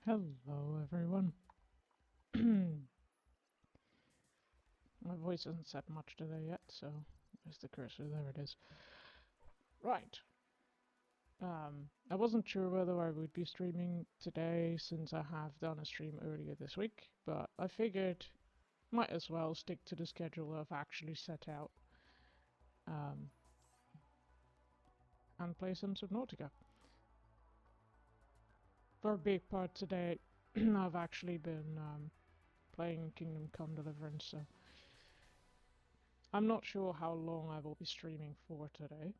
Hello, everyone. My voice hasn't said much today yet, so there's the cursor. There it is. Right. I wasn't sure whether I would be streaming today since I have done a stream earlier this week, but I figured might as well stick to the schedule I've actually set out and play some Subnautica. For a big part today, I've actually been playing Kingdom Come Deliverance, so I'm not sure how long I will be streaming for today.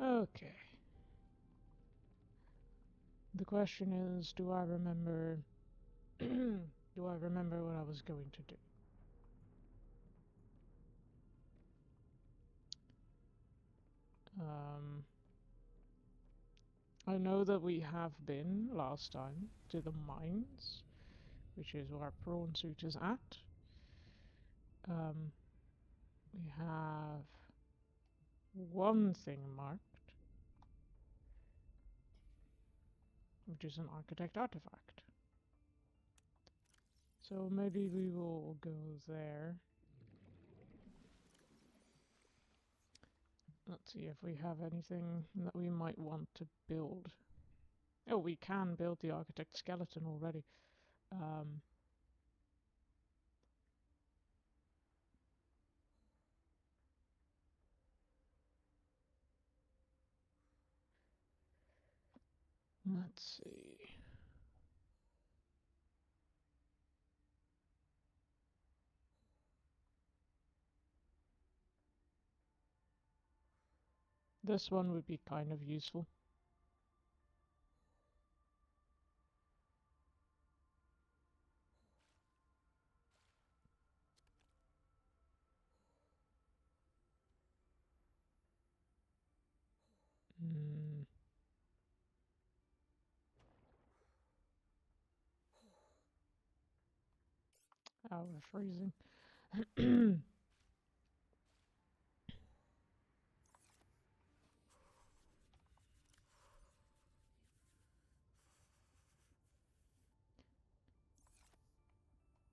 Okay. The question is, do I remember do I remember what I was going to do? I know that we have been last time to the mines, which is where our prawn suit is at. We have one thing marked, which is an architect artifact. So maybe we will go there. Let's see if we have anything that we might want to build. Oh, we can build the architect skeleton already. Let's see. This one would be kind of useful. Oh, we're freezing.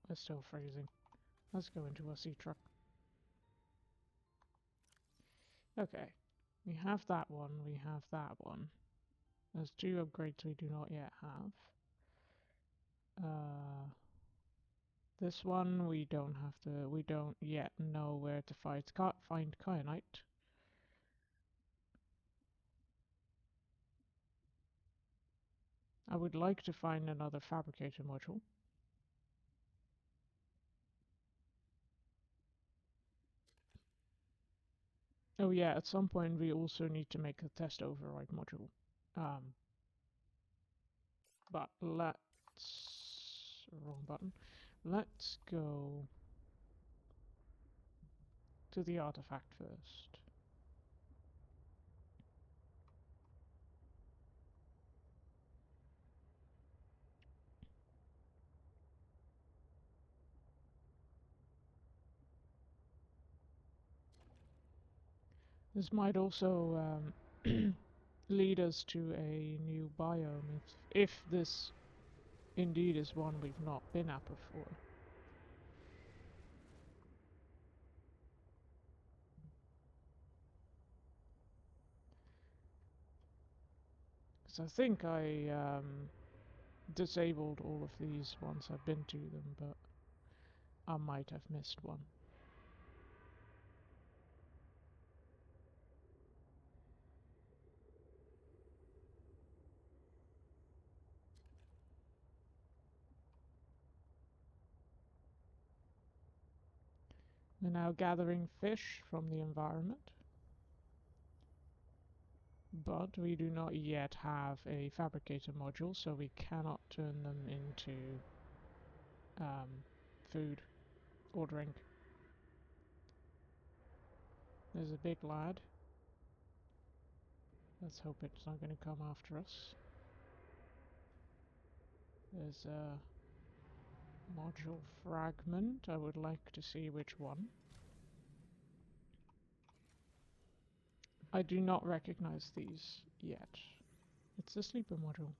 We're still freezing. Let's go into a sea truck. Okay. We have that one, we have that one. There's two upgrades we do not yet have. This one we don't yet know where to find kyanite. I would like to find another fabricator module. Oh yeah, at some point we also need to make a test override module. But wrong button. Let's go to the artifact first. This might also lead us to a new biome if this indeed is one we've not been at before. Because I think I disabled all of these once I've been to them, but I might have missed one. We're now gathering fish from the environment, but we do not yet have a fabricator module, so we cannot turn them into food or drink. There's a big lad. Let's hope it's not going to come after us. There's a module fragment. I would like to see which one. I do not recognize these yet. It's the sleeper module.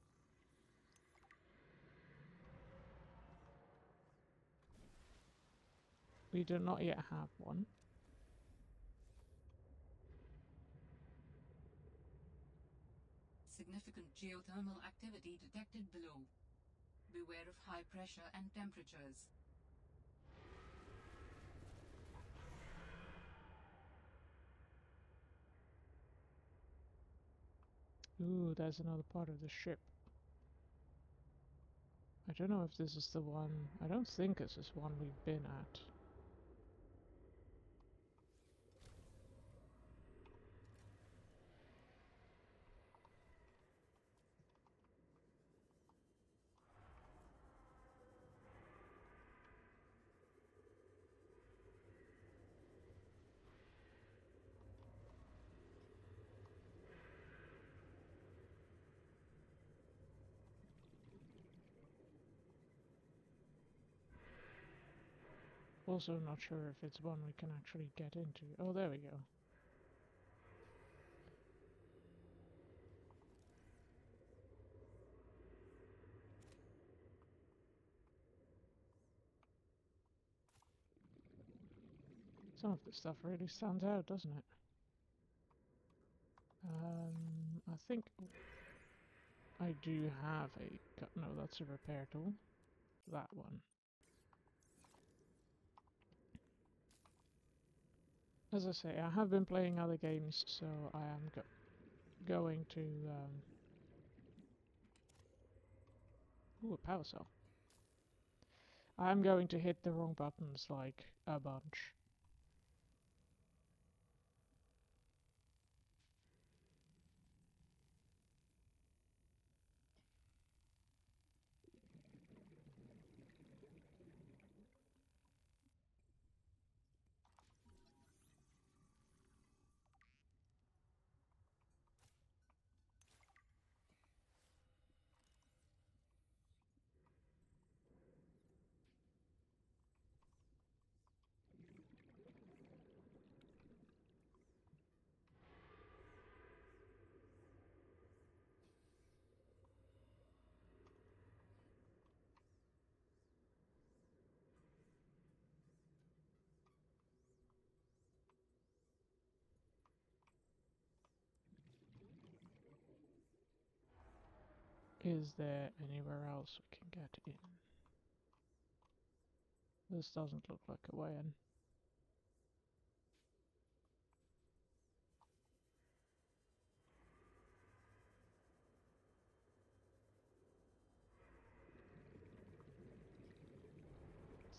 We do not yet have one. Significant geothermal activity detected below. Beware of high pressure and temperatures. Ooh, there's another part of the ship. I don't know if this is the one. I don't think this is one we've been at. Also, I'm not sure if it's one we can actually get into. Oh, there we go. Some of the stuff really stands out, doesn't it? I think I do have a... No, that's a repair tool. That one. As I say, I have been playing other games, so I am going to... Ooh, a power cell. I am going to hit the wrong buttons, like, a bunch. Is there anywhere else we can get in? This doesn't look like a way in.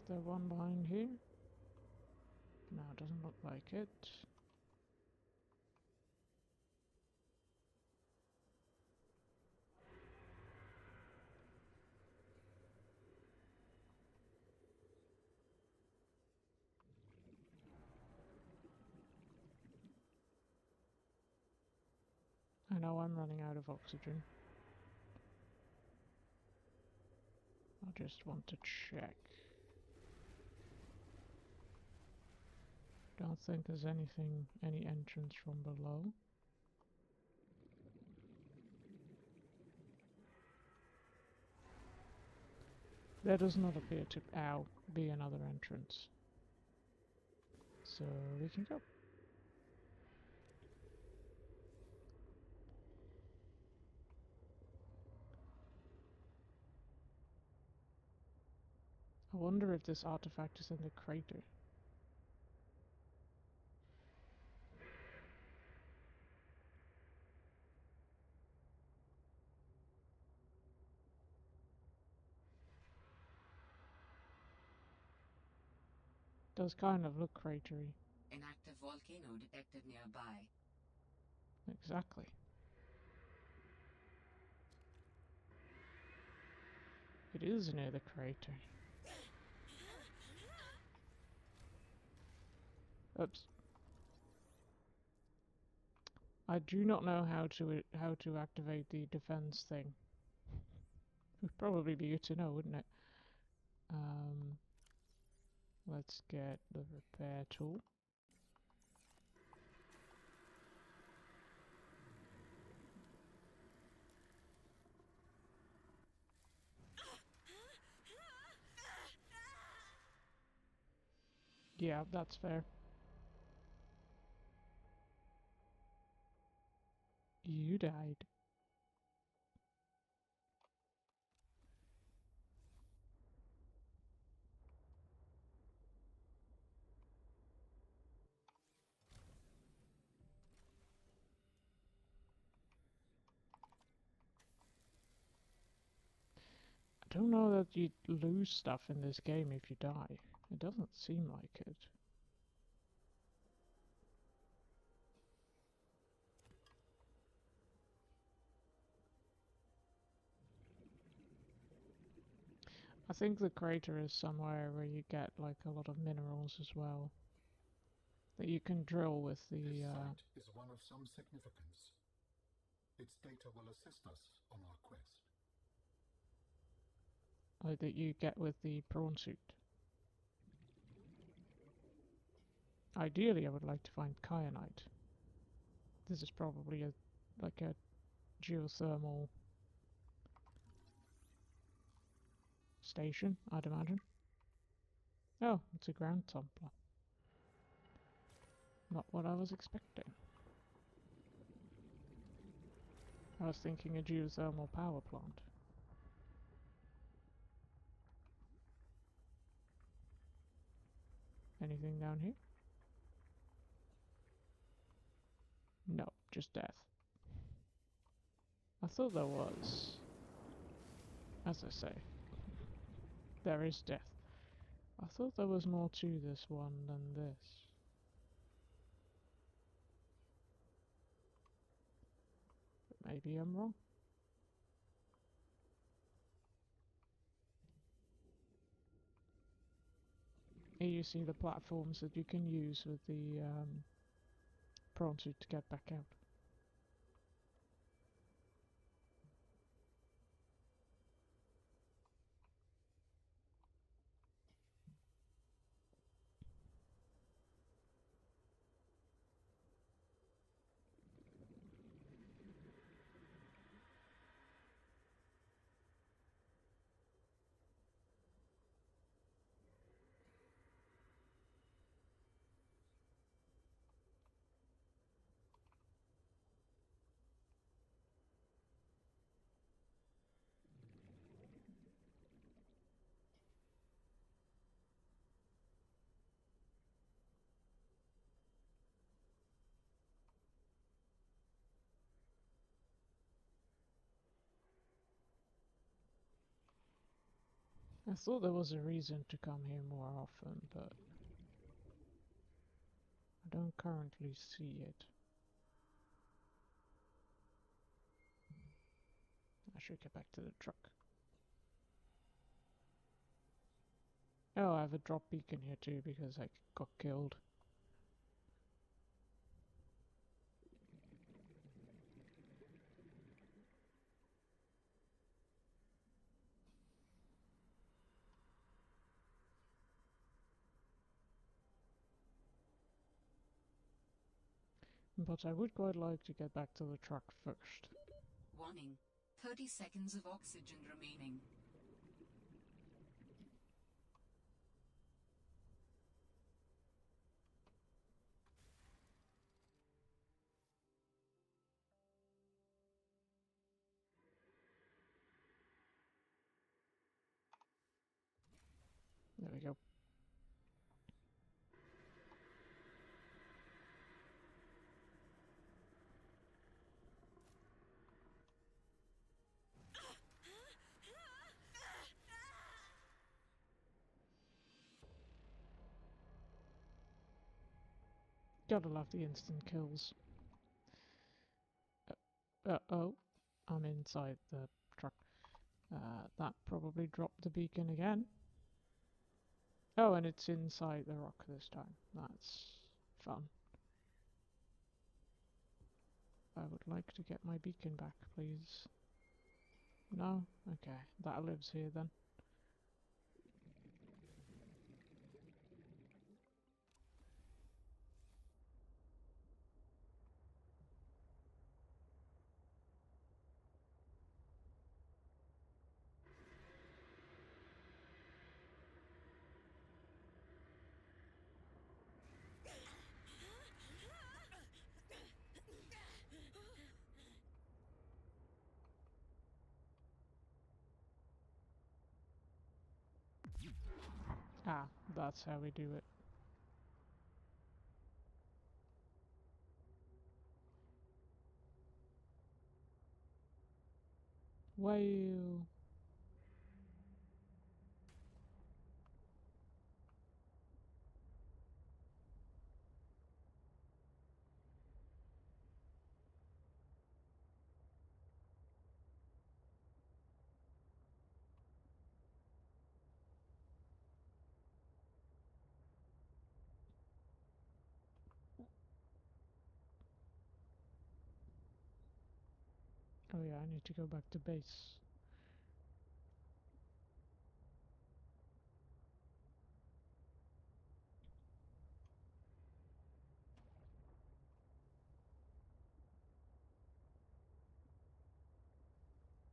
Is there one behind here? No, it doesn't look like it. I know I'm running out of oxygen. I just want to check. Don't think there's anything, any entrance from below. There does not appear to, be another entrance. So we can go. I wonder if this artifact is in the crater. Does kind of look cratery. An active volcano detected nearby. Exactly. It is near the crater. Oops. I do not know how to activate the defense thing. Would probably be good to know, wouldn't it? Let's get the repair tool. Yeah, that's fair. You died. I don't know that you lose stuff in this game if you die. It doesn't seem like it. I think the crater is somewhere where you get like a lot of minerals as well that you can drill with the This site is one of some significance. Its data will assist us on our quest. that you get with the prawn suit. Ideally, I would like to find kyanite. This is probably like a geothermal station, I'd imagine. Oh, it's a ground tumbler. Not what I was expecting. I was thinking a geothermal power plant. Anything down here? No, just death. I thought there was. As I say, there is death. I thought there was more to this one than this. But maybe I'm wrong. Here you see the platforms that you can use with the prawn suit to get back out. I thought there was a reason to come here more often, but I don't currently see it. I should get back to the truck. Oh, I have a drop beacon here too because I got killed. But I would quite like to get back to the truck first. Warning. 30 seconds of oxygen remaining. There we go. Gotta love the instant kills. Oh, I'm inside the truck. That probably dropped the beacon again. Oh, and it's inside the rock this time. That's fun. would like to get my beacon back, please. No? Okay, that lives here then. Ah, that's how we do it. Whale. Oh yeah, I need to go back to base.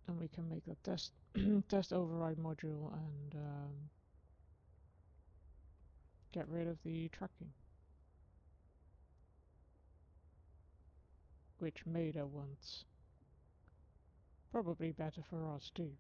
And we can make the test test override module and get rid of the tracking, which Maida wants. Probably better for us too.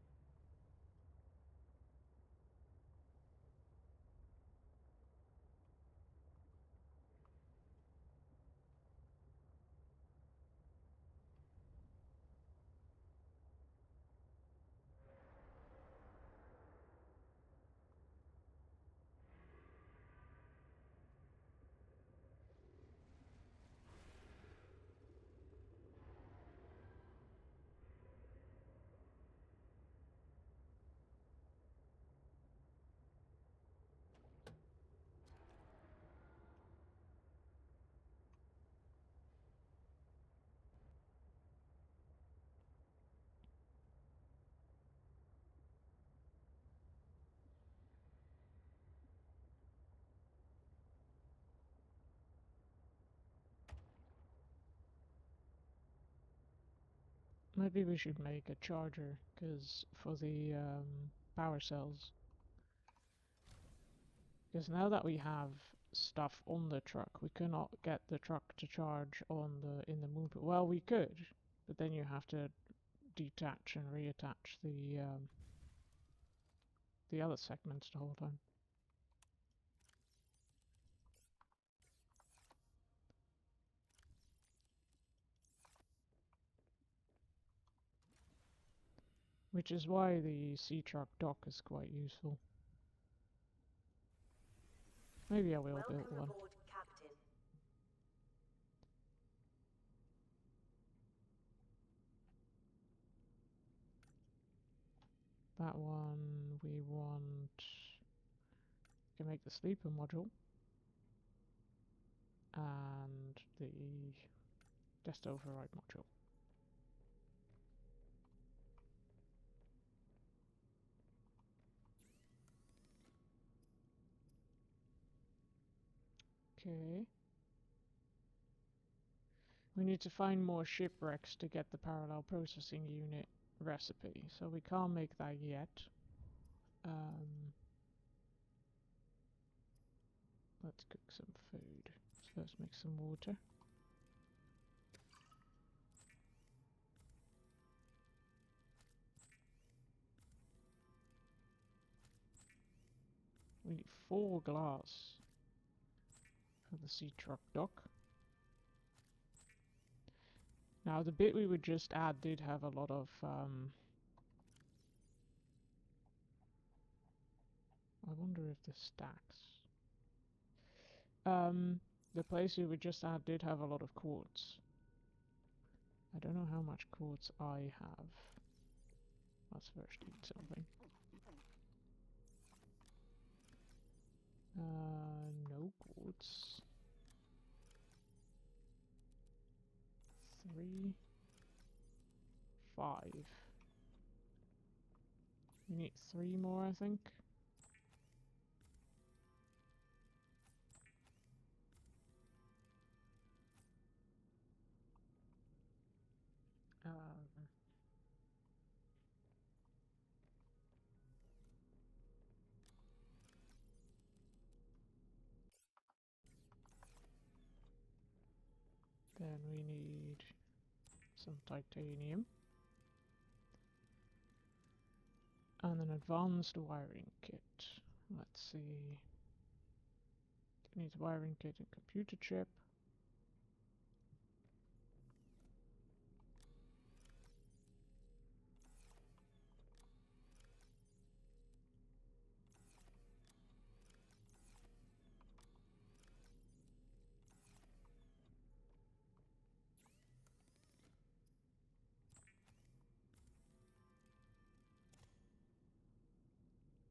Maybe we should make a charger, because for the power cells. Because now that we have stuff on the truck, we cannot get the truck to charge on in the moon. Well, we could, but then you have to detach and reattach the other segments the whole time. Which is why the sea truck dock is quite useful. Maybe I will build one. Aboard, Captain. That one we want. We can make the sleeper module and the test override module. Okay. We need to find more shipwrecks to get the parallel processing unit recipe, so we can't make that yet. Let's cook some food. Let's first make some water. We need 4 glass for the sea truck dock. Now the bit we would just add did have a lot of I wonder if this stacks. The place we would just add did have a lot of quartz. I don't know how much quartz I have. Let's first eat something. No quartz. 3. 5. We need 3 more, I think. Then we need some titanium. And an advanced wiring kit. Let's see. It needs wiring kit and computer chip.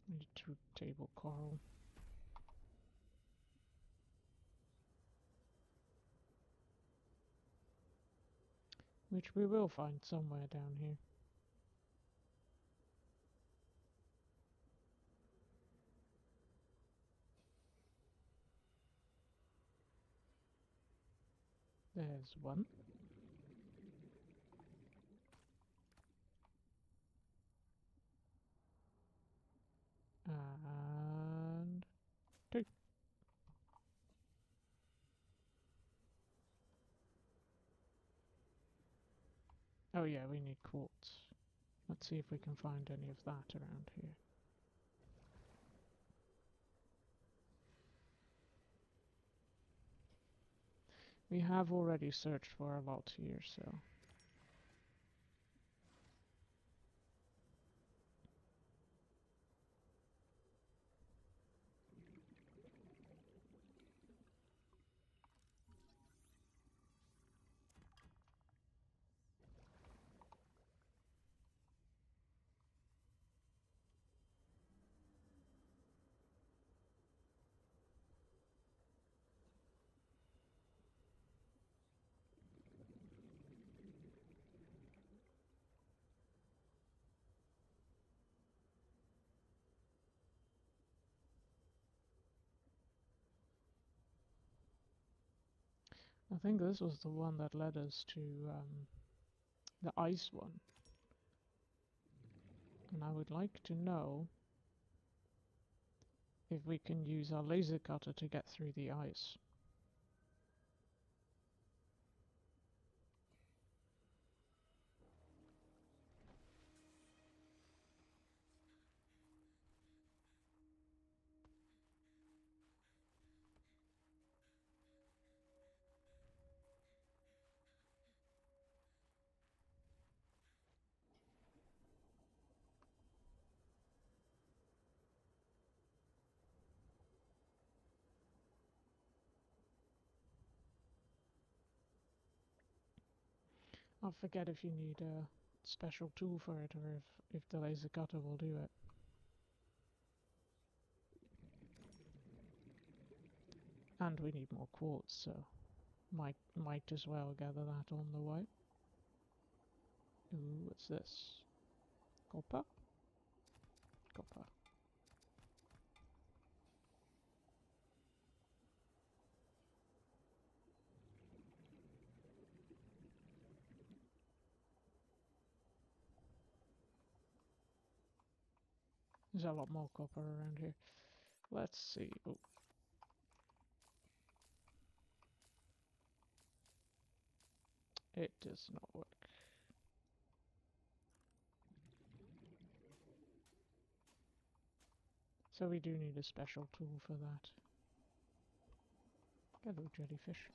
Need 2 table coral. Which we will find somewhere down here. There's 1. And 2. Oh yeah, we need quartz. Let's see if we can find any of that around here. We have already searched for a lot here, so... I think this was the one that led us to the ice one. And I would like to know if we can use our laser cutter to get through the ice. I'll forget if you need a special tool for it or if the laser cutter will do it. And we need more quartz, so might as well gather that on the way. Ooh, what's this? Copper? Copper. There's a lot more copper around here. Let's see. Oh. It does not work. So we do need a special tool for that. Hello, jellyfish.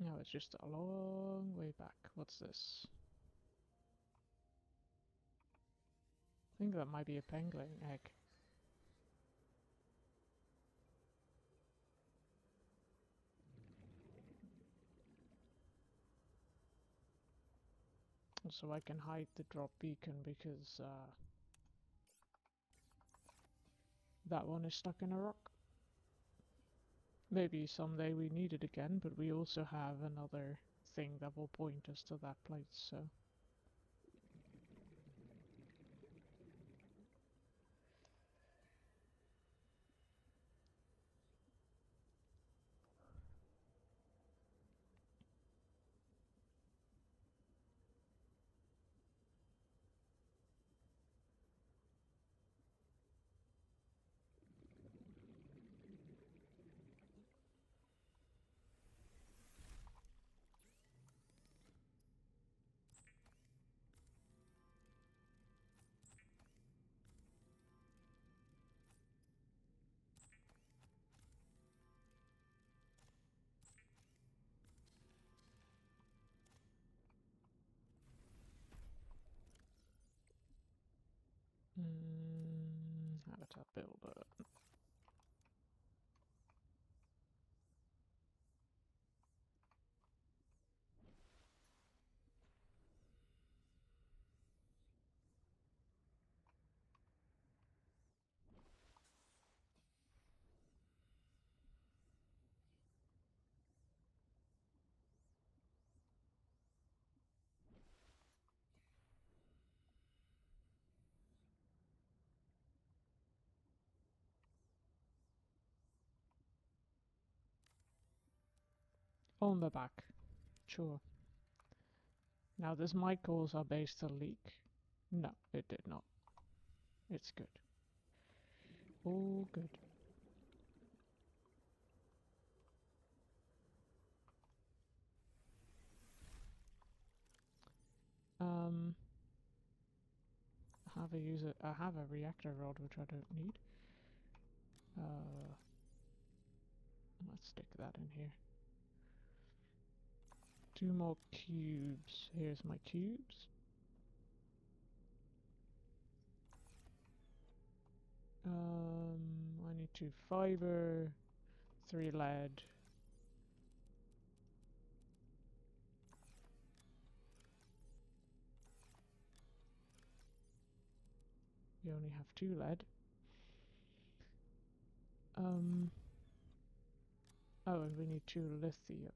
No, it's just a long way back. What's this? I think that might be a pangolin egg. So I can hide the drop beacon because that one is stuck in a rock. Maybe someday we need it again, but we also have another thing that will point us to that place, so... Habitat builder. On the back. Sure. Now this might cause our base to leak. No, it did not. It's good. All good. I have a reactor rod which I don't need. Let's stick that in here. 2 more cubes. Here's my cubes. I need 2 fiber, 3 lead. We only have 2 lead. Oh, and we need 2 lithium.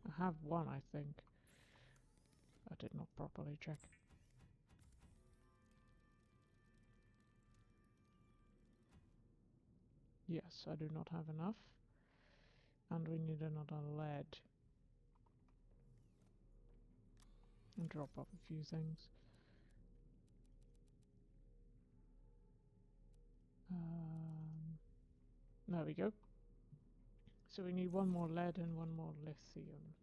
I have 1, I think. I did not properly check. Yes, I do not have enough. And we need another lead. And drop off a few things. There we go. So we need 1 more lead and 1 more lithium.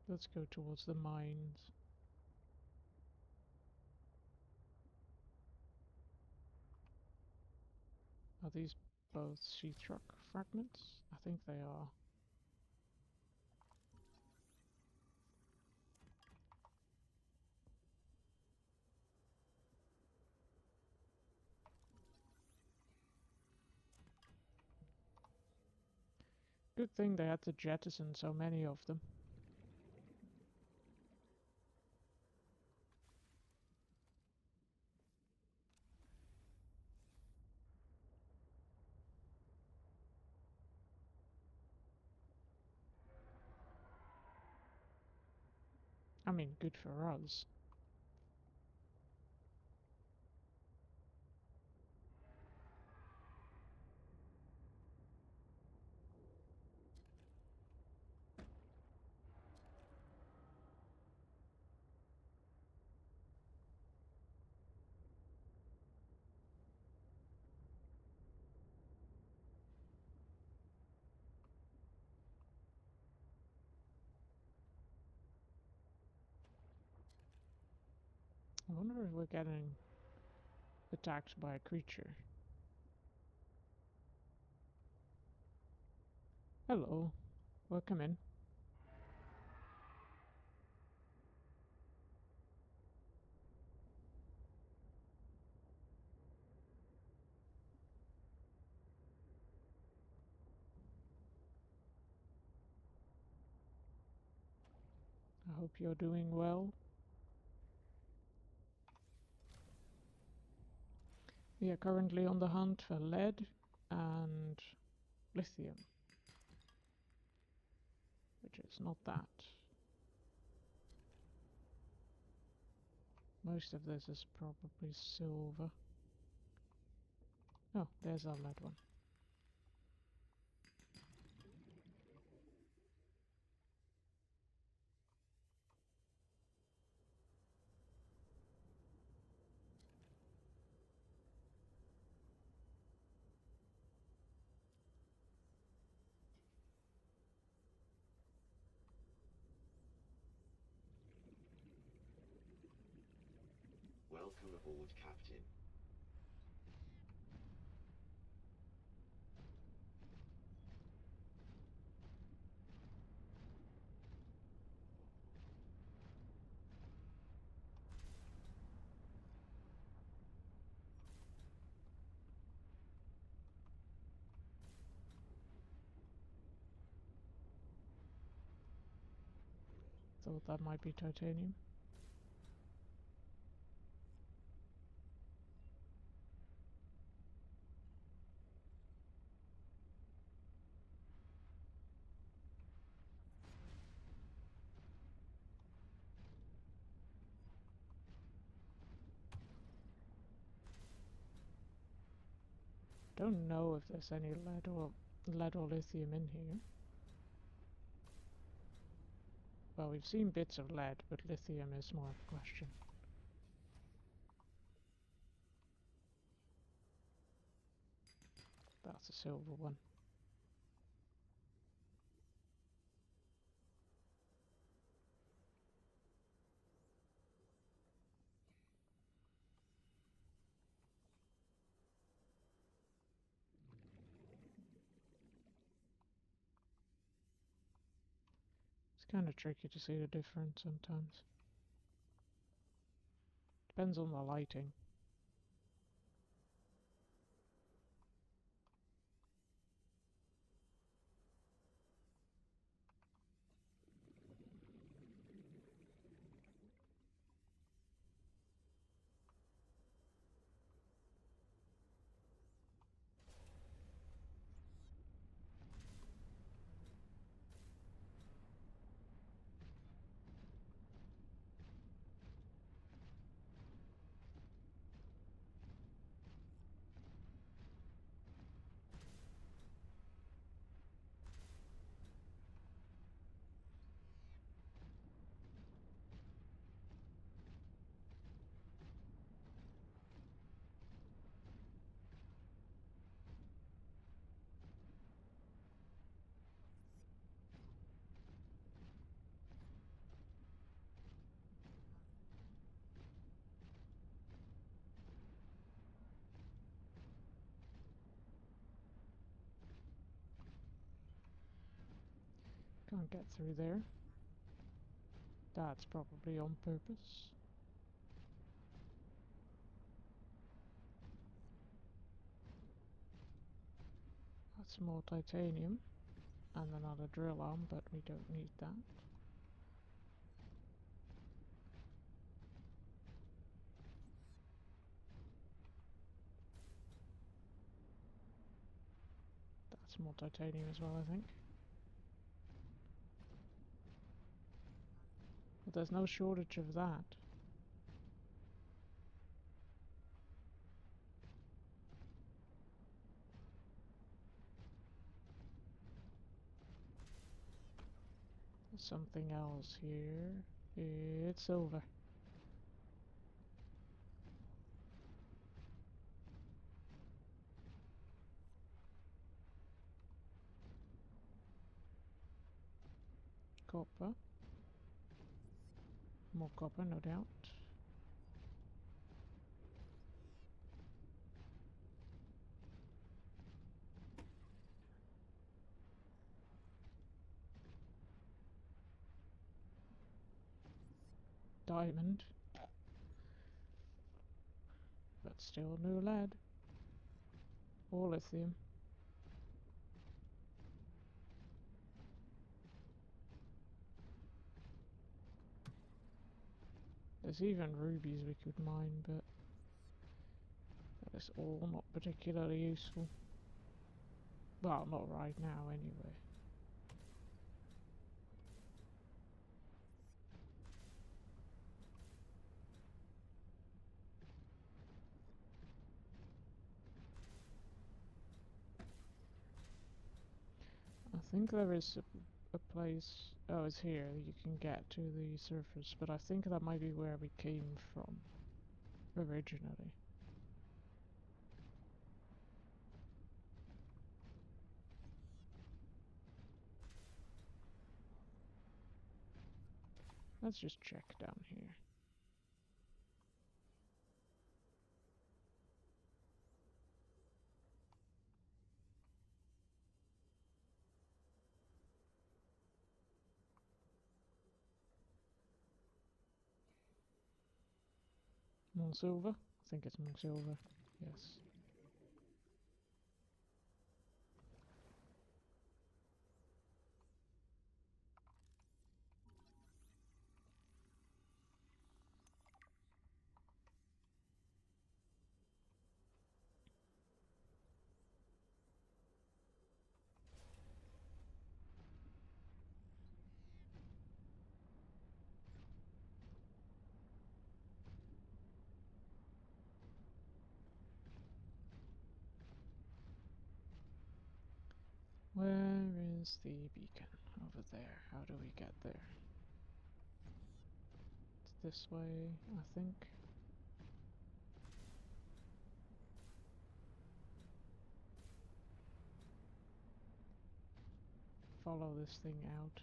Let's go towards the mines. Are these both sheetrock fragments? I think they are. Good thing they had to jettison so many of them. I mean, good for us. I wonder if we're getting attacked by a creature. Hello, welcome in. I hope you're doing well. We are currently on the hunt for lead and lithium, which is not that. Most of this is probably silver. Oh, there's our lead one. Welcome aboard, Captain. Thought that might be titanium. Don't know if there's any lead or lithium in here. Well, we've seen bits of lead, but lithium is more of a question. That's a silver one. It's kind of tricky to see the difference sometimes. Depends on the lighting. Can't get through there. That's probably on purpose. That's more titanium. And another drill arm, but we don't need that. That's more titanium as well, I think. But there's no shortage of that. There's something else here. It's silver. Copper. More copper, no doubt. diamond. But still no lead. Or lithium. There's even rubies we could mine, but that is all not particularly useful. Well, not right now anyway. I think there is a place, oh it's here, you can get to the surface, but I think that might be where we came from originally. Let's just check down here. More silver? I think it's more silver. Yes. Where is the beacon? Over there. How do we get there? It's this way, I think. Follow this thing out.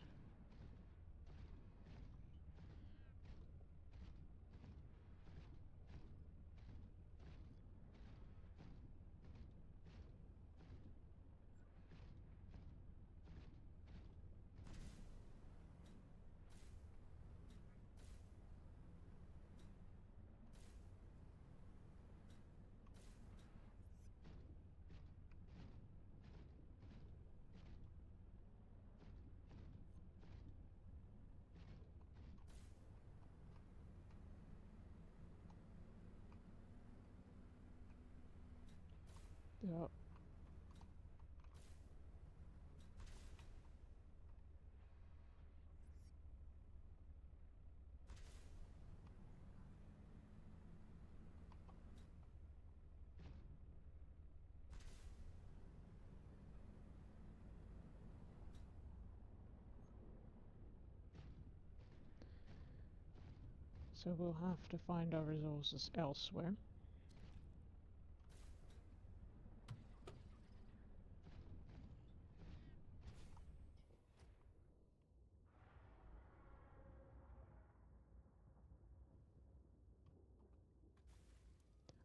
Yep. So we'll have to find our resources elsewhere.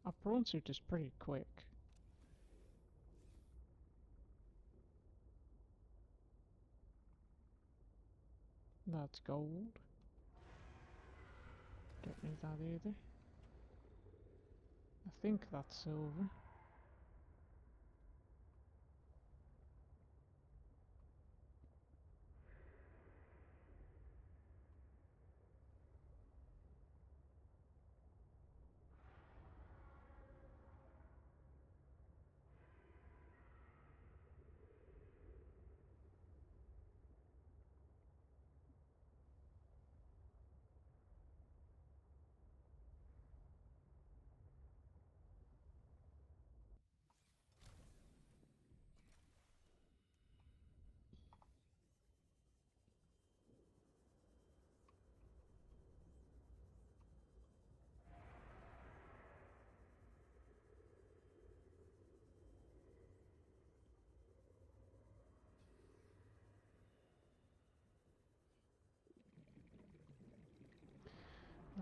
Our prawn suit is pretty quick. That's gold. Don't need that either. I think that's silver.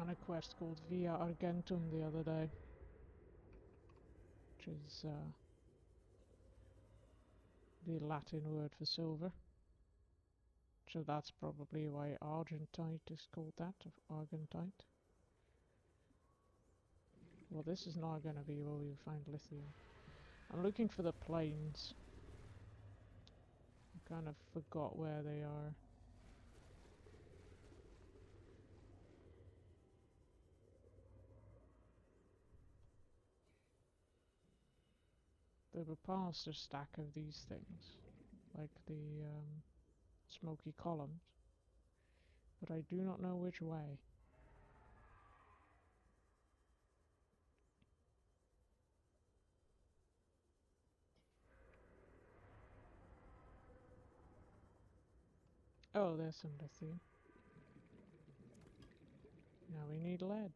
On a quest called Via Argentum the other day, which is the Latin word for silver, So that's probably why argentite is called that, argentite. Well, this is not going to be where we find lithium. I'm looking for the plains. I kind of forgot where they are. They were past a stack of these things, like the smoky columns, but I do not know which way. Oh, there's some lithium. Now we need lead.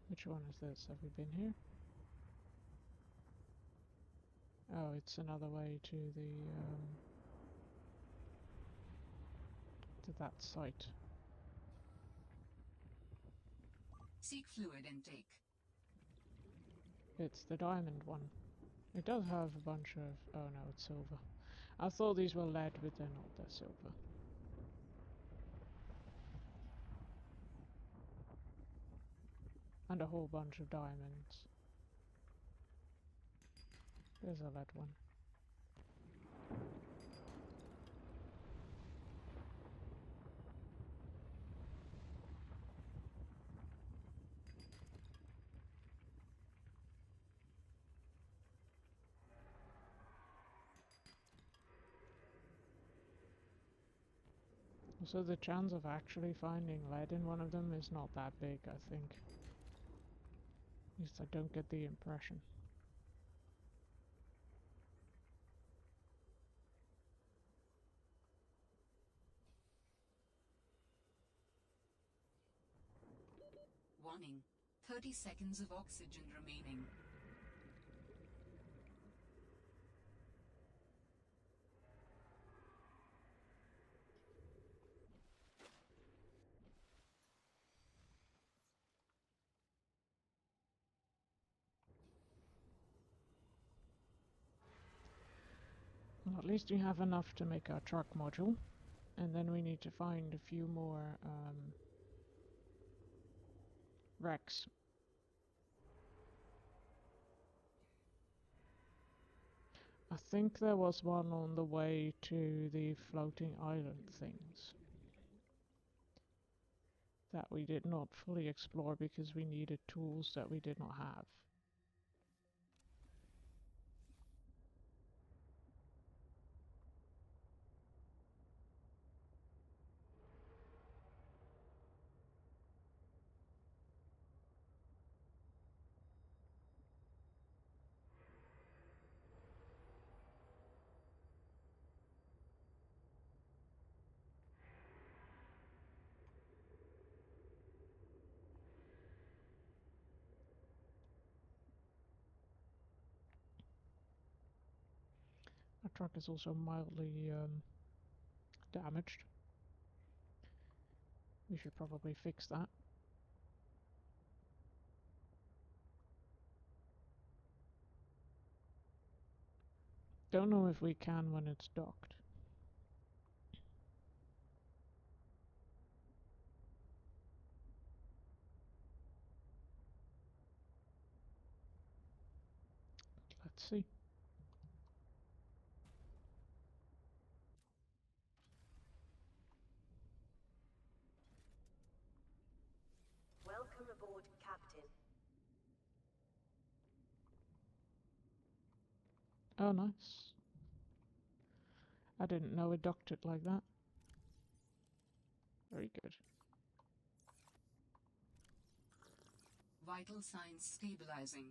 Which one is this? Have we been here? Oh, it's another way to the to that site. Seek fluid intake. It's the diamond one. It does have a bunch of... oh no, it's silver. I thought these were lead, but they're not, they're silver. And a whole bunch of diamonds. There's a lead one. So the chance of actually finding lead in one of them is not that big, I think. At least I don't get the impression. Warning. 30 seconds of oxygen remaining. Well, at least we have enough to make our truck module. And then we need to find a few more wrecks. I think there was one on the way to the floating island things that we did not fully explore because we needed tools that we did not have. Our truck is also mildly damaged. We should probably fix that. Don't know if we can when it's docked. Let's see. Welcome aboard, Captain. Oh, nice. I didn't know it docked it like that. Very good. Vital signs stabilizing.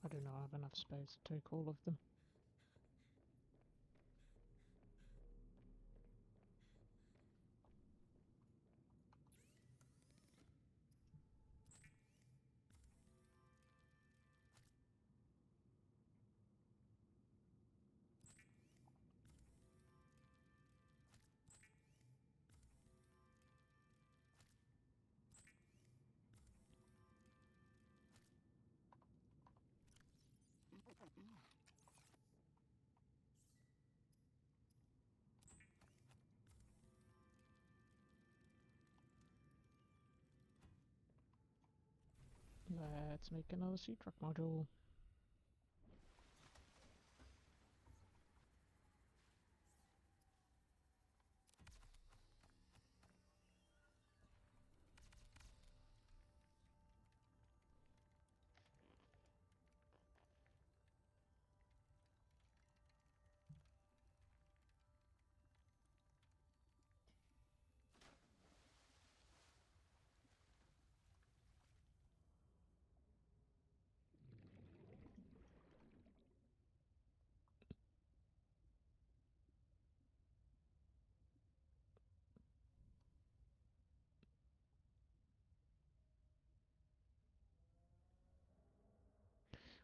I do not have enough space to take all of them. Let's make another sea truck module.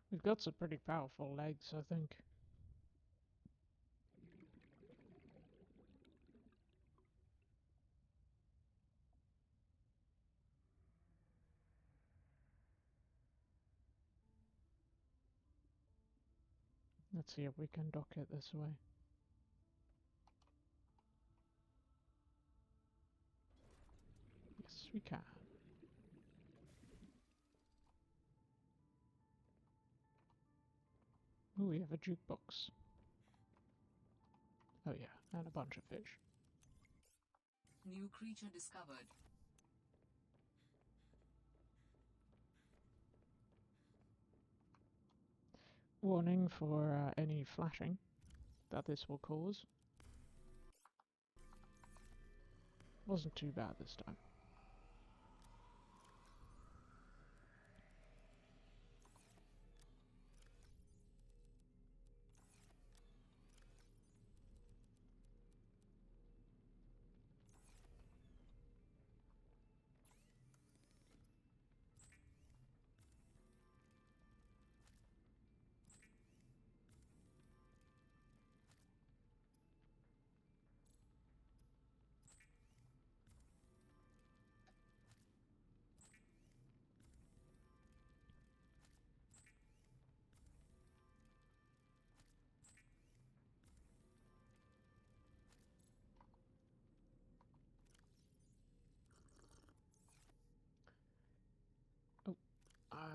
We've got some pretty powerful legs, I think. Let's see if we can dock it this way. Yes, we can. Ooh, we have a jukebox. Oh yeah, and a bunch of fish. New creature discovered. Warning for any flashing that this will cause. Wasn't too bad this time.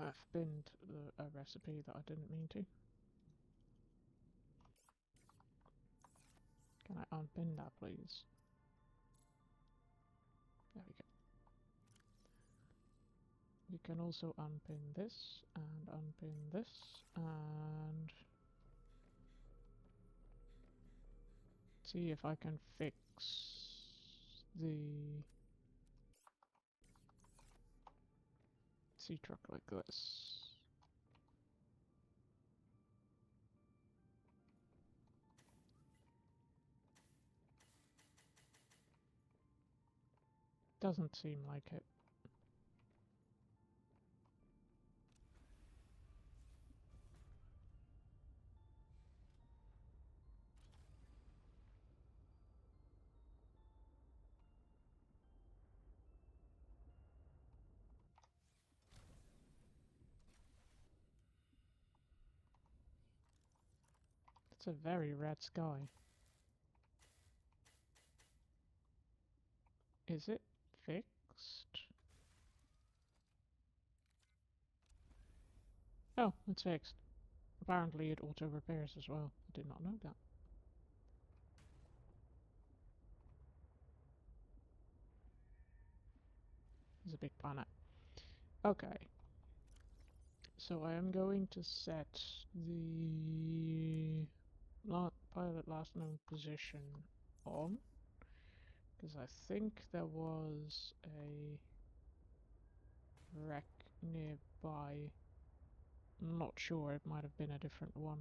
I've binned a recipe that I didn't mean to. Can I unpin that, please? There we go. We can also unpin this, and unpin this, and see if I can fix the sea truck like this. Doesn't seem like it. It's a very red sky. Is it fixed? Oh, it's fixed. Apparently it auto repairs as well. I did not know that. It's a big planet. Okay. So I am going to set the pilot last known position on, because I think there was a wreck nearby. I'm not sure, it might have been a different one.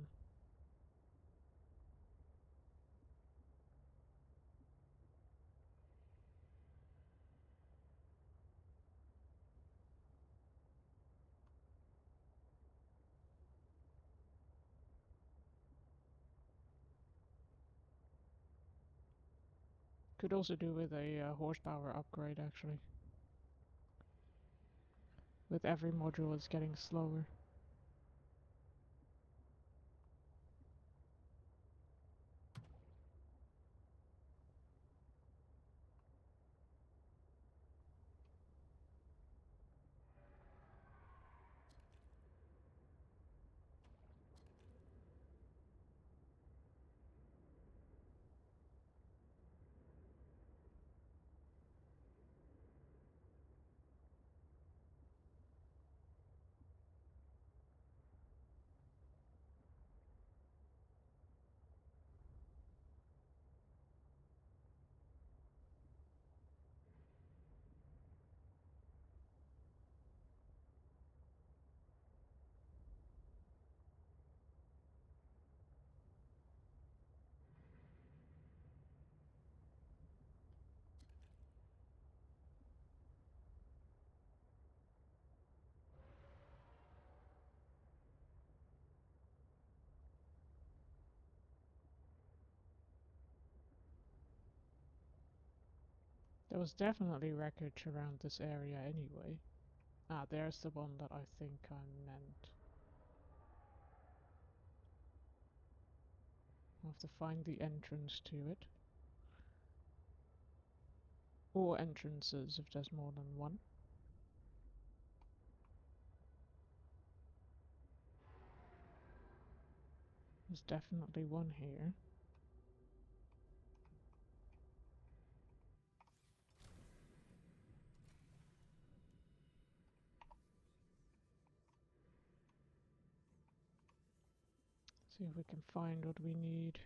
Could also do with a horsepower upgrade, actually. With every module, it's getting slower. There was definitely wreckage around this area anyway. Ah, there's the one that I think I meant. I'll have to find the entrance to it. Or entrances if there's more than one. There's definitely one here. See if we can find what we need.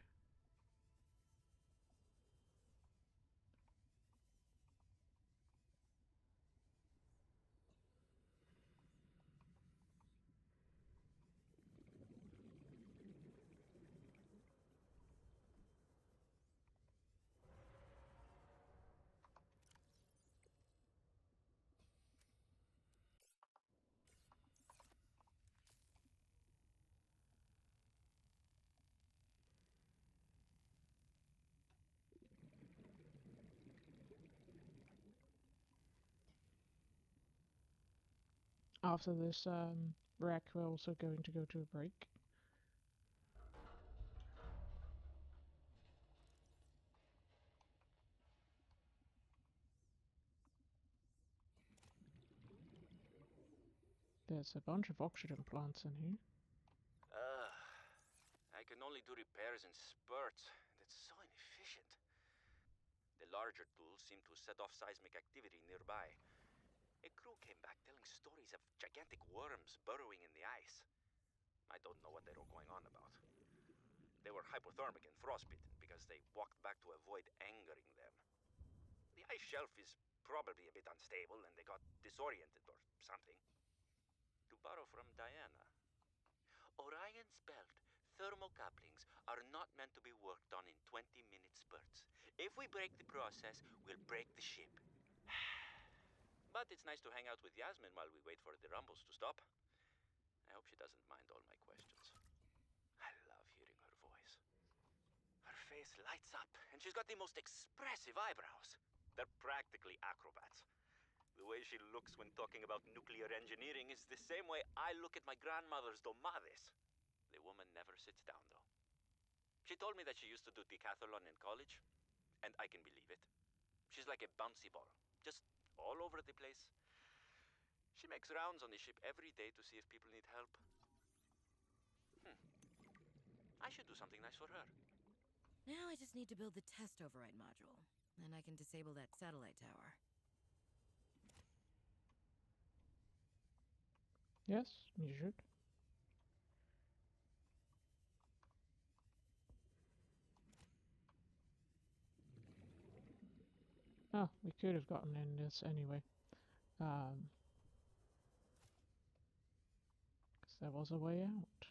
After this wreck, we're also going to go to a break. There's a bunch of oxygen plants in here. I can only do repairs in spurts, and it's so inefficient. The larger tools seem to set off seismic activity nearby. A crew came back telling stories of gigantic worms burrowing in the ice. I don't know what they were going on about. They were hypothermic and frostbitten because they walked back to avoid angering them. The ice shelf is probably a bit unstable and they got disoriented or something. To borrow from Diana, Orion's belt thermocouplings are not meant to be worked on in 20-minute spurts. If we break the process, we'll break the ship. But it's nice to hang out with Yasmin while we wait for the rumbles to stop. I hope she doesn't mind all my questions. I love hearing her voice. Her face lights up, and she's got the most expressive eyebrows. They're practically acrobats. The way she looks when talking about nuclear engineering is the same way I look at my grandmother's domades. The woman never sits down, though. She told me that she used to do decathlon in college, and I can believe it. She's like a bouncy ball, just all over the place. She makes rounds on the ship every day to see if people need help. I should do something nice for her. Now I just need to build the test override module, and I can disable that satellite tower. Yes, you should. Oh, we could have gotten in this anyway. there was a way out.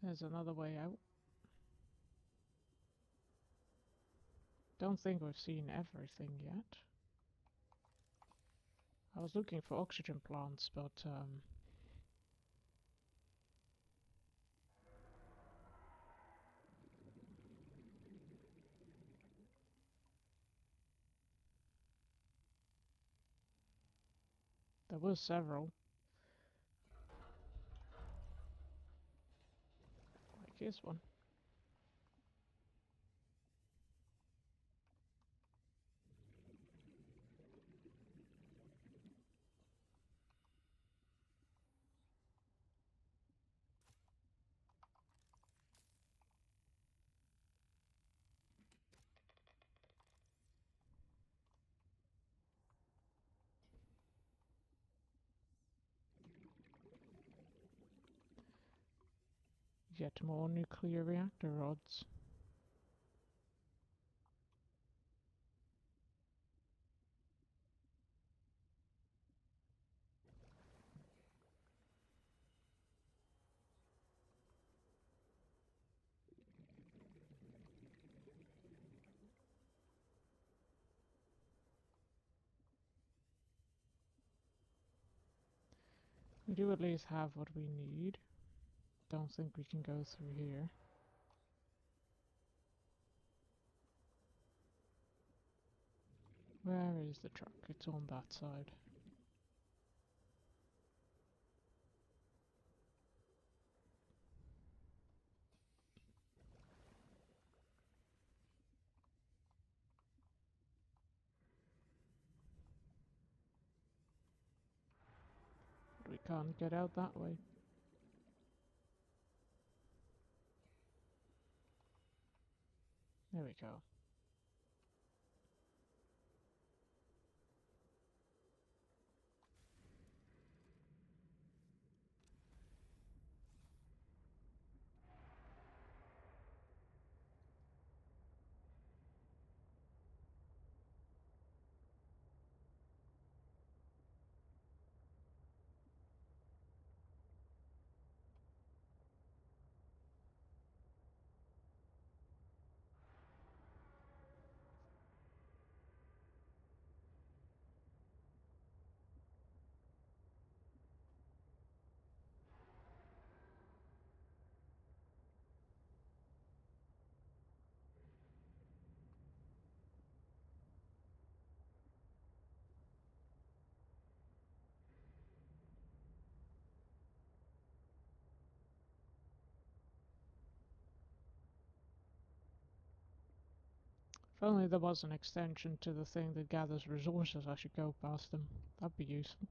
There's another way out. Don't think we've seen everything yet. I was looking for oxygen plants, but there were several. Like this one. Yet more nuclear reactor rods. We do at least have what we need. Don't think we can go through here. Where is the truck? It's on that side. But we can't get out that way. There we go. If only there was an extension to the thing that gathers resources, I should go past them. That'd be useful.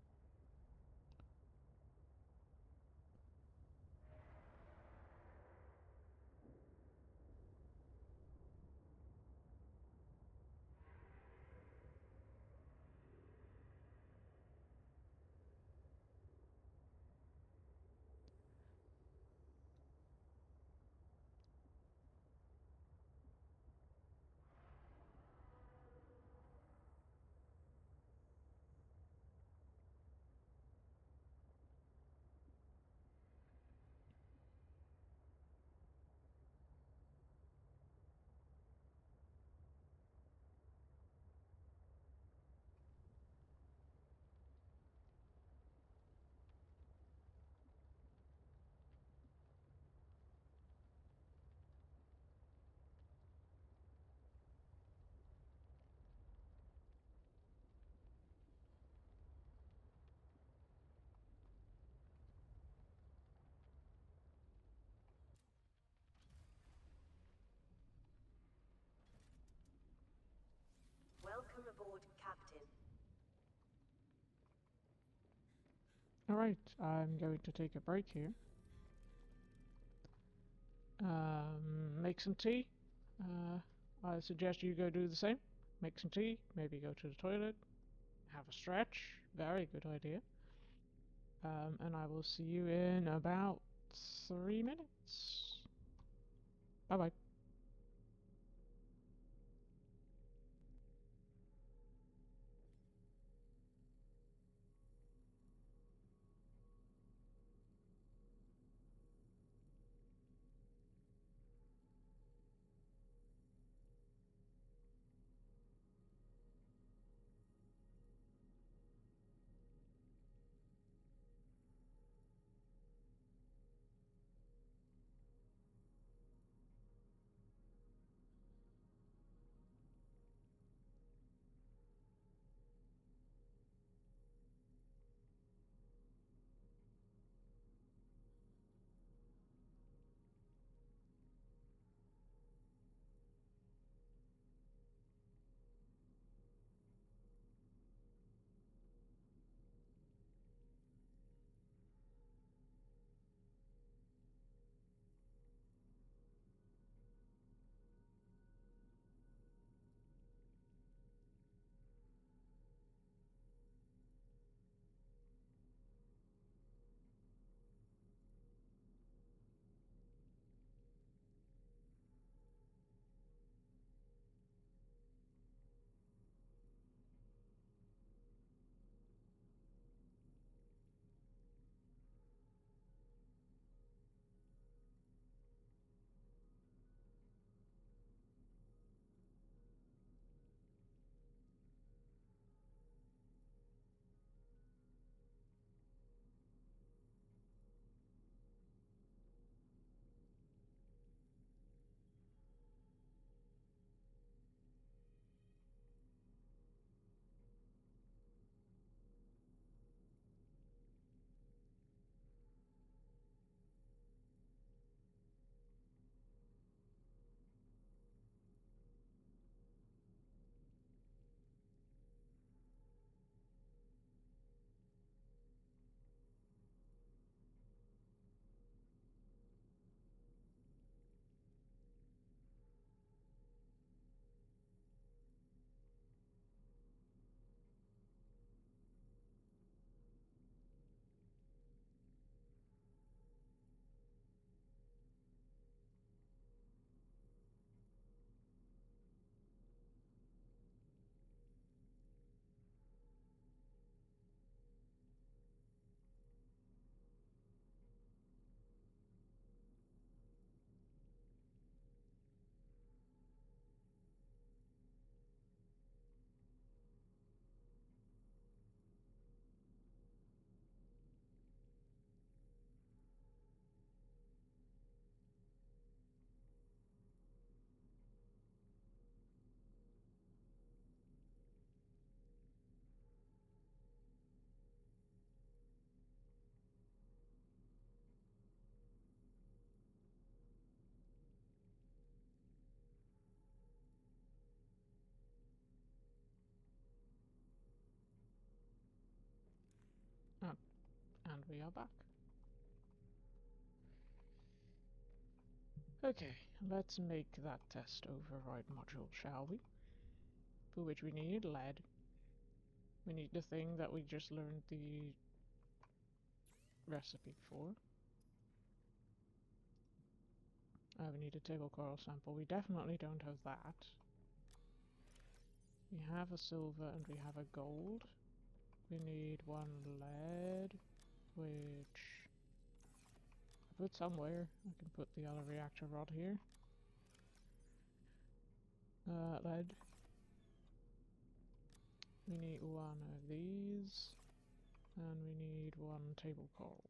Welcome aboard, Captain. Alright, I'm going to take a break here. Make some tea. I suggest you go do the same. Make some tea, maybe go to the toilet, have a stretch. Very good idea. And I will see you in about 3 minutes. Bye bye. Oh, and we are back. Okay, let's make that test override module, shall we? For which we need lead. We need the thing that we just learned the recipe for. We need a table coral sample. We definitely don't have that. We have a silver and we have a gold. We need 1 lead, which I put somewhere. I can put the other reactor rod here. Lead. We need 1 of these, and we need 1 table coral.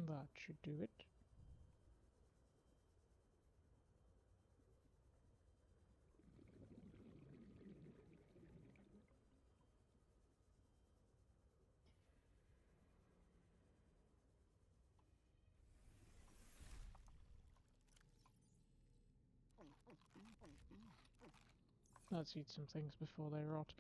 That should do it. Let's eat some things before they rot.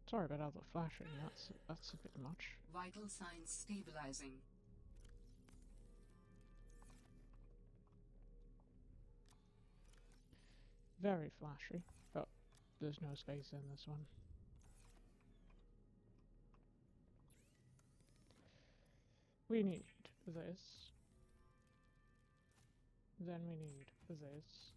Sorry about all the flashing, that's a bit much. Vital signs stabilizing. Very flashy. Oh, there's no space in this one. We need this. Then we need this.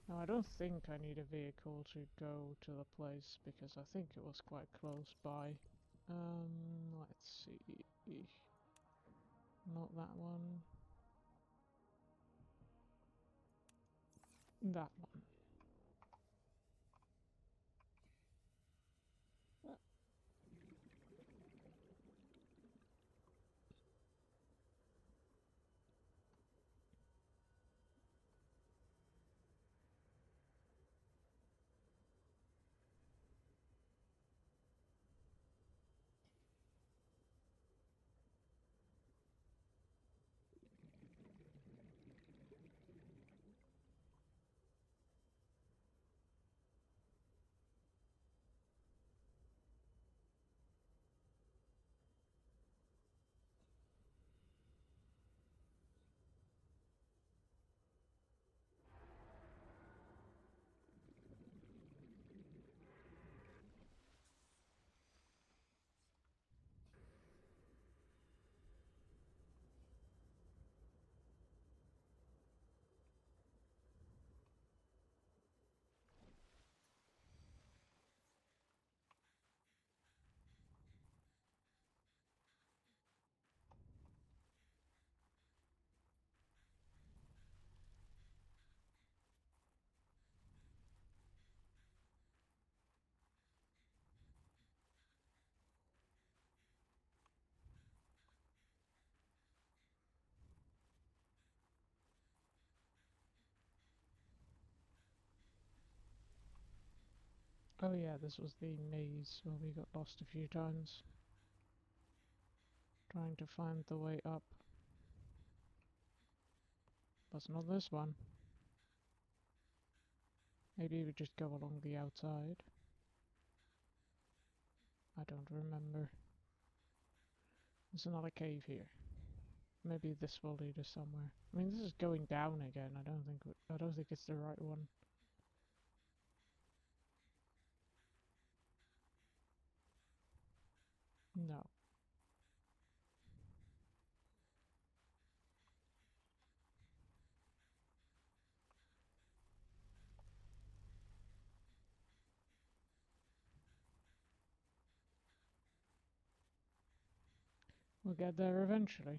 Now I don't think I need a vehicle to go to the place because I think it was quite close by. Let's see. Not that one. That one. Oh yeah, this was the maze where we got lost a few times. Trying to find the way up. But not this one. Maybe we just go along the outside. I don't remember. There's another cave here. Maybe this will lead us somewhere. I mean, this is going down again. I don't think it's the right one. No. We'll get there eventually.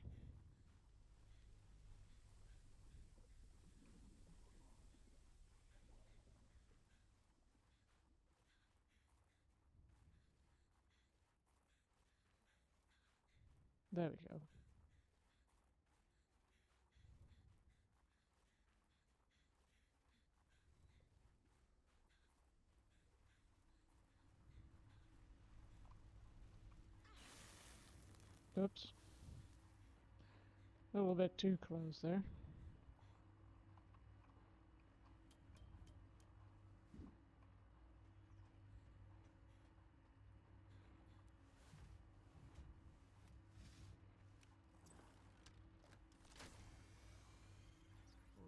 There we go. Oops. A little bit too close there.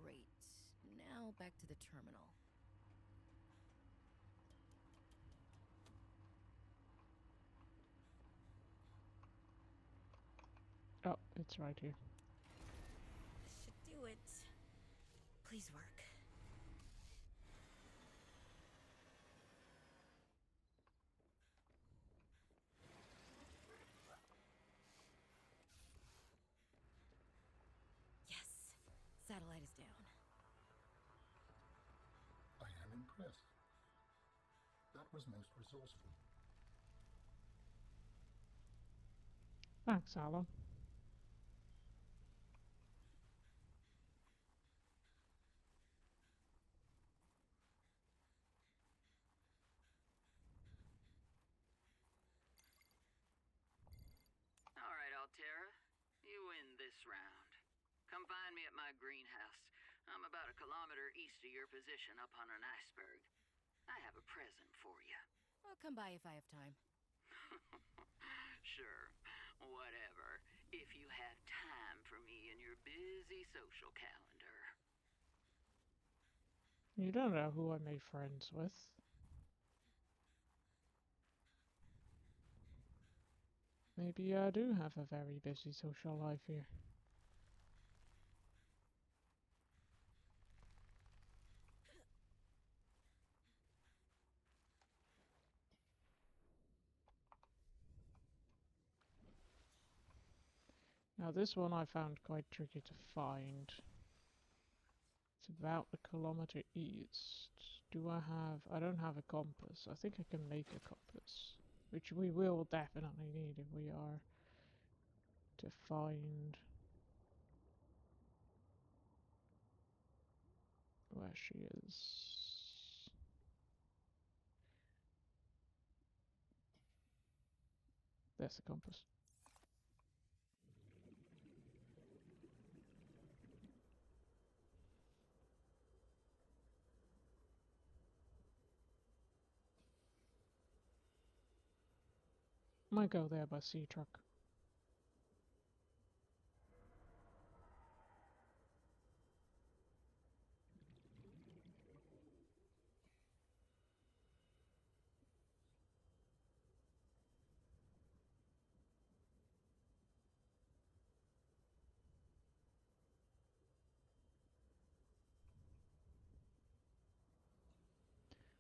Great. Now back to the terminal. Oh, it's right here. This should do it. Please work. Yes. Satellite is down. I am impressed. That was most resourceful. Thanks, Alan. round. Come find me at my greenhouse. I'm about 1 kilometer east of your position up on an iceberg. I have a present for you. I'll come by if I have time. Sure, whatever. If you have time for me in your busy social calendar. You don't know who I made friends with. Maybe I do have a very busy social life here. Now this one I found quite tricky to find. It's about 1 kilometer east. I don't have a compass. I think I can make a compass. Which we will definitely need if we are to find where she is. There's the compass. Might go there by sea truck.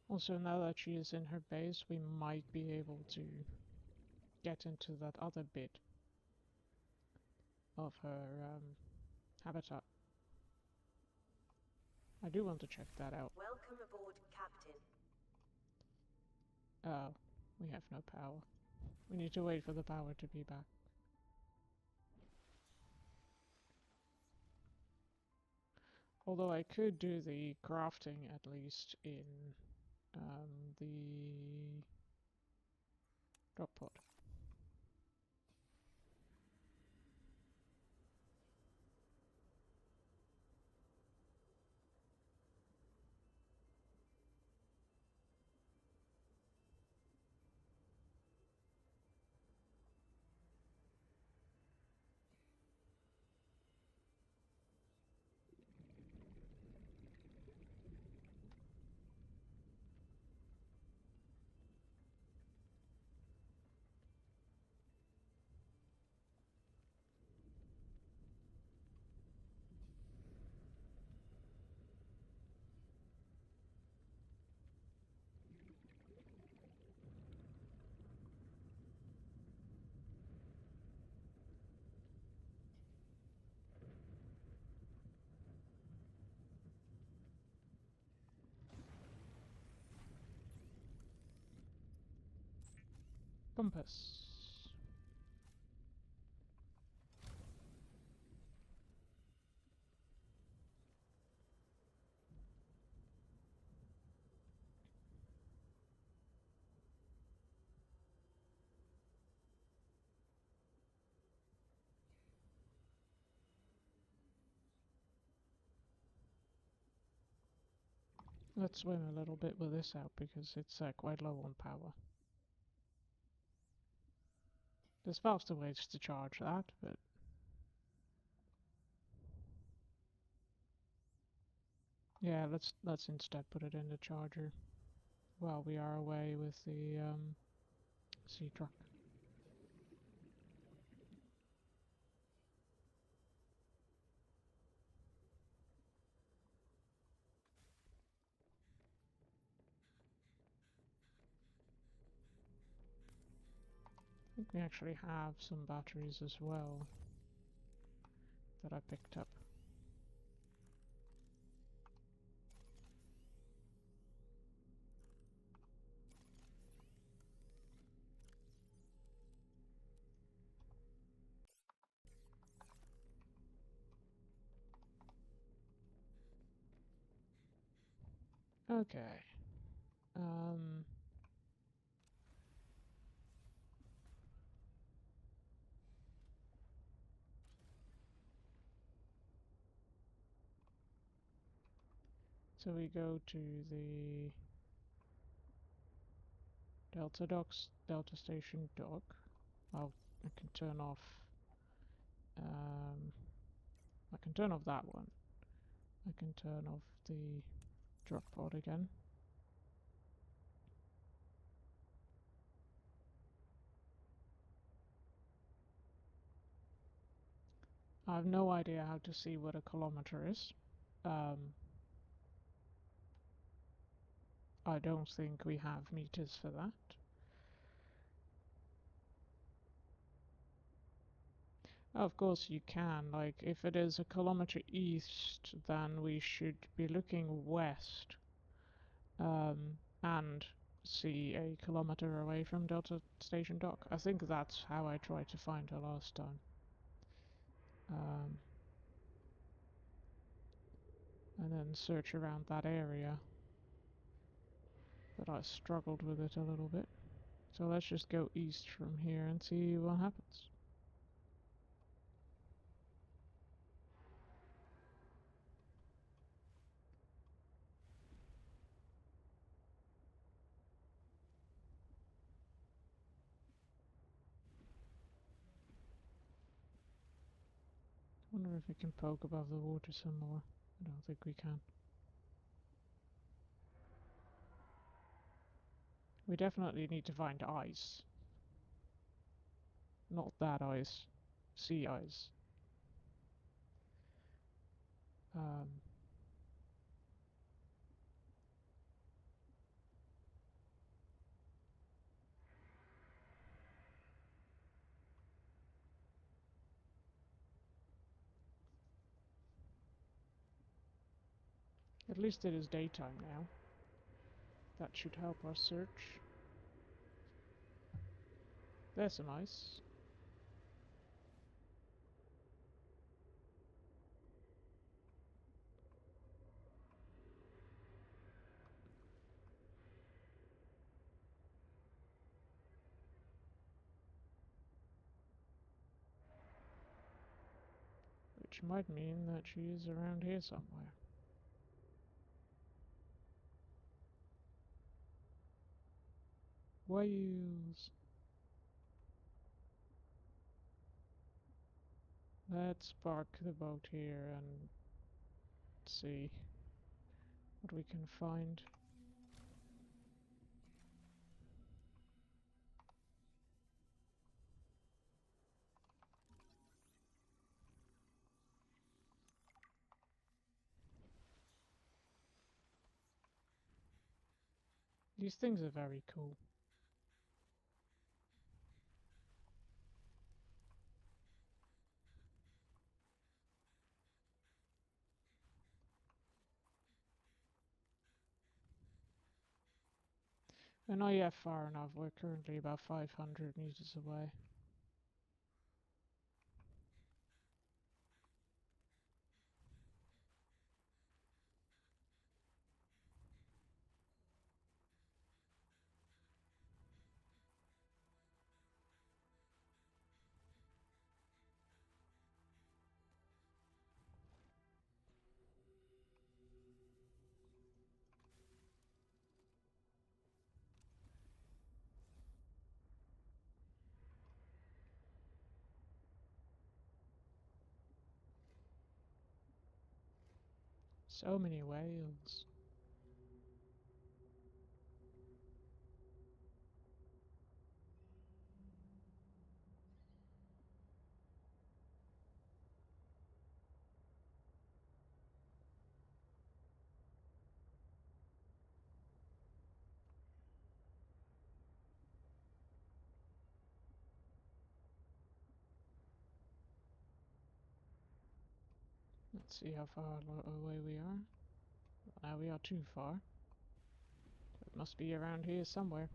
Also, now that she is in her base, we might be able to get into that other bit of her habitat. I do want to check that out. Welcome aboard, Captain. Oh, we have no power. We need to wait for the power to be back. Although I could do the crafting at least in the drop pod. Compass. Let's swim a little bit with this out because it's quite low on power. There's faster ways to charge that, but yeah, let's instead put it in the charger while we are away with the sea truck. I think we actually have some batteries as well that I picked up. Okay. So we go to the Delta Station dock. I can turn off. I can turn off that one. I can turn off the drop pod again. I have no idea how to see what a kilometer is. I don't think we have meters for that. Of course you can, like if it is a kilometer east, then we should be looking west and see a kilometer away from Delta Station Dock. I think that's how I tried to find her last time. And then search around that area. But I struggled with it a little bit. So let's just go east from here and see what happens. Wonder if we can poke above the water some more. I don't think we can. We definitely need to find ice. Not that ice. Sea ice. At least it is daytime now. That should help our search. There's some ice. Which might mean that she is around here somewhere. Whales! Let's park the boat here and see what we can find. These things are very cool. We're not yet far enough. We're currently about 500 meters away. So many whales. Let's see how far away we are. Now we are too far. It must be around here somewhere.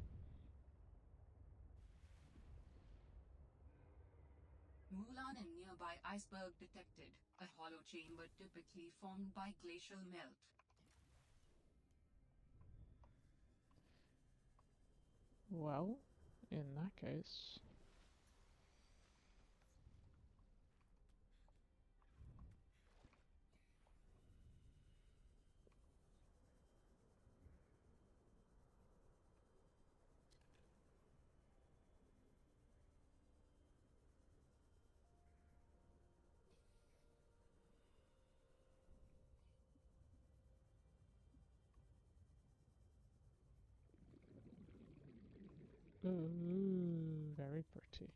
Mulan and nearby iceberg detected, a hollow chamber typically formed by glacial melt. Well, in that case... Ooh, very pretty.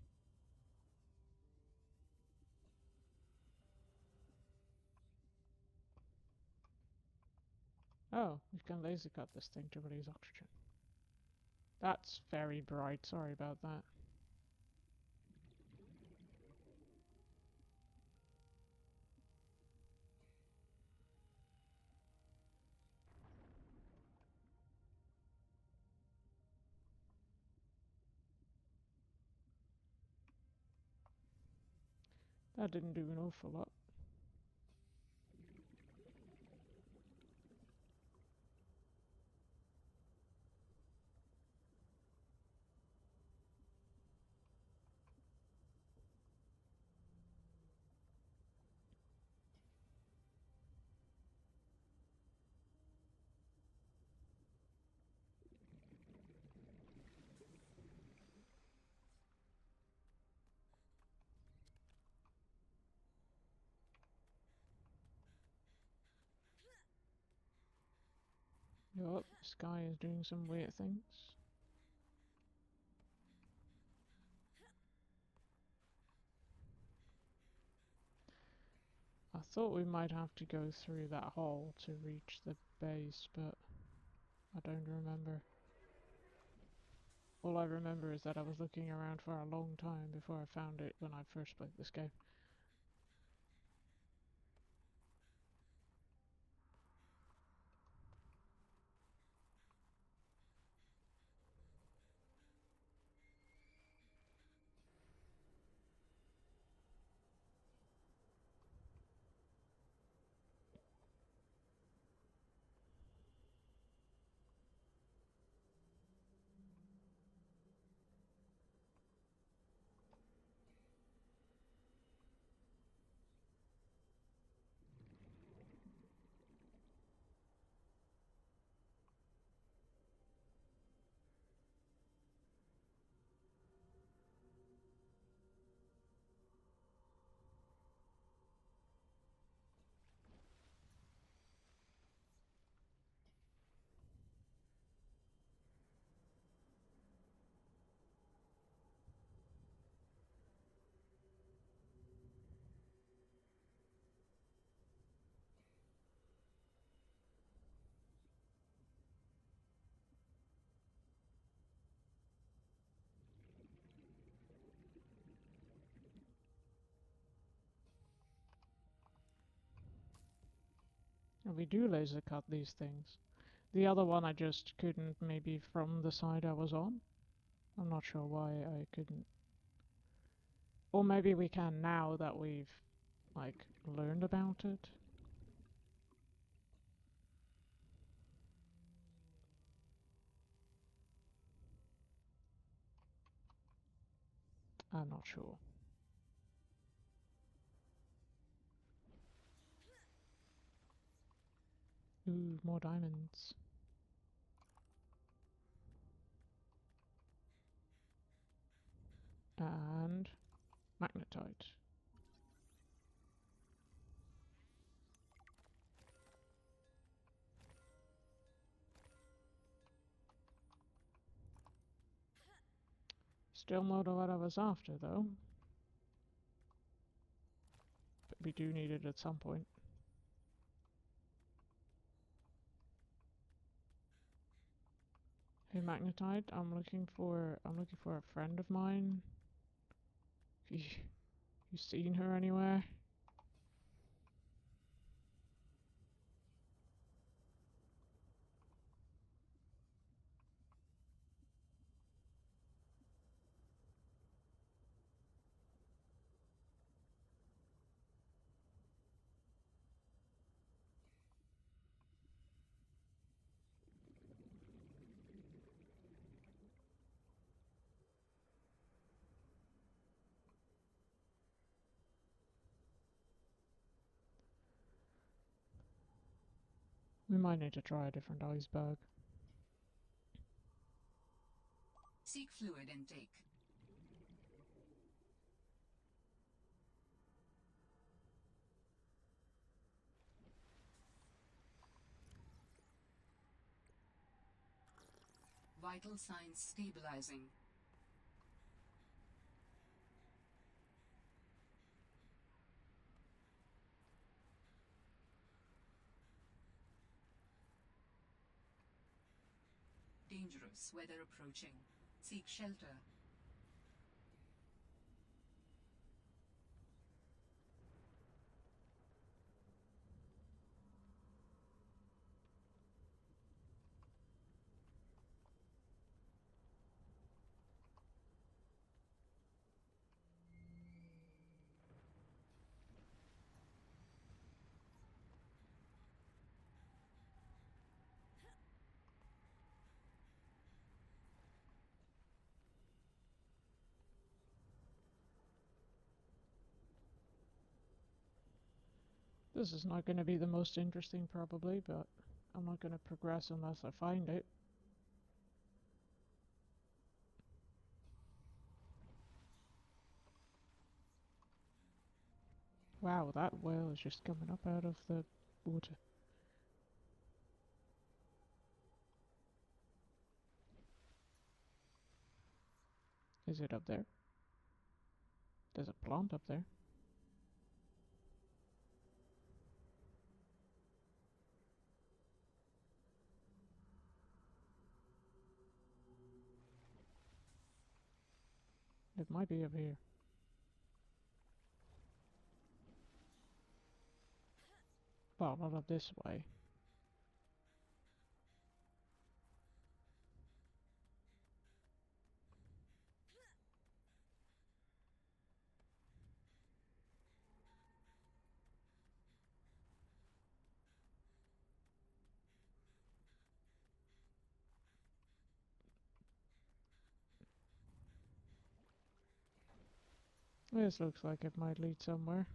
Oh, we can laser cut this thing to release oxygen. That's very bright, sorry about that. That didn't do an awful lot. Yup, this guy is doing some weird things. I thought we might have to go through that hole to reach the base, but I don't remember. All I remember is that I was looking around for a long time before I found it when I first played this game. And we do laser cut these things. The other one I just couldn't, maybe from the side I was on. I'm not sure why I couldn't. Or maybe we can now that we've, like, learned about it. I'm not sure. Ooh, more diamonds. And magnetite. Still not what I was after, though. But we do need it at some point. Hey, magnetite, I'm looking for a friend of mine. You seen her anywhere? We might need to try a different iceberg. Seek fluid intake. Vital signs stabilizing. dangerous weather approaching. Seek shelter. This is not going to be the most interesting probably, but I'm not going to progress unless I find it. Wow, that whale is just coming up out of the water. Is it up there? There's a plant up there. It might be up here. Well, not up this way. This looks like it might lead somewhere.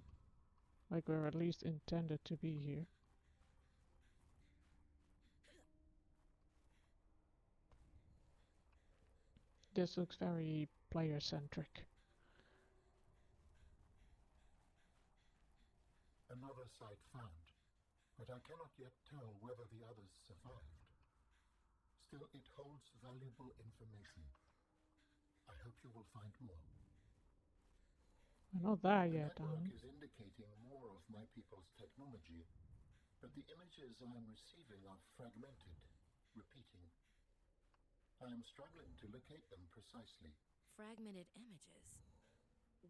Like we're at least intended to be here. This looks very player-centric. Another site found, but I cannot yet tell whether the others survived. Still, it holds valuable information. I hope you will find more. We're not there The yet, network Alan. is indicating more of my people's technology, but the images I am receiving are fragmented, repeating. I am struggling to locate them precisely. Fragmented images.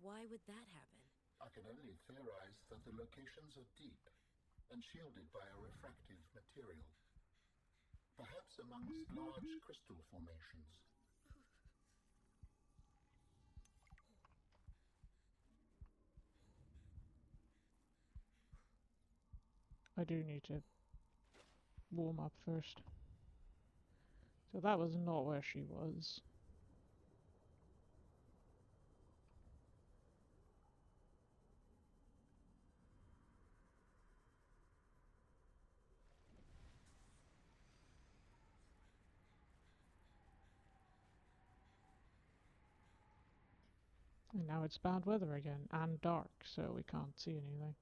Why would that happen? I can only theorize that the locations are deep and shielded by a refractive material. Perhaps amongst large crystal formations. I do need to warm up first. So that was not where she was. And now it's bad weather again, and dark, so we can't see anything.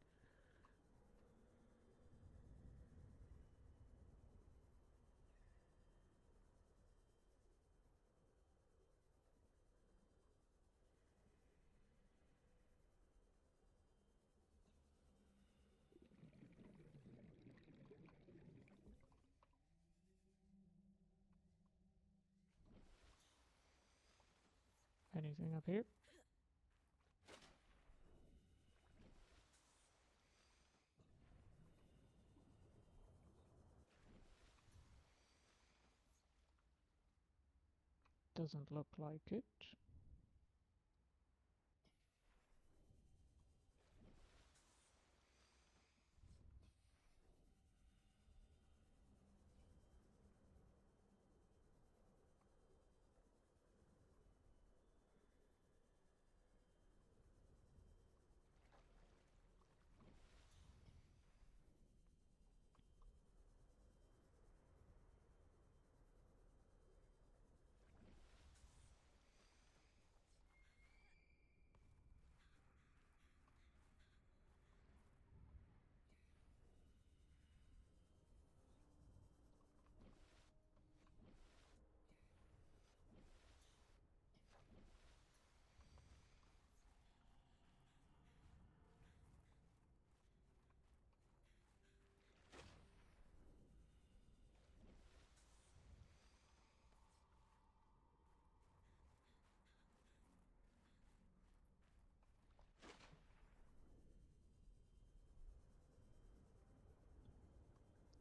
Anything up here? Doesn't look like it.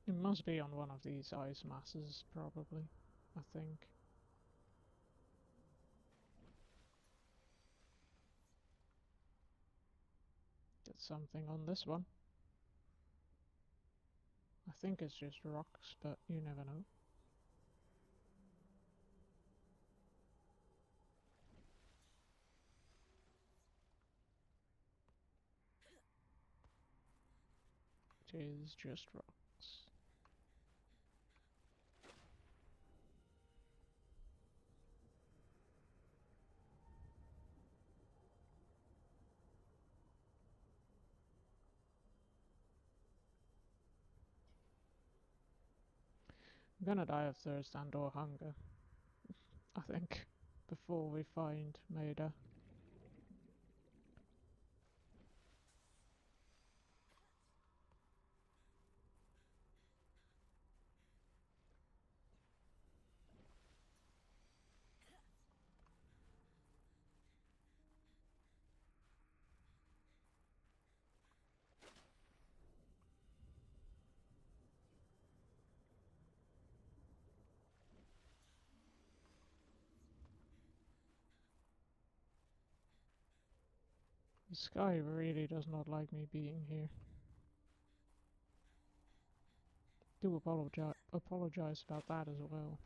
It must be on one of these ice masses, probably, I think. Get something on this one. I think it's just rocks, but you never know. It is just rocks. I'm gonna die of thirst and or hunger, I think, before we find Maida. The sky really does not like me being here. Do apologize about that as well.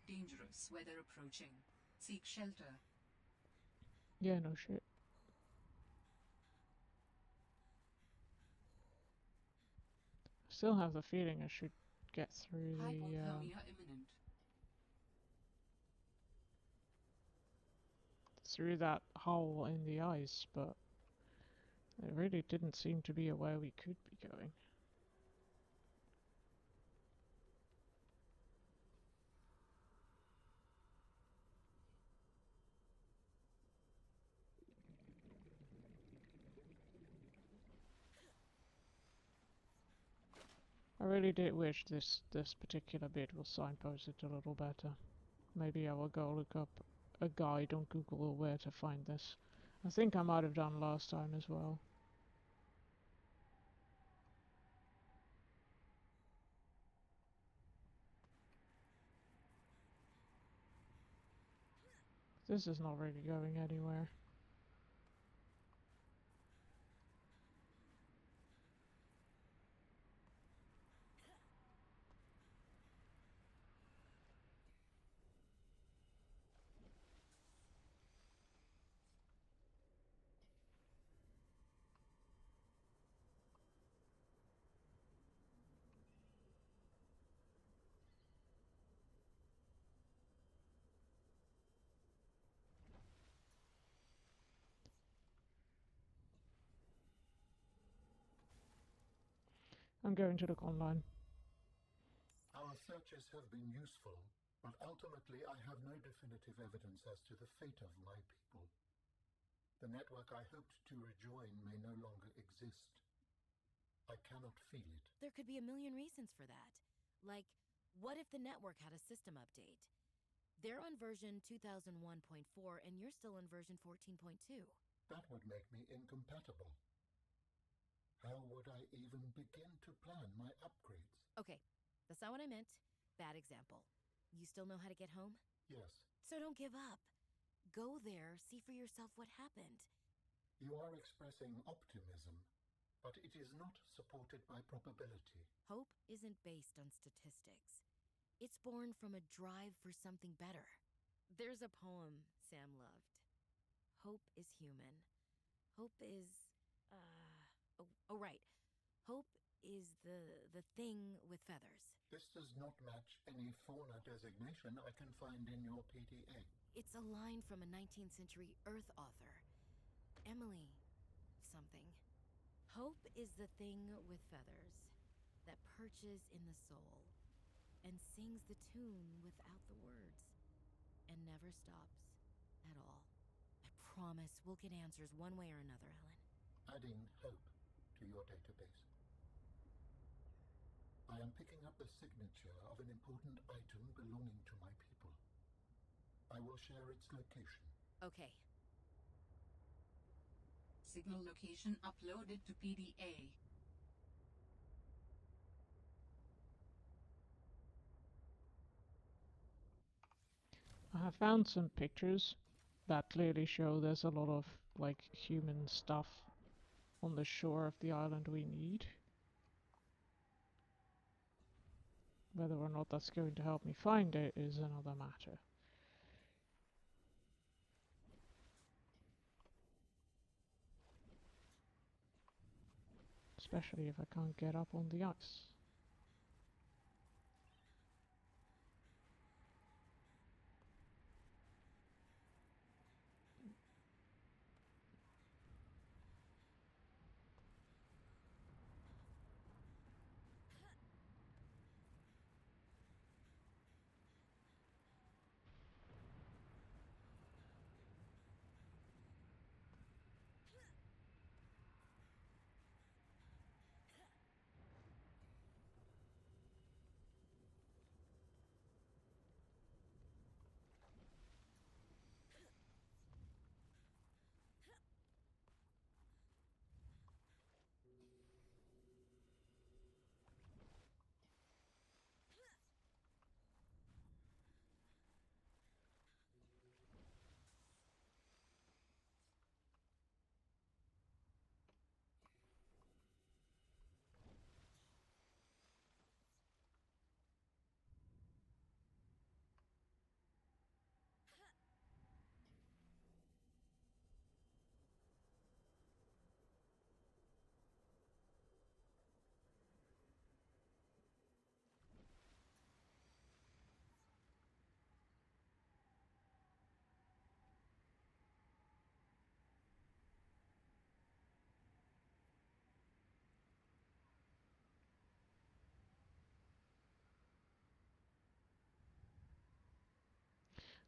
Dangerous weather approaching. Seek shelter. Yeah, no shit. Still have the feeling I should get through Hypothermia imminent. through that hole in the ice, but there really didn't seem to be a way we could be going. I really did wish this particular bit was signposted a little better. Maybe I will go look up a guide on Google where to find this. I think I might have done last time as well. This is not really going anywhere. I'm going to look online. Our searches have been useful, but ultimately I have no definitive evidence as to the fate of my people. The network I hoped to rejoin may no longer exist. I cannot feel it. There could be a million reasons for that. Like, what if the network had a system update? They're on version 2001.4 and you're still on version 14.2. That would make me incompatible. How would I even begin to plan my upgrades? Okay, that's not what I meant. Bad example. You still know how to get home? Yes, So don't give up. Go there, see for yourself what happened. you are expressing optimism, but it is not supported by probability. Hope isn't based on statistics. It's born from a drive for something better. There's a poem Sam loved. Hope is human. Hope is, oh, Oh, right. Hope is the thing with feathers. This does not match any fauna designation I can find in your PDA. It's a line from a 19th century Earth author. Emily something. Hope is the thing with feathers that perches in the soul and sings the tune without the words and never stops at all. I promise we'll get answers one way or another, Ellen. Adding hope to your database. I am picking up the signature of an important item belonging to my people. I will share its location. Okay. Signal location uploaded to PDA. I have found some pictures that clearly show there's a lot of, like, human stuff on the shore of the island we need. Whether or not that's going to help me find it is another matter. Especially if I can't get up on the ice.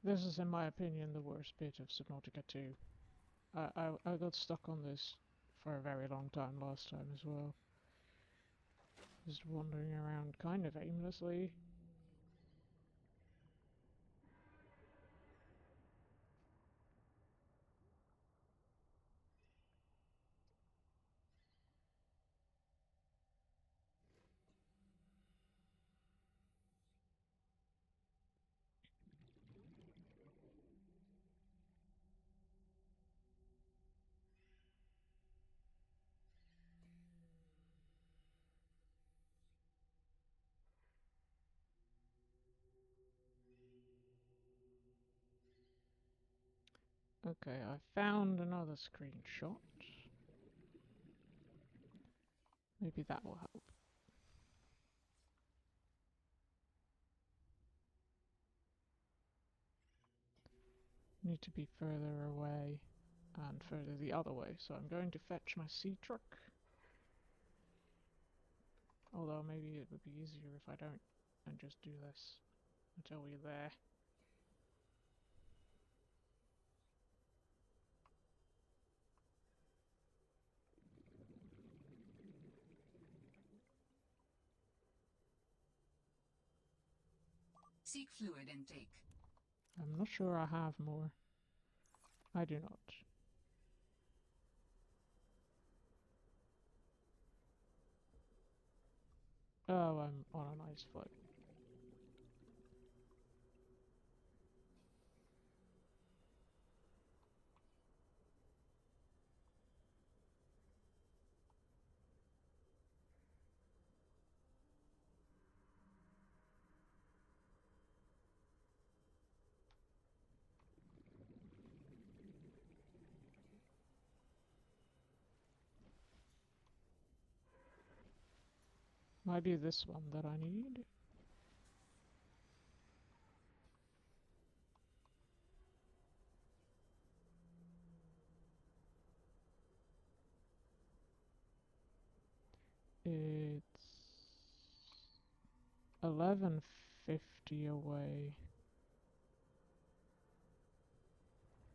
This is, in my opinion, the worst bit of Subnautica 2. I got stuck on this for a very long time last time as well. Just wandering around kind of aimlessly. Okay, I found another screenshot. Maybe that will help. Need to be further away and further the other way, so I'm going to fetch my sea truck. Although maybe it would be easier if I don't and just do this until we're there. Seek fluid intake. I'm not sure I have more. I do not. Oh, I'm on an ice floe. Might be this one that I need. It's 1150 away.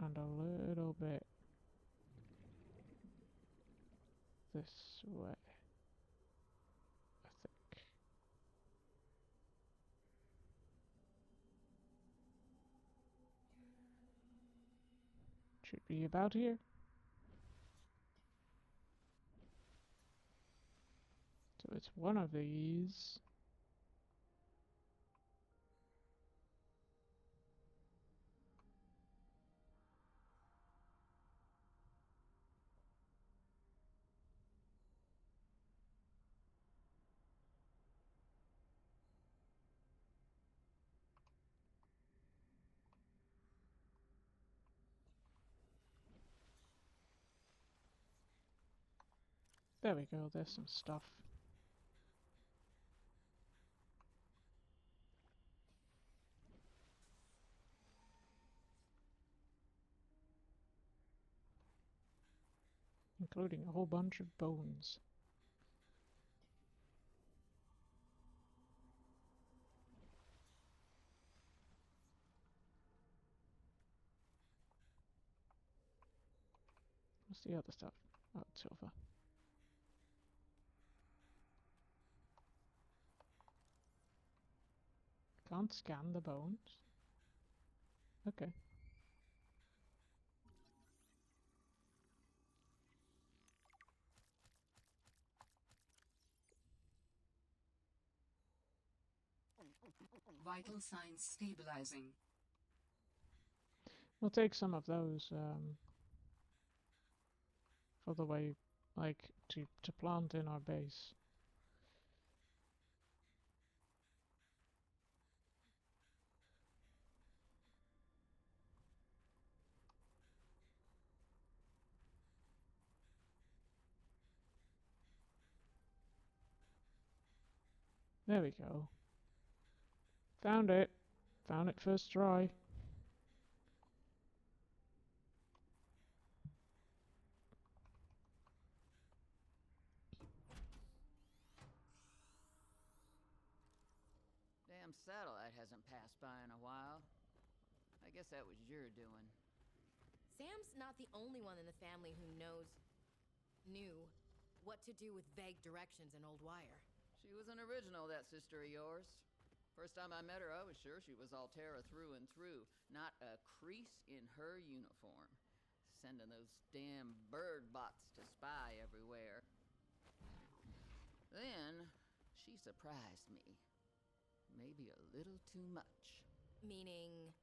And a little bit this way, I think. Should be about here. So it's one of these. There we go, there's some stuff. Including a whole bunch of bones. What's the other stuff? Oh, it's silver. Can't scan the bones. Okay. Vital signs stabilizing. We'll take some of those for the way, like, to plant in our base. There we go. Found it. Found it first try. Damn satellite hasn't passed by in a while. I guess that was your doing. Sam's not the only one in the family who knew what to do with vague directions in Old Wire. She was an original, that sister of yours. First time I met her, I was sure she was Altera through and through. Not a crease in her uniform. Sending those damn bird bots to spy everywhere. Then, she surprised me. Maybe a little too much. Meaning?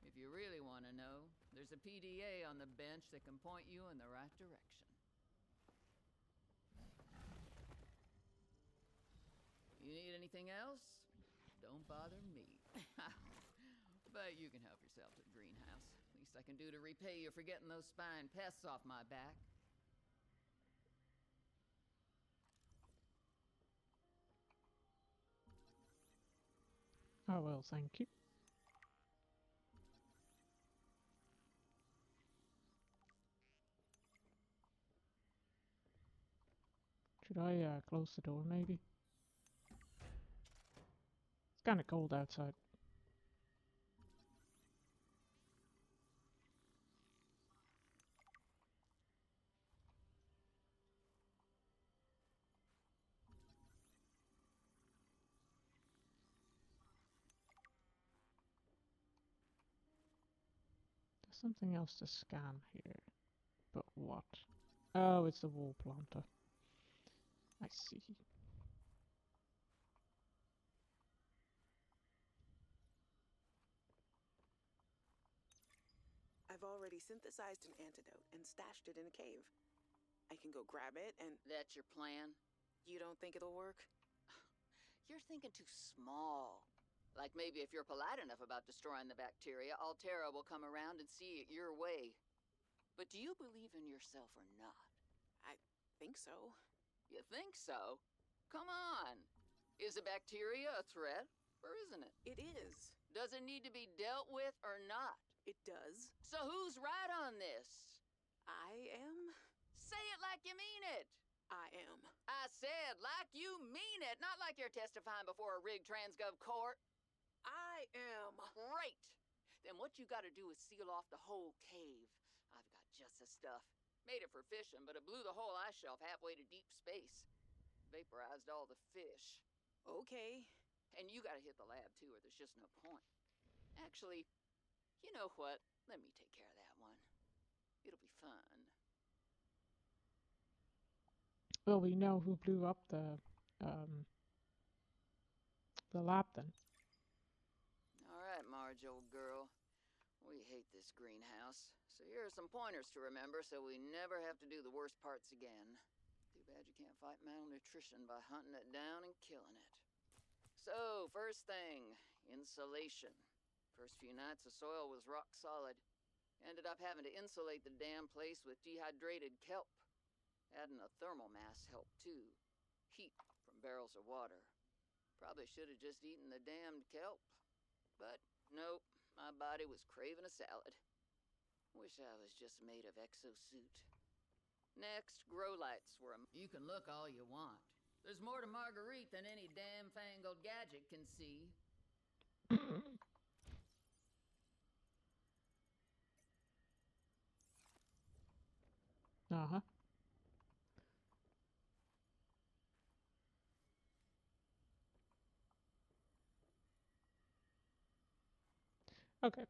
If you really want to know, there's a PDA on the bench that can point you in the right direction. You need anything else? Don't bother me. But you can help yourself to the greenhouse. Least I can do to repay you for getting those spine pests off my back. Oh well, thank you. Should I close the door maybe? It's kind of cold outside. There's something else to scan here. But what? Oh, it's the wall planter. I see. I've already synthesized an antidote and stashed it in a cave. I can go grab it and... That's your plan? You don't think it'll work? You're thinking too small. Like maybe if you're polite enough about destroying the bacteria, Altera will come around and see it your way. But do you believe in yourself or not? I think so. You think so? Come on. Is a bacteria a threat, or isn't it? It is. Does it need to be dealt with or not? It does. So who's right on this? I am. Say it like you mean it. I am. I said like you mean it, not like you're testifying before a rigged transgov court. I am. Great. Then what you gotta do is seal off the whole cave. I've got just the stuff. Made it for fishing, but it blew the whole ice shelf halfway to deep space. Vaporized all the fish. Okay. And you gotta hit the lab too, or there's just no point. Actually, you know what? Let me take care of that one. It'll be fun. Well, we know who blew up the lab then. All right, Marge, old girl. We hate this greenhouse. So here are some pointers to remember so we never have to do the worst parts again. Too bad you can't fight malnutrition by hunting it down and killing it. So, first thing, insulation. First few nights the soil was rock solid. Ended up having to insulate the damn place with dehydrated kelp. Adding a thermal mass helped too. Heat from barrels of water. Probably should have just eaten the damned kelp. But nope, my body was craving a salad. Wish I was just made of exosuit. Next, grow lights were You can look all you want. There's more to Marguerite than any damn fangled gadget can see. Uh-huh. Okay.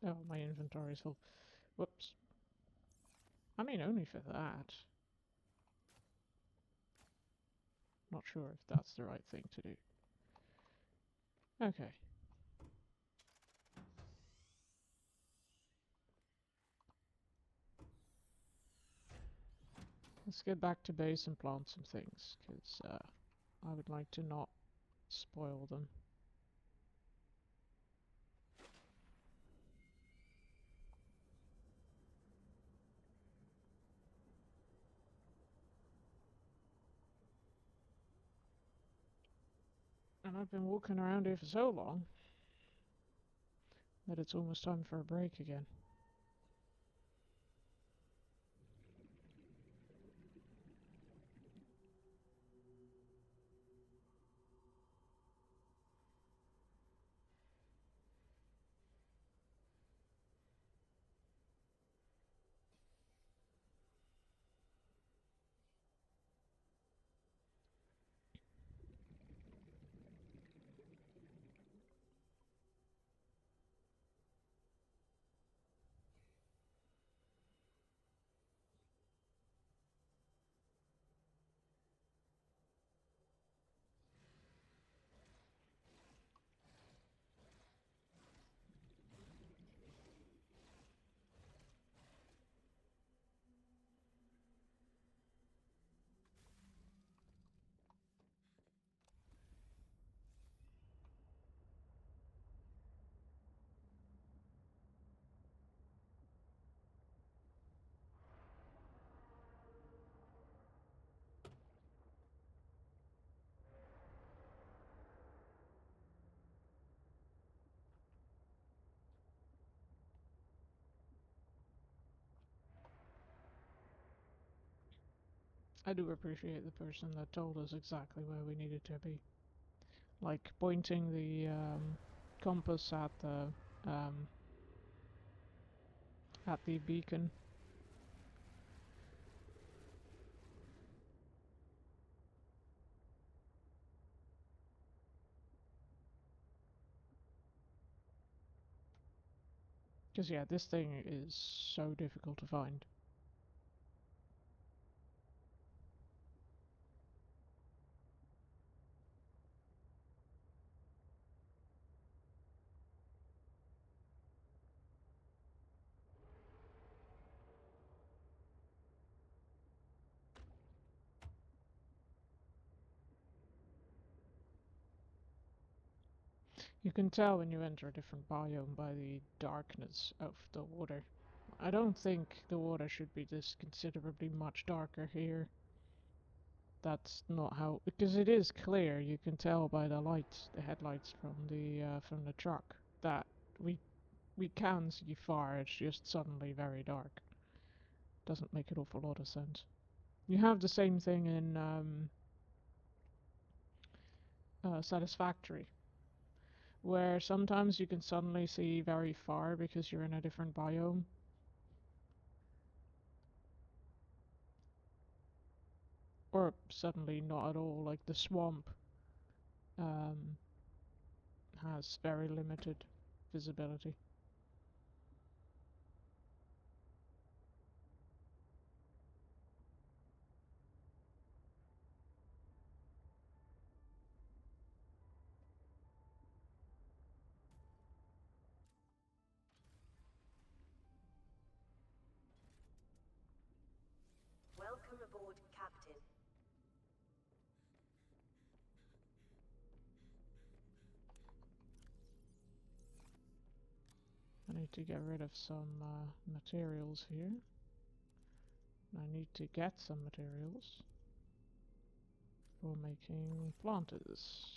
Oh, my inventory's full. Whoops. I mean, only for that. Not sure if that's the right thing to do. Okay. Let's get back to base and plant some things, because I would like to not spoil them. And I've been walking around here for so long that it's almost time for a break again. I do appreciate the person that told us exactly where we needed to be. Like pointing the compass at the beacon. Because yeah, this thing is so difficult to find. You can tell when you enter a different biome by the darkness of the water. I don't think the water should be this considerably much darker here. That's not how, because it is clear. You can tell by the lights, the headlights from the truck, that we can see far. It's just suddenly very dark. Doesn't make an awful lot of sense. You have the same thing in Satisfactory, where sometimes you can suddenly see very far because you're in a different biome. Or suddenly not at all, like the swamp has very limited visibility. Welcome aboard, Captain. I need to get rid of some materials here. I need to get some materials for making planters.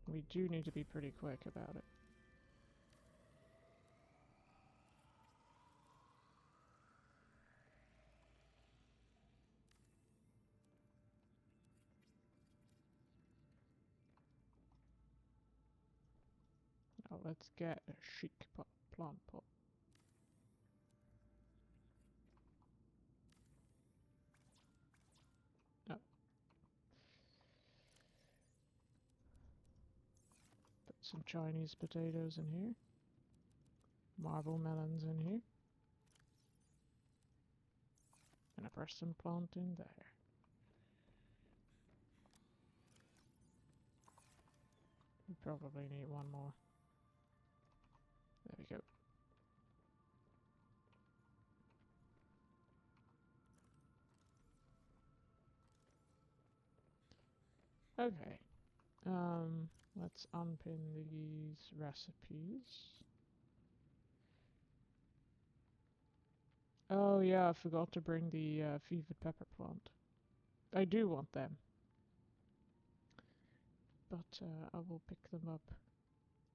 We do need to be pretty quick about it. Now let's get a chic plant pot. Oh. Put some Chinese potatoes in here. Marble melons in here. And a person plant in there. We probably need one more. There we go. Okay. Let's unpin these recipes. Oh yeah, I forgot to bring the fevered pepper plant. I do want them. But I will pick them up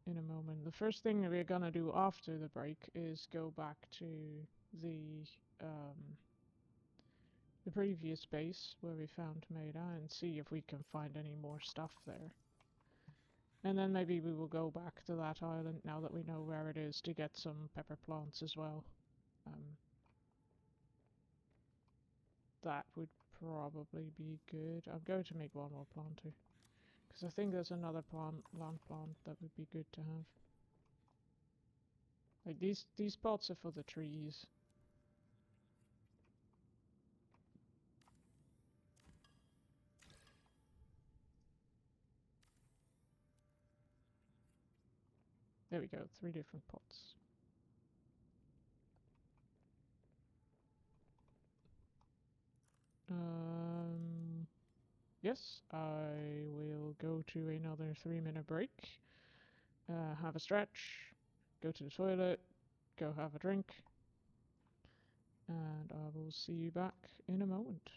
in a moment. The first thing we're gonna do after the break is go back to the previous base where we found Maida and see if we can find any more stuff there. And then maybe we will go back to that island now that we know where it is to get some pepper plants as well. That would probably be good. I'm going to make one more planter, because I think there's another land plant that would be good to have. Like these pots are for the trees. There we go, 3 different pots. Yes, I will go to another 3-minute break, have a stretch, go to the toilet, go have a drink, and I will see you back in a moment.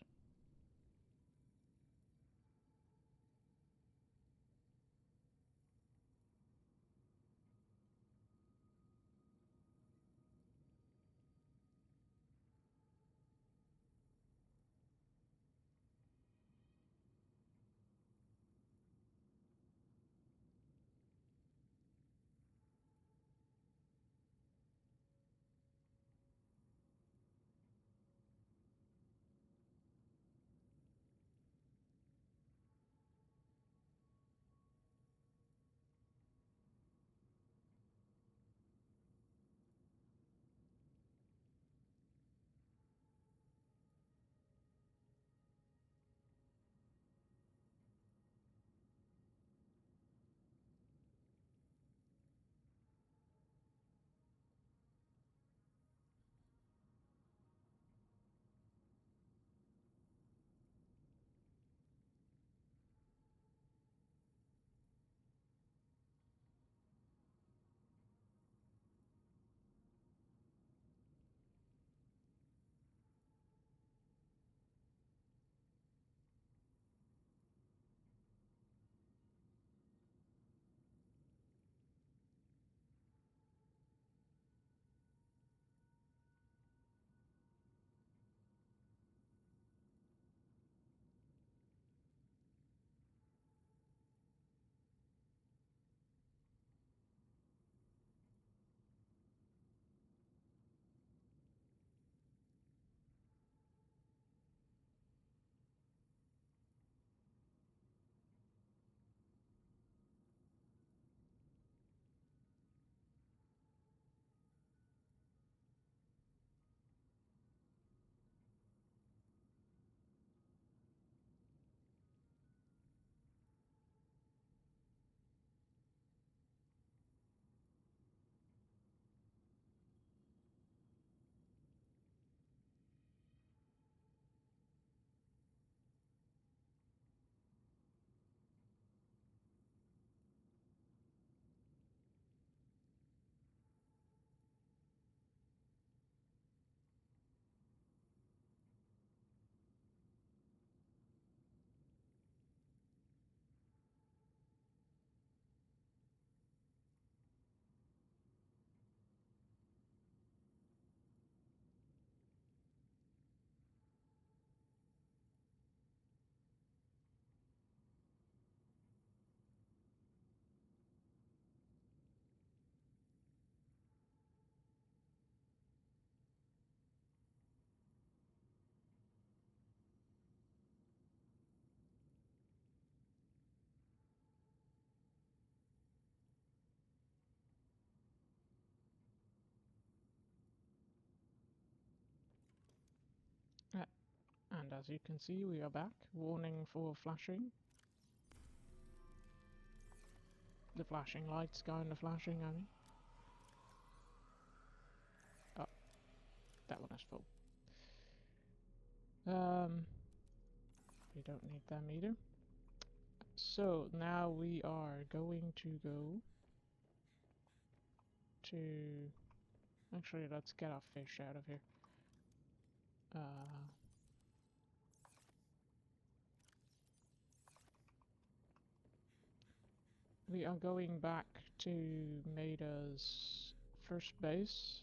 As you can see, we are back. Warning for flashing. The flashing lights kind of flashing, I mean. Oh, that one is full. We don't need them either. So now we are going to go to... Actually, let's get our fish out of here. We are going back to Maida's first base.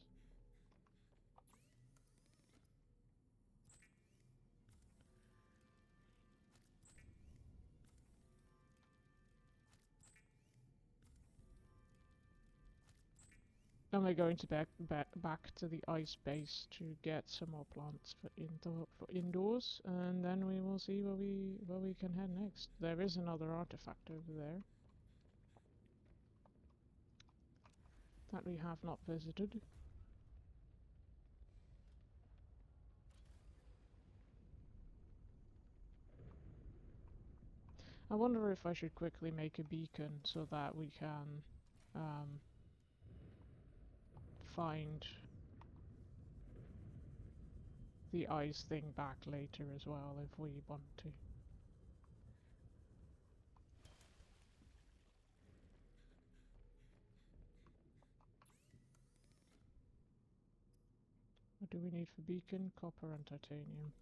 And we're going to back to the ice base to get some more plants for indoors, and then we will see where we can head next. There is another artifact over there that we have not visited. I wonder if I should quickly make a beacon so that we can find the ice thing back later as well if we want to. What do we need for beacon? Copper and titanium.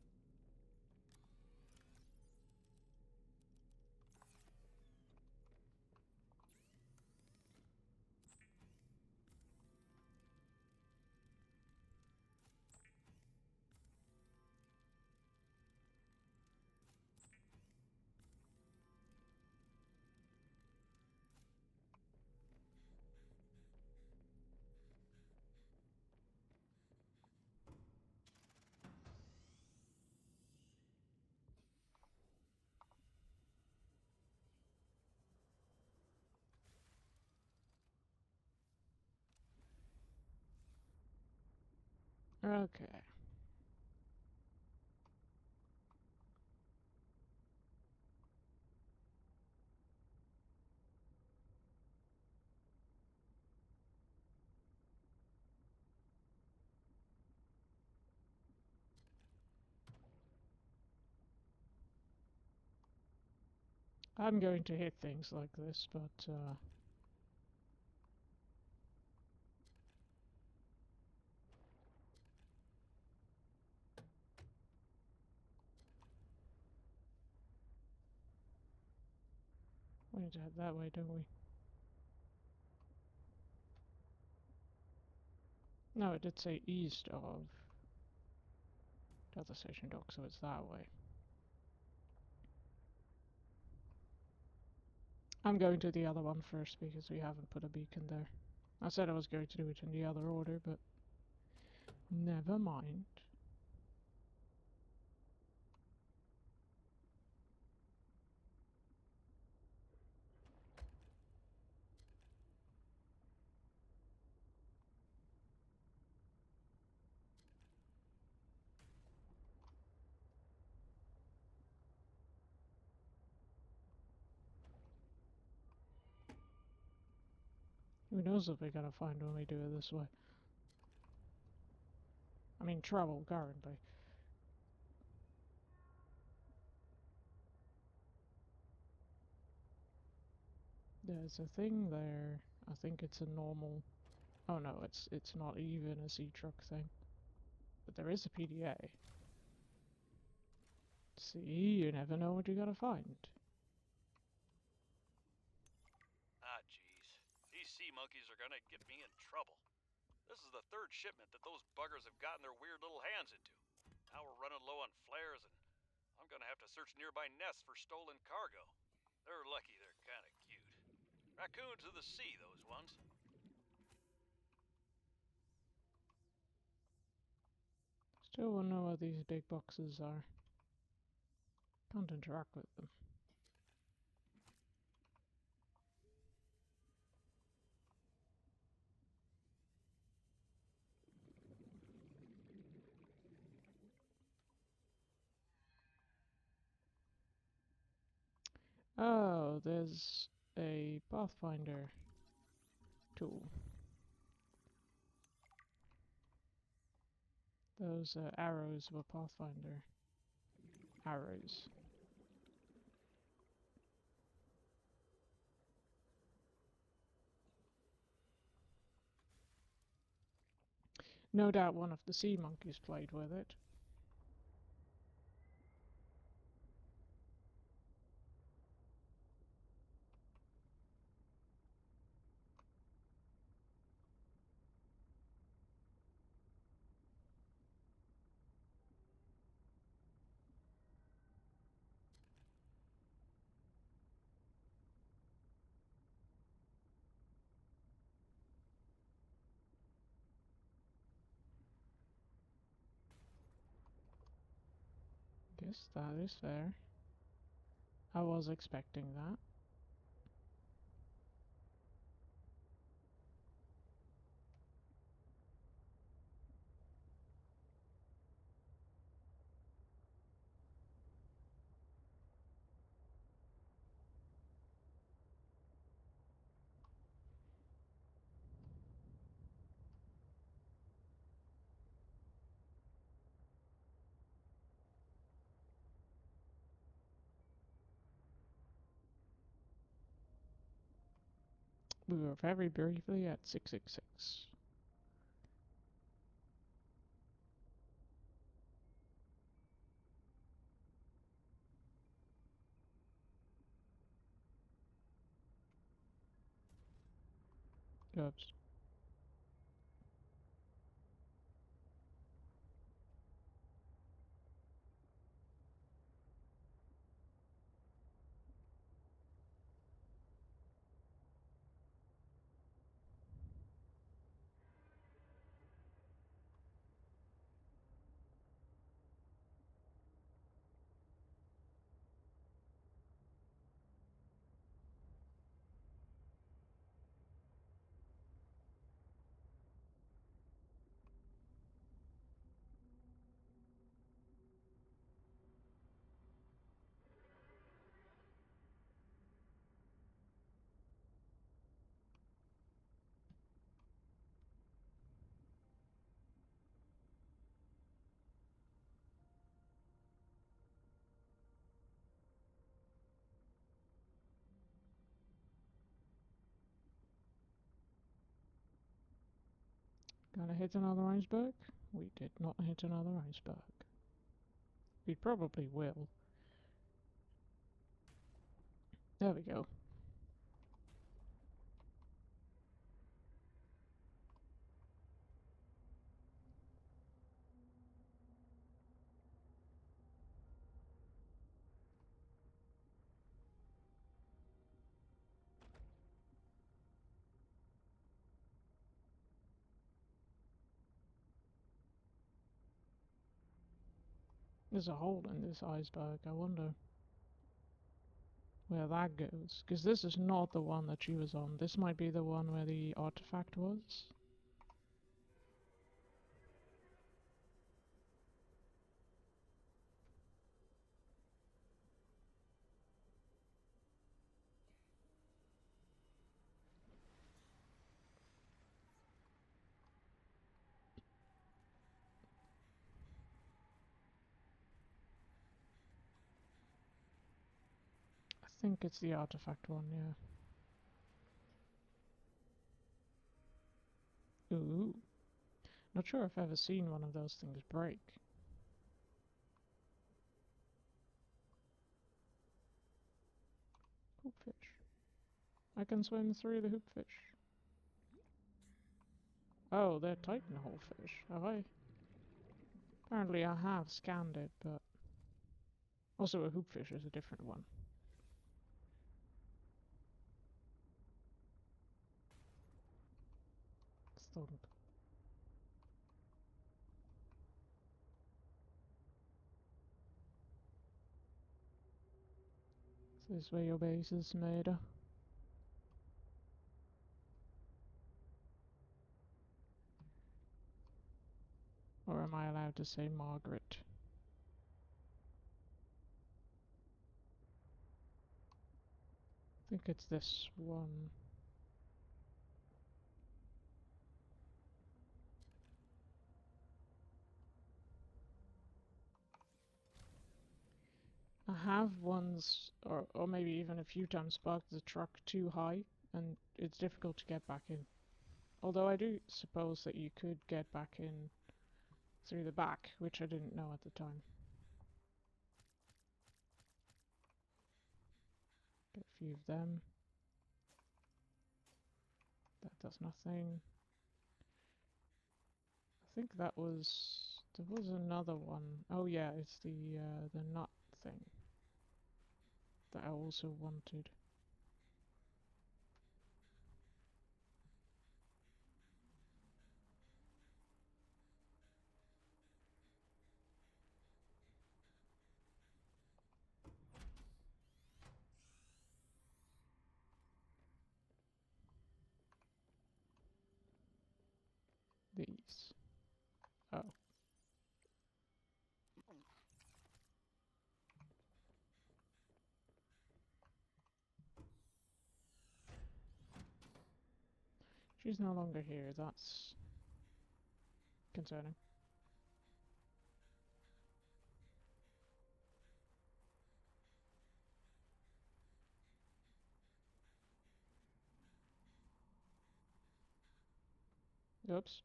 Okay. I'm going to hit things like this, but we need to head that way, don't we? No, it did say east of Delta Station Dock, so it's that way. I'm going to the other one first because we haven't put a beacon there. I said I was going to do it in the other order, but never mind. Who knows if we're gonna find when we do it this way. I mean, travel currently. There's a thing there. I think it's a normal... Oh no, it's not even a sea truck thing. But there is a PDA. See, you never know what you gotta find. Ah, jeez. These sea monkeys are gonna get me in trouble. This is the third shipment that those buggers have gotten their weird little hands into. Now we're running low on flares, and I'm gonna have to search nearby nests for stolen cargo. They're lucky they're kinda cute. Raccoons of the sea, those ones. Still won't know what these big boxes are. Can't interact with them. Oh, there's a Pathfinder tool. Those arrows were Pathfinder arrows. No doubt one of the sea monkeys played with it. Guess that is fair. I was expecting that. We were very briefly at 666. Oops. Gonna hit another iceberg? We did not hit another iceberg. We probably will. There we go. There's a hole in this iceberg. I wonder where that goes. Because this is not the one that she was on. This might be the one where the artifact was. I think it's the artifact one, yeah. Ooh. Not sure if I've ever seen one of those things break. Hoopfish. I can swim through the hoopfish. Oh, they're titanhole fish. Have I? Apparently I have scanned it, but... Also a hoopfish is a different one. Thump. Is this where your base is made? Or am I allowed to say Margaret? think it's this one. I have once, or maybe even a few times, parked the truck too high, and it's difficult to get back in. Although I do suppose that you could get back in through the back, which I didn't know at the time. Get a few of them. That does nothing. I think that was... there was another one. Oh yeah, it's the nut thing that I also wanted. These. Oh. She's no longer here, that's concerning. Oops.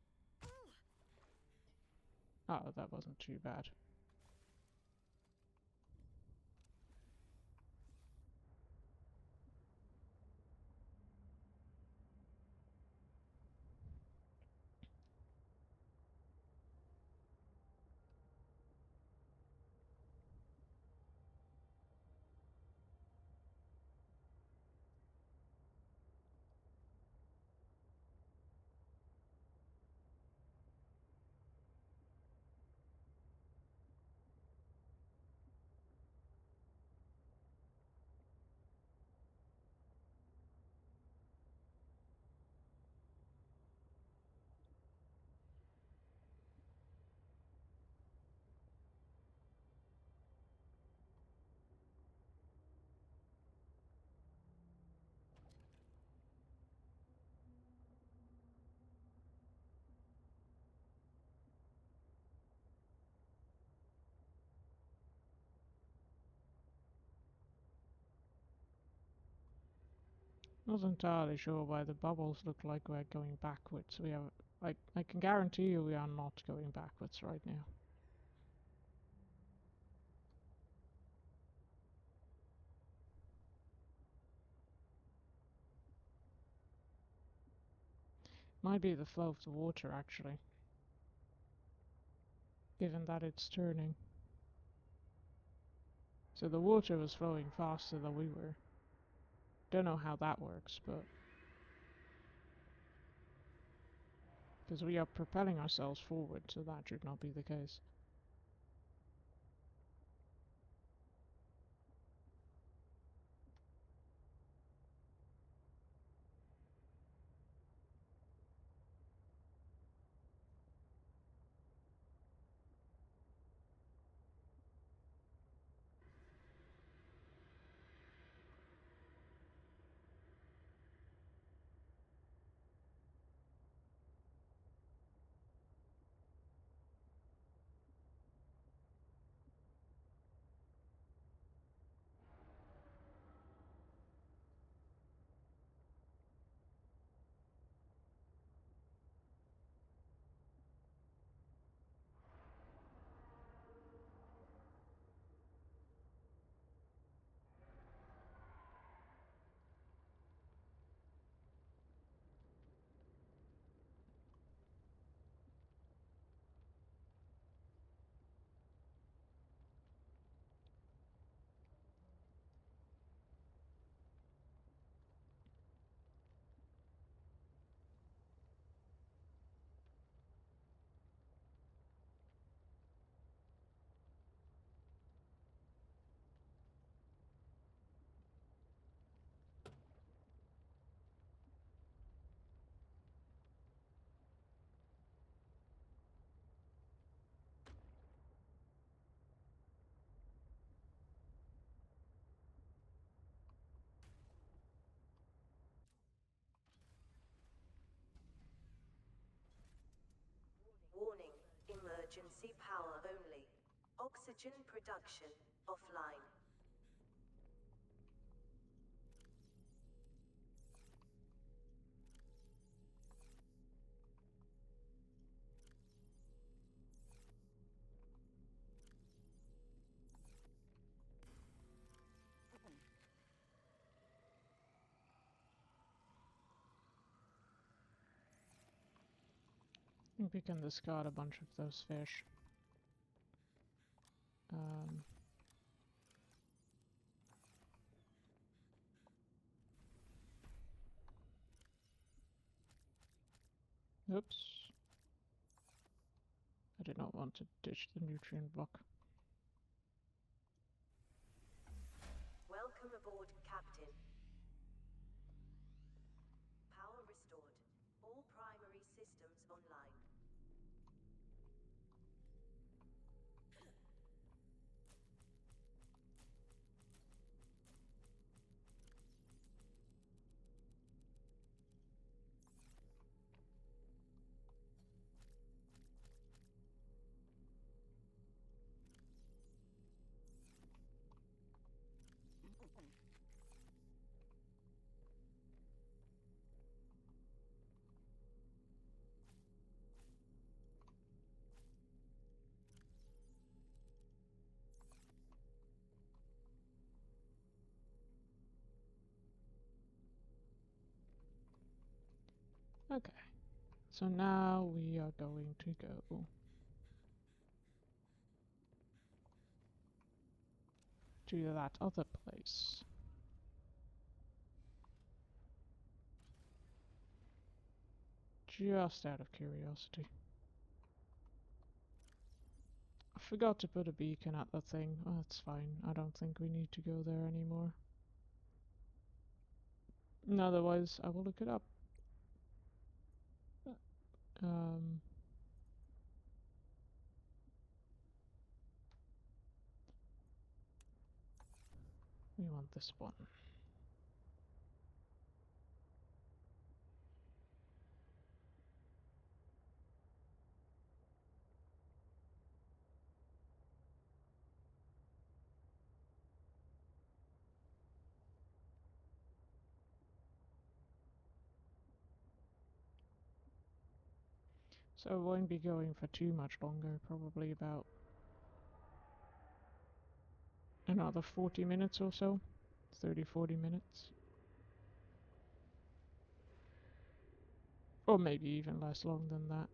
Oh, that wasn't too bad. Not entirely sure why the bubbles look like we're going backwards. We have... I can guarantee you we are not going backwards right now. Might be the flow of the water, actually. Given that it's turning. So the water was flowing faster than we were. Don't know how that works, but... because we are propelling ourselves forward, so that should not be the case. Oxygen production offline. I think we can discard a bunch of those fish. Oops. I did not want to ditch the nutrient block. Welcome aboard, Captain. Power restored. All primary systems online. Okay, so now we are going to go to that other place. Just out of curiosity. I forgot to put a beacon at the thing. Oh, that's fine. I don't think we need to go there anymore. Otherwise, I will look it up. We want this one. So I won't be going for too much longer, probably about another 40 minutes or so. 30-40 minutes. Or maybe even less long than that.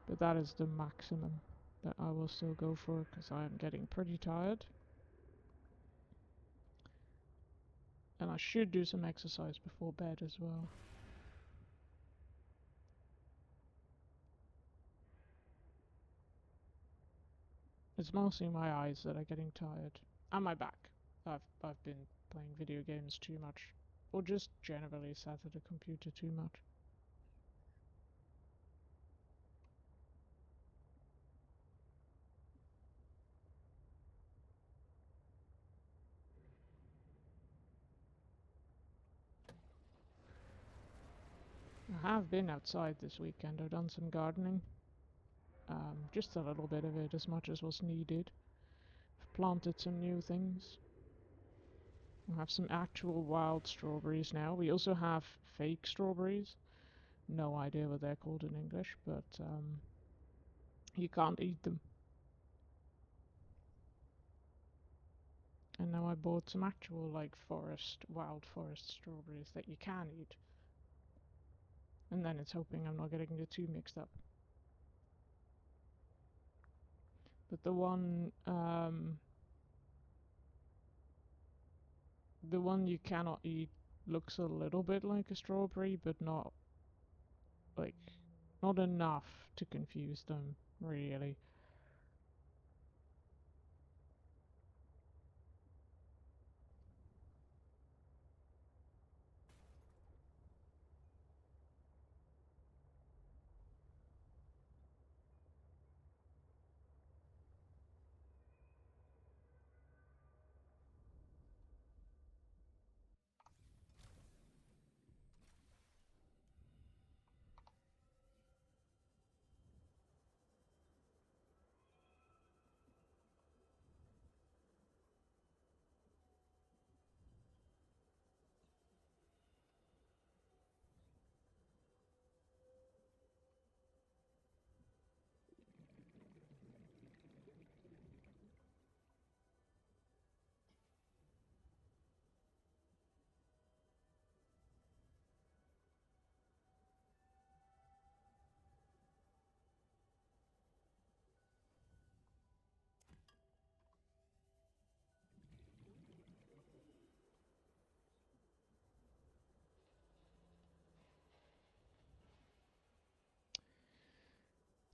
But that is the maximum that I will still go for, because I am getting pretty tired. And I should do some exercise before bed as well. It's mostly my eyes that are getting tired. And my back. I've been playing video games too much. Or just generally sat at a computer too much. I have been outside this weekend. I've done some gardening. Just a little bit of it, as much as was needed. I've planted some new things. We have some actual wild strawberries now. We also have fake strawberries. No idea what they're called in English, but you can't eat them. And now I bought some actual, like, wild forest strawberries that you can eat. And then it's hoping I'm not getting the two mixed up. But the one you cannot eat looks a little bit like a strawberry, but not enough to confuse them, really.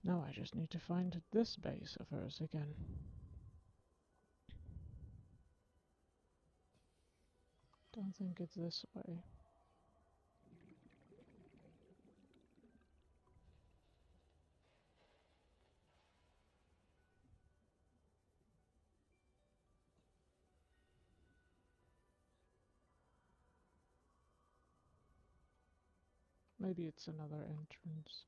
Now I just need to find this base of hers again. Don't think it's this way. Maybe it's another entrance.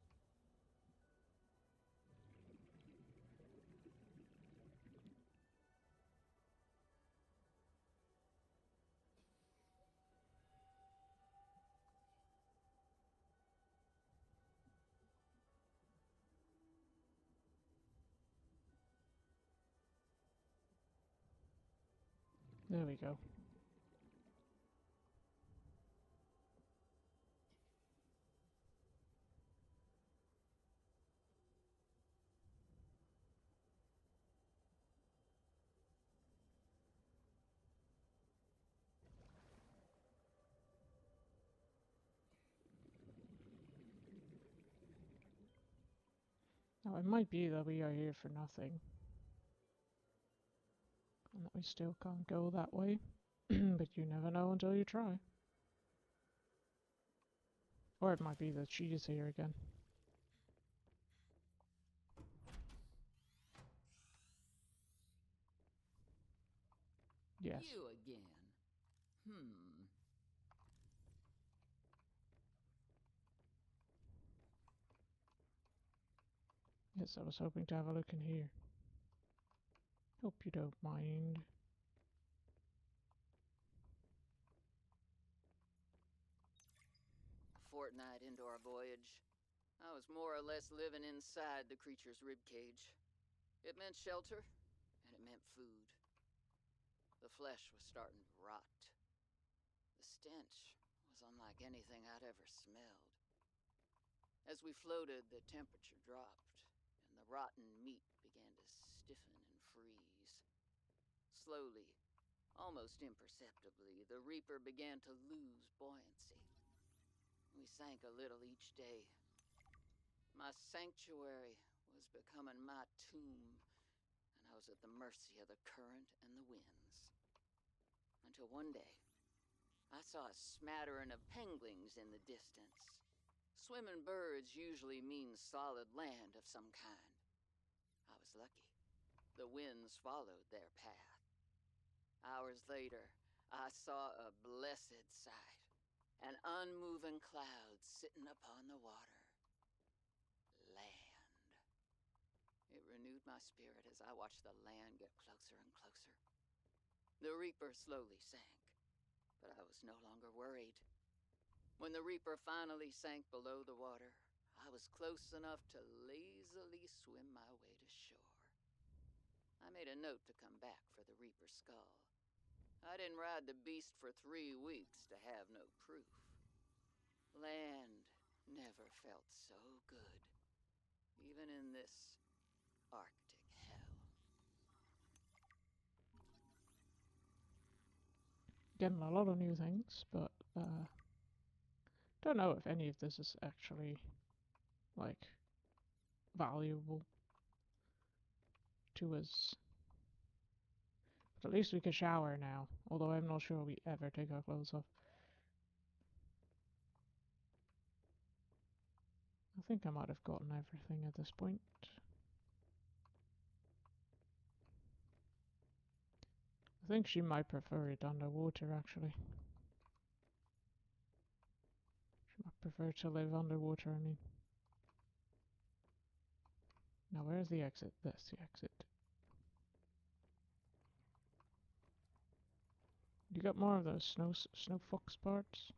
There we go. Now it might be that we are here for nothing. And that we still can't go that way. But you never know until you try. Or it might be that she is here again. Yes. You again. Yes, I was hoping to have a look in here. Hope you don't mind. A fortnight into our voyage, I was more or less living inside the creature's ribcage. It meant shelter, and it meant food. The flesh was starting to rot. The stench was unlike anything I'd ever smelled. As we floated, the temperature dropped, and the rotten meat began to stiffen and freeze. Slowly, almost imperceptibly, the Reaper began to lose buoyancy. We sank a little each day. My sanctuary was becoming my tomb, and I was at the mercy of the current and the winds. Until one day, I saw a smattering of penguins in the distance. Swimming birds usually mean solid land of some kind. I was lucky. The winds followed their path. Hours later, I saw a blessed sight. An unmoving cloud sitting upon the water. Land. It renewed my spirit as I watched the land get closer and closer. The Reaper slowly sank, but I was no longer worried. When the Reaper finally sank below the water, I was close enough to lazily swim my way to shore. I made a note to come back for the Reaper's skull. I didn't ride the beast for 3 weeks to have no proof. Land never felt so good, even in this Arctic hell. Getting a lot of new things, but don't know if any of this is actually, like, valuable to us. But at least we can shower now, although I'm not sure we ever take our clothes off. I think I might have gotten everything at this point. I think she might prefer it underwater, actually. She might prefer to live underwater, I mean. Now, where's the exit? That's the exit. You got more of those snow fox parts?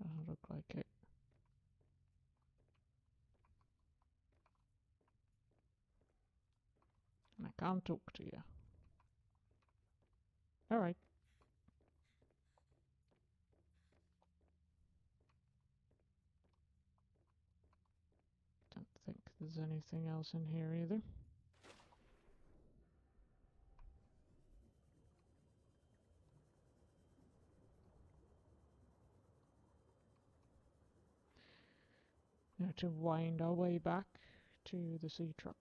Doesn't look like it. And I can't talk to you. Alright. Don't think there's anything else in here either. to wind our way back to the sea truck.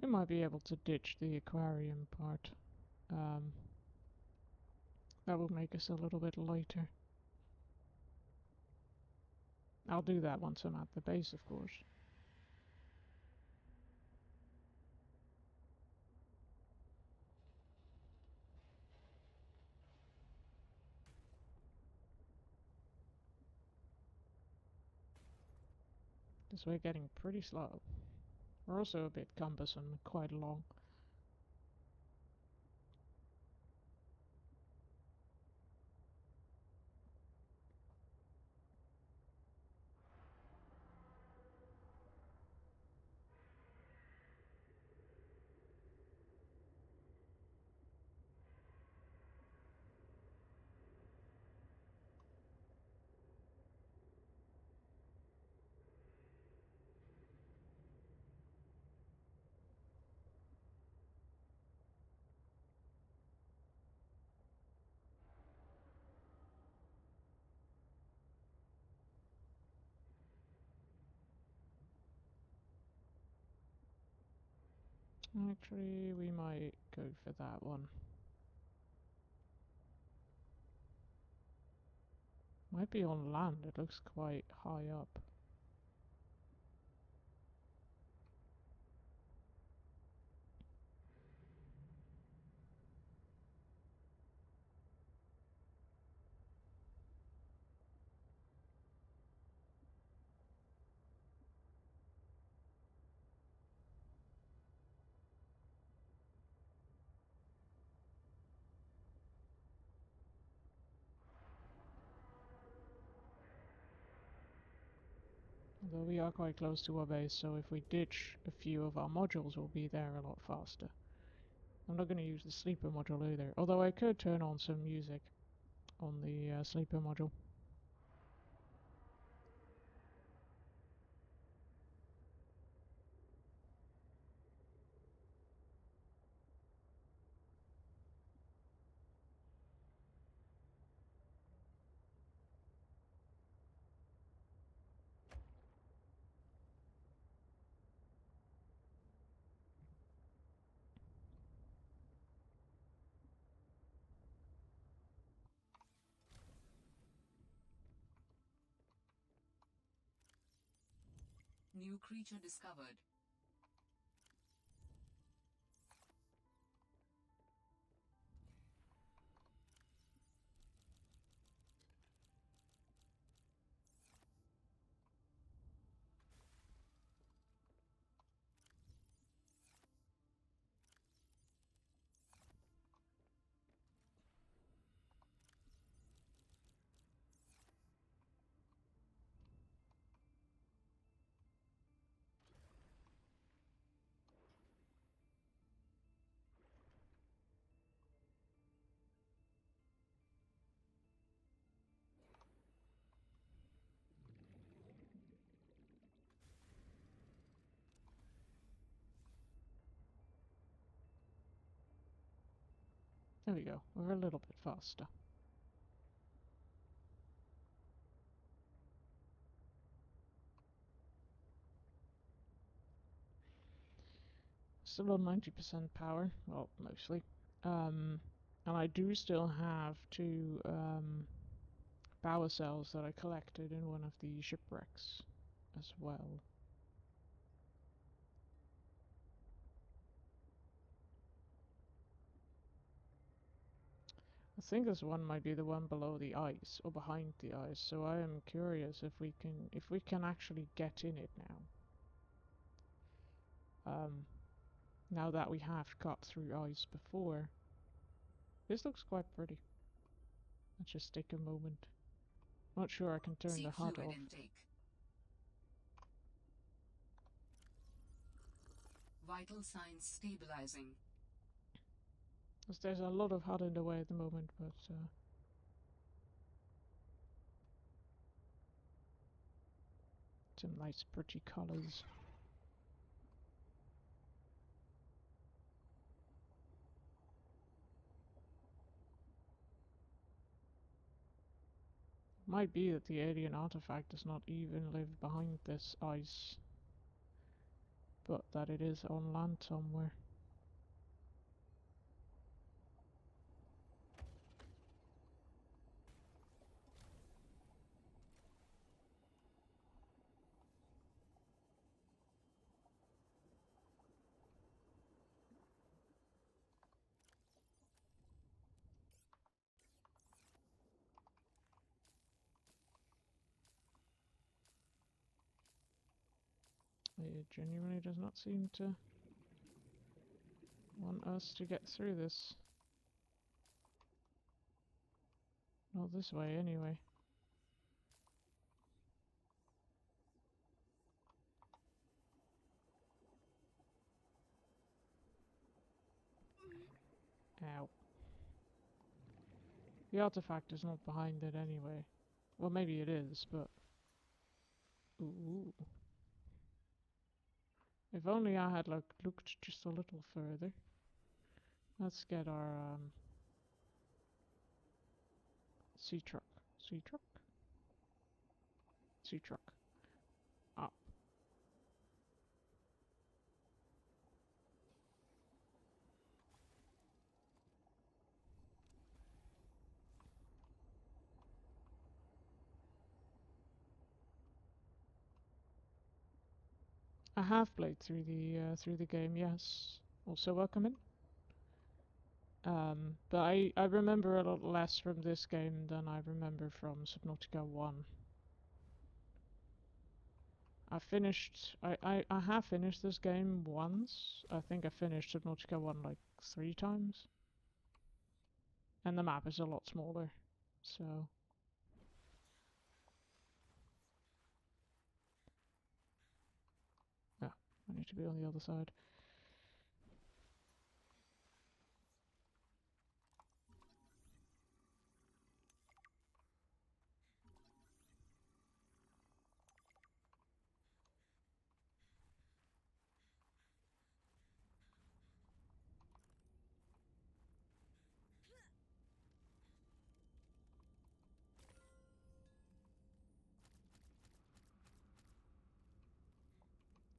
We might be able to ditch the aquarium part. That will make us a little bit lighter. I'll do that once I'm at the base, of course. Because we're getting pretty slow. We're also a bit cumbersome, quite long. Actually, we might go for that one. Might be on land, it looks quite high up. Although we are quite close to our base, so if we ditch a few of our modules, we'll be there a lot faster. I'm not going to use the sleeper module either, although I could turn on some music on the sleeper module. New creature discovered. There we go, we're a little bit faster. Still on 90% power, well, mostly. And I do still have two power cells that I collected in one of the shipwrecks. as well. I think this one might be the one below the ice, or behind the ice, so I am curious if we can actually get in it now. Now that we have got through ice before. This looks quite pretty. Let's just take a moment. Not sure I can turn See the HUD fluid off. intake. Vital signs stabilizing. Because there's a lot of HUD in the way at the moment, but some nice pretty colors. Might be that the alien artifact does not even live behind this ice, but that it is on land somewhere. It genuinely does not seem to want us to get through this. Not this way, anyway. Ow. The artifact is not behind it anyway. Well, maybe it is, but... Ooh. If only I had, like, looked just a little further. Let's get our, sea truck. Sea truck? Sea truck. Up. I have played through the game, yes. Also welcome in. But I remember a lot less from this game than I remember from Subnautica 1. I have finished this game once. I think I finished Subnautica 1 like 3 times. And the map is a lot smaller, so... Yeah, I need to be on the other side.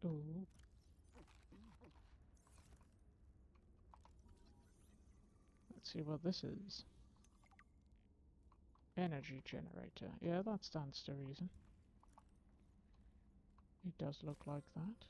Ooh. Let's see what this is. Energy generator. Yeah, that stands to reason. It does look like that.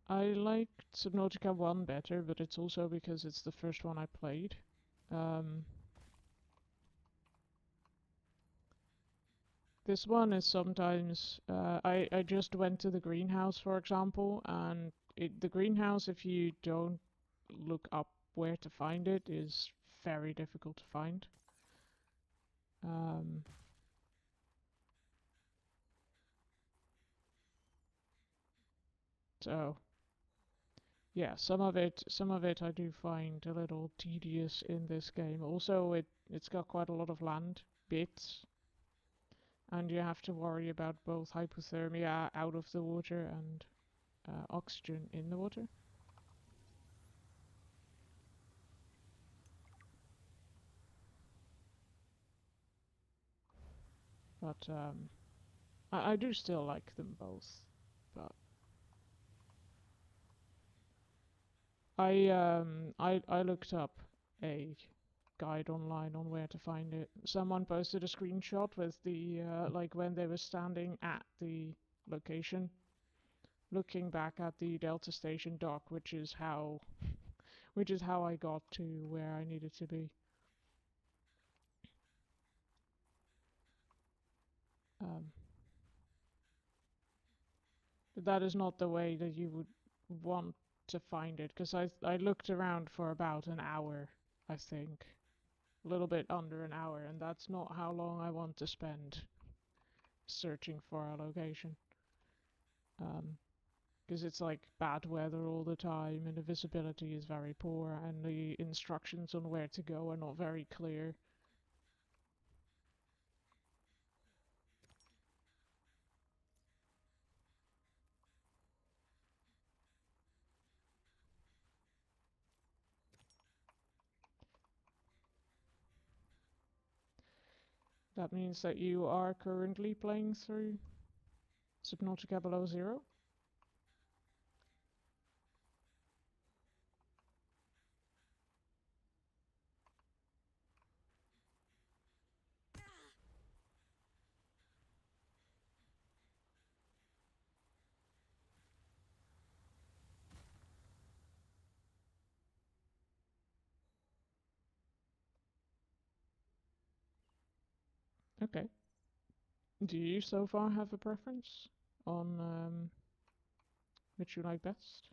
I liked Subnautica 1 better, but it's also because it's the first one I played. This one is sometimes... I just went to the greenhouse, for example, and the greenhouse, if you don't look up where to find it, is very difficult to find. So... yeah, some of it I do find a little tedious in this game. Also, it's got quite a lot of land bits, and you have to worry about both hypothermia out of the water and oxygen in the water. But I do still like them both. But I looked up a guide online on where to find it. Someone posted a screenshot with the like when they were standing at the location, looking back at the Delta Station dock, which is how I got to where I needed to be. But that is not the way that you would want to find it, because I looked around for about an hour, I think. A little bit under an hour, and that's not how long I want to spend searching for a location. Because it's like bad weather all the time, and the visibility is very poor, and the instructions on where to go are not very clear. That means that you are currently playing through Subnautica Below Zero? Okay. Do you so far have a preference on which you like best?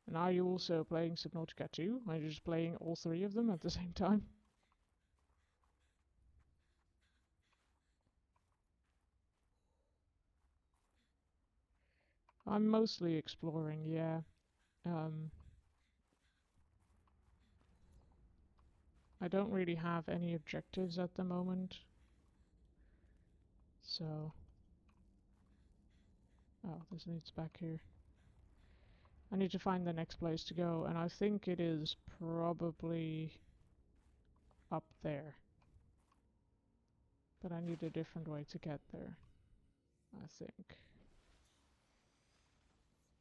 And are you also playing Subnautica 2? Are you just playing all three of them at the same time? I'm mostly exploring, yeah. I don't really have any objectives at the moment. So... Oh, this needs back here. I need to find the next place to go, and I think it is probably up there. But I need a different way to get there, I think.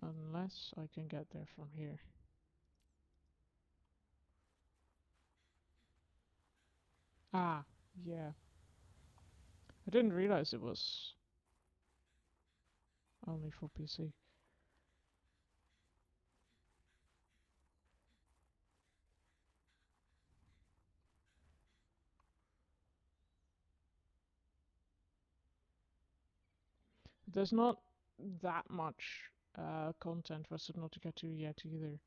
Unless I can get there from here. Ah, yeah. I didn't realize it was only for PC. There's not that much content for Subnautica 2 yet either.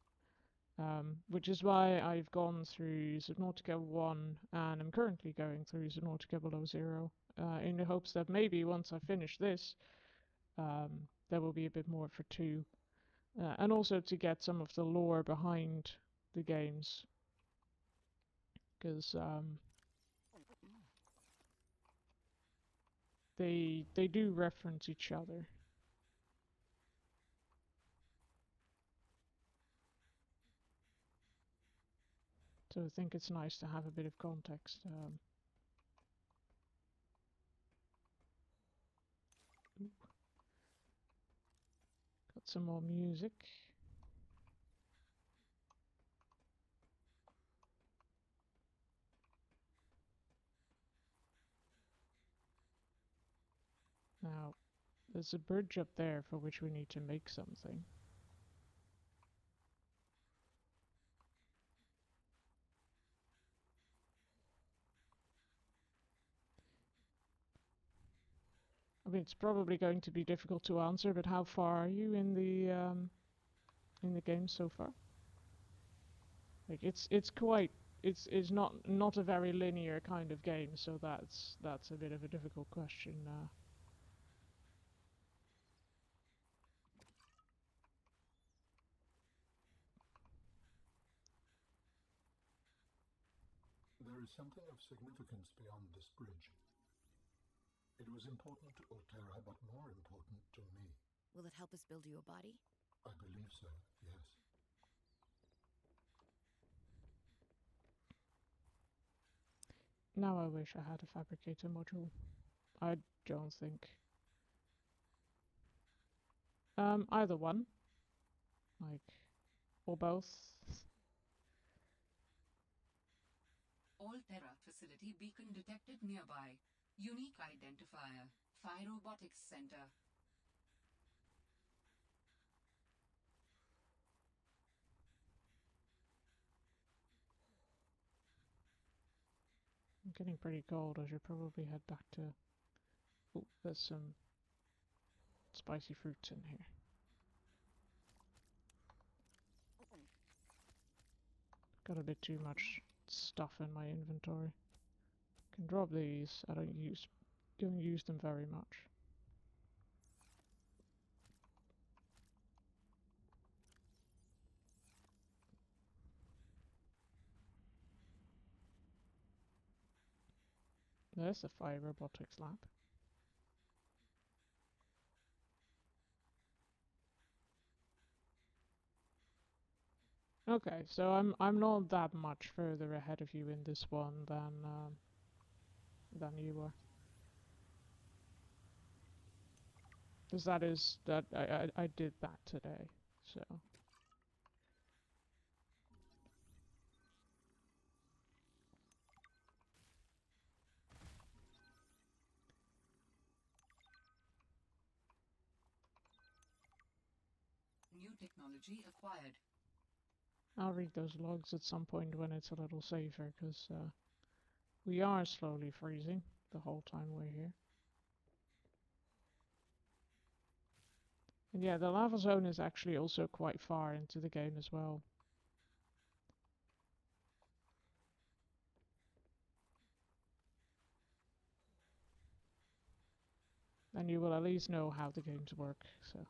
Which is why I've gone through Subnautica 1 and I'm currently going through Subnautica Below Zero in the hopes that maybe once I finish this, there will be a bit more for 2. And also to get some of the lore behind the games. Because they do reference each other. So I think it's nice to have a bit of context. Got some more music. Now, there's a bridge up there for which we need to make something. I mean, it's probably going to be difficult to answer, but how far are you in the game so far? Like, it's quite it's not a very linear kind of game, so that's a bit of a difficult question. There is something of significance beyond this bridge. It was important to Altera, but more important to me. Will it help us build you a body? I believe so, yes. Now I wish I had a fabricator module. I don't think. Either one. Like, or both. All-Terra facility beacon detected nearby. Unique identifier. Phi Robotics Center. I'm getting pretty cold. I should probably head back to... Oh, there's some spicy fruits in here. Got a bit too much stuff in my inventory. Can drop these. I don't use them very much. There's the Phi Robotics lab. Okay, so I'm not that much further ahead of you in this one than you are. Because that I did that today, so. New technology acquired. I'll read those logs at some point when it's a little safer, because we are slowly freezing the whole time we're here. And yeah, the lava zone is actually also quite far into the game as well. And you will at least know how the games work, so.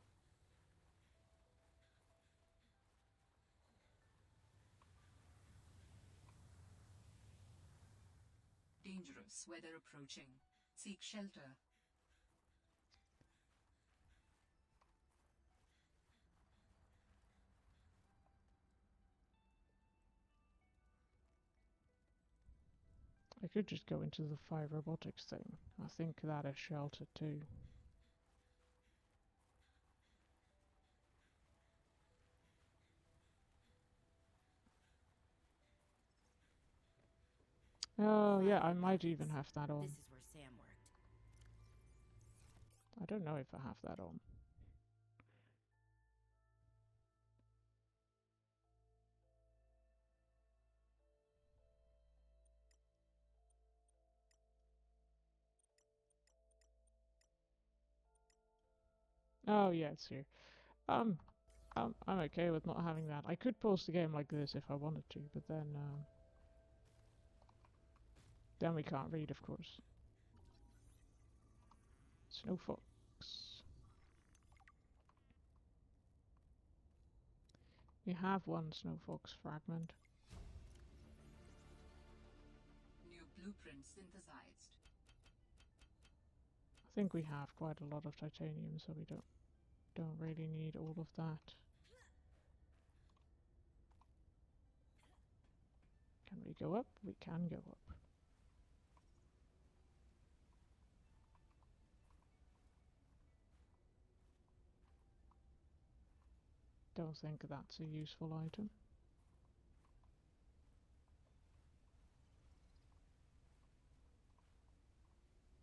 Dangerous weather approaching. Seek shelter. I could just go into the Phi Robotics thing. I think that is sheltered too. Oh yeah, I might even have that on. This is where Sam worked. I don't know if I have that on. Oh yeah, it's here. I'm okay with not having that. I could post the game like this if I wanted to, but then we can't read, of course. Snow fox. We have one snow fox fragment. New blueprint synthesized. I think we have quite a lot of titanium, so we don't really need all of that. Can we go up? We can go up. Don't think that's a useful item.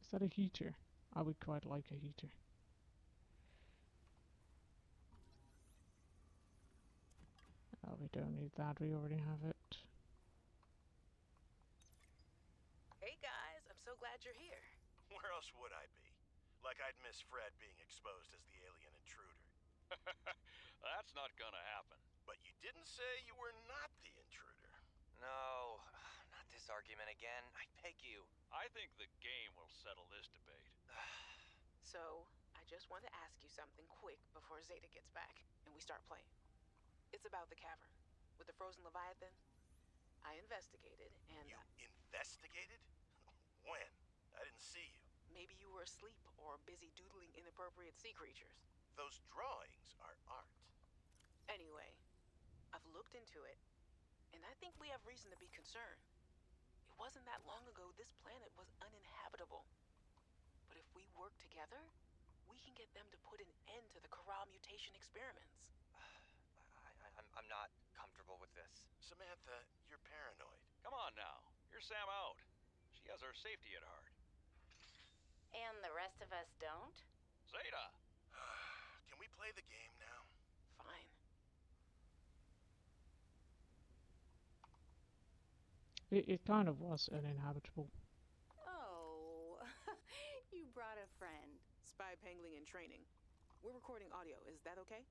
Is that a heater? I would quite like a heater. Oh, we don't need that. We already have it. Hey guys, I'm so glad you're here. Where else would I be? Like I'd miss Fred being exposed as the alien intruder. That's not gonna happen. But you didn't say you were not the intruder. No, not this argument again. I beg you. I think the game will settle this debate. So, I just want to ask you something quick before Zeta gets back and we start playing. It's about the cavern with the frozen Leviathan. I investigated and... You investigated? When? I didn't see you. Maybe you were asleep or busy doodling inappropriate sea creatures. Those drawings are art. Anyway, I've looked into it, and I think we have reason to be concerned. It wasn't that long ago this planet was uninhabitable. But if we work together, we can get them to put an end to the Kara mutation experiments. I'm not comfortable with this. Samantha, you're paranoid. Come on now. You're Sam out. She has our safety at heart. And the rest of us don't? Zeta! Can we play the game now? Fine. It kind of was uninhabitable. Oh, you brought a friend. Spy pangling in training. We're recording audio. Is that okay?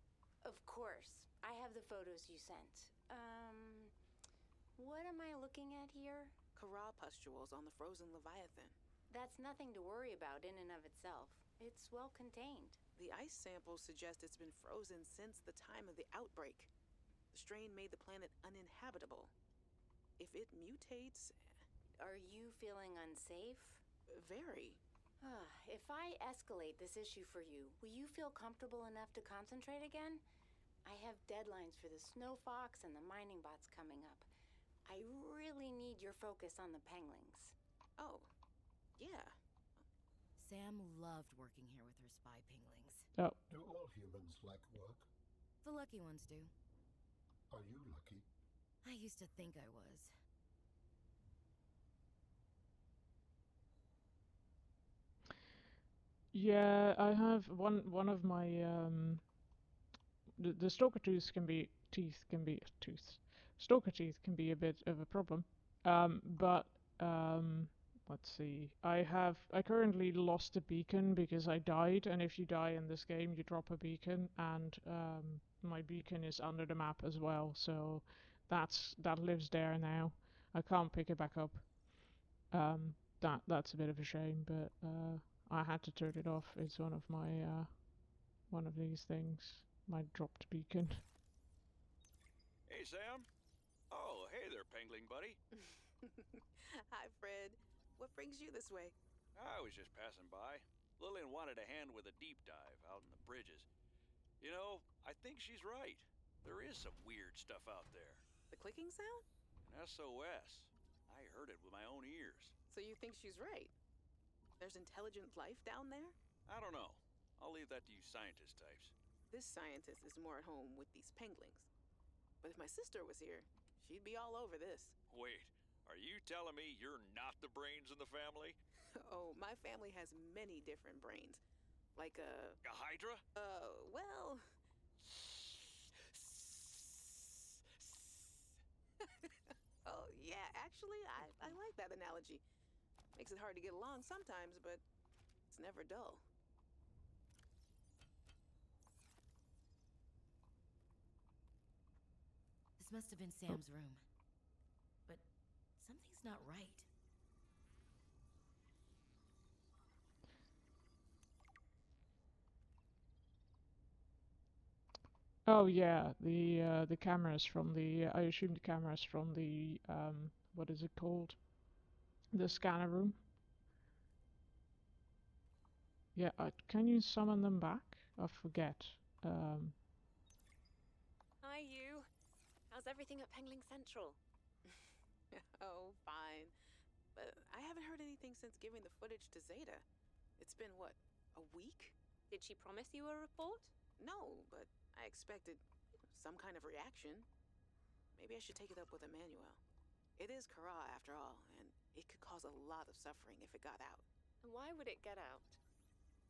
Of course. I have the photos you sent. What am I looking at here? Kara pustules on the frozen Leviathan. That's nothing to worry about in and of itself. It's well contained. The ice samples suggest it's been frozen since the time of the outbreak. The strain made the planet uninhabitable. If it mutates... Are you feeling unsafe? Very. If I escalate this issue for you, will you feel comfortable enough to concentrate again? I have deadlines for the Snow Fox and the mining bots coming up. I really need your focus on the penguins. Oh, yeah. Sam loved working here with her spy pinglings. Oh. Do all humans like work? The lucky ones do. Are you lucky? I used to think I was. Yeah, I have one of my the stalker teeth can be stalker teeth can be a bit of a problem. But let's see. I currently lost a beacon because I died, and if you die in this game, you drop a beacon, and my beacon is under the map as well. So that lives there now. I can't pick it back up. That's a bit of a shame, but I had to turn it off. It's one of my one of these things. My dropped beacon. Hey, Sam. Oh, hey there, pangling buddy. Hi, Fred. What brings you this way? I was just passing by. Lillian wanted a hand with a deep dive out in the bridges. You know, I think she's right. There is some weird stuff out there. The clicking sound? An SOS. I heard it with my own ears. So you think she's right? There's intelligent life down there? I don't know. I'll leave that to you scientist types. This scientist is more at home with these penguins. But if my sister was here, she'd be all over this. Wait, are you telling me you're not the brains in the family? Oh, my family has many different brains. Like a Hydra? Well... Oh, yeah, actually, I like that analogy. Makes it hard to get along sometimes, but it's never dull. This must have been Sam's room. But something's not right. Oh yeah, the cameras from the I assume the cameras from the what is it called? The scanner room. Yeah, can you summon them back? I forget. Hi, you. How's everything at Pengling Central? Oh, fine. But I haven't heard anything since giving the footage to Zeta. It's been, what, a week? Did she promise you a report? No, but I expected some kind of reaction. Maybe I should take it up with Emmanuel. It is Kara, after all, and it could cause a lot of suffering if it got out. And why would it get out?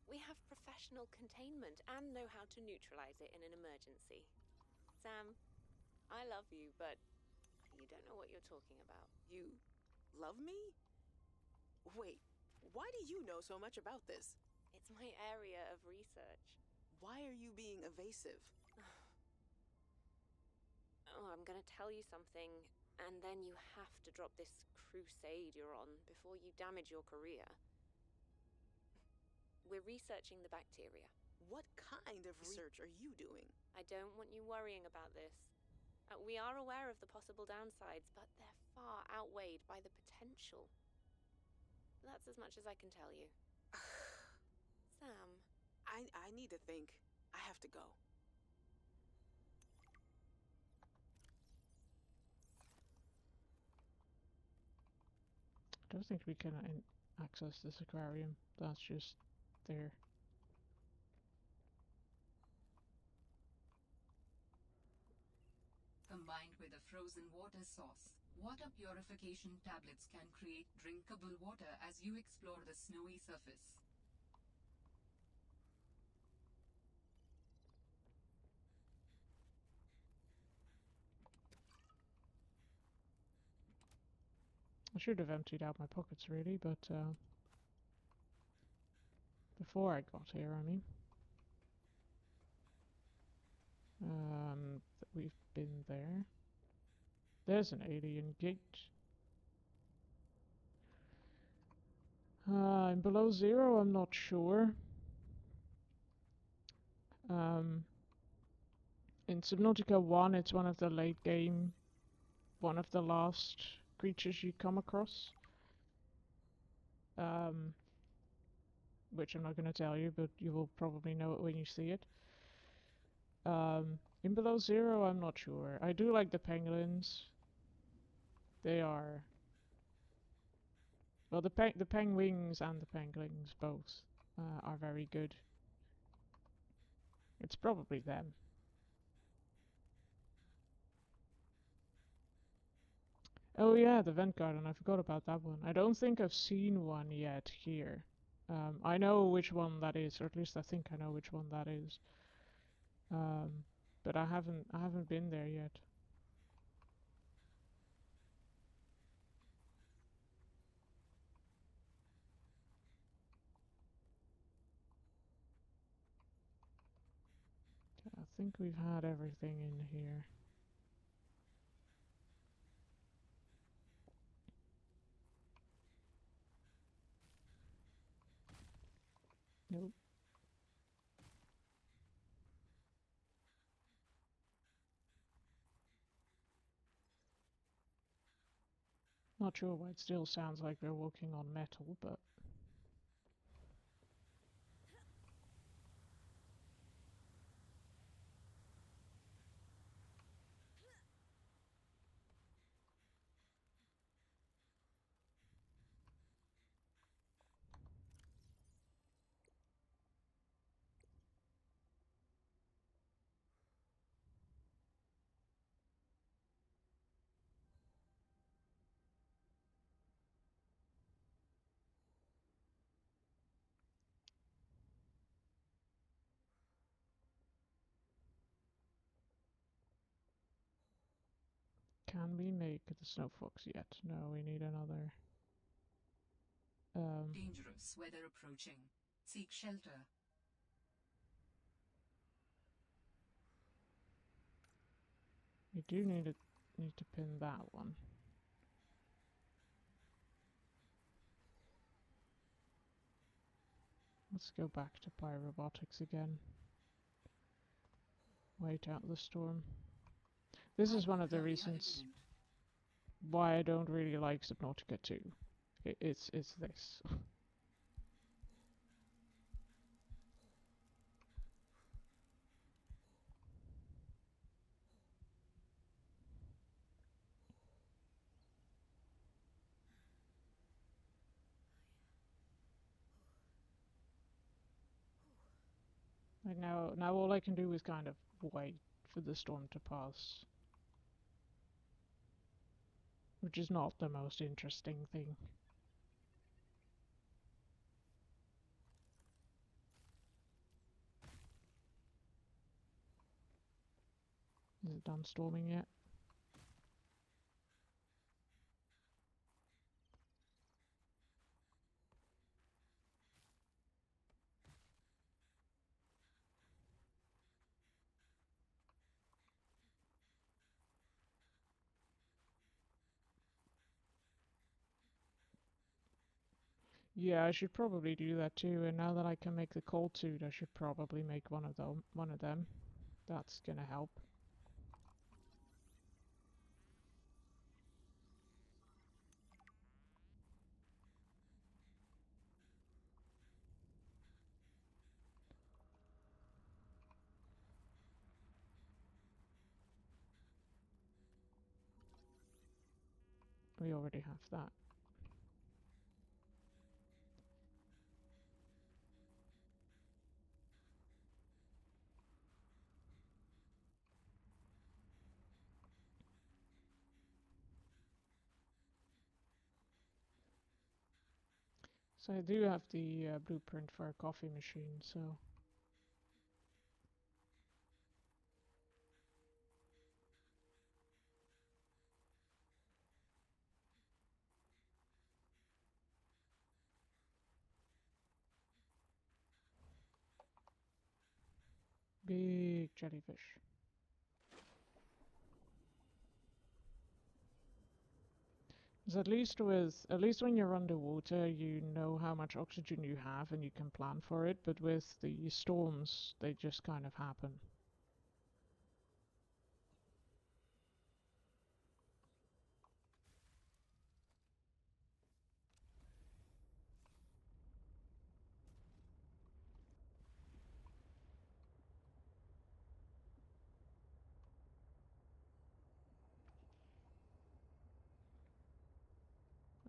We have professional containment and know how to neutralize it in an emergency. Sam, I love you, but you don't know what you're talking about. You love me? Wait, why do you know so much about this? It's my area of research. Why are you being evasive? Oh, I'm gonna tell you something, and then you have to drop this crusade you're on before you damage your career. We're researching the bacteria. What kind of research are you doing? I don't want you worrying about this. We are aware of the possible downsides, but they're far outweighed by the potential. That's as much as I can tell you. I need to think. I have to go. I don't think we can access this aquarium. That's just there. Combined with a frozen water source, water purification tablets can create drinkable water as you explore the snowy surface. I should have emptied out my pockets really, but before I got here, I mean. We've been there. There's an alien gate. In Below Zero, I'm not sure. In Subnautica 1, it's one of the late game, one of the last creatures you come across. Which I'm not going to tell you, but you will probably know it when you see it. In Below Zero, I'm not sure. I do like the pangolins. They are... Well, the penguins and the pangolins both are very good. It's probably them. Oh yeah, the vent garden. I forgot about that one. I don't think I've seen one yet here. I know which one that is, or at least I think I know which one that is. But I haven't been there yet. I think we've had everything in here. Nope. Not sure why it still sounds like we're walking on metal, but... Can we make the snow fox yet? No, we need another. Dangerous weather approaching. Seek shelter. We do need to pin that one. Let's go back to pyrobotics again. Wait out the storm. This is one of the reasons why I don't really like Subnautica 2. It's this. Like now all I can do is kind of wait for the storm to pass. Which is not the most interesting thing. Is it done storming yet? Yeah, I should probably do that too, and now that I can make the cold suit, I should probably make one of them. That's gonna help. We already have that. So I do have the blueprint for a coffee machine, so... Big jellyfish. So at least when you're underwater, you know how much oxygen you have and you can plan for it, but with the storms, they just kind of happen.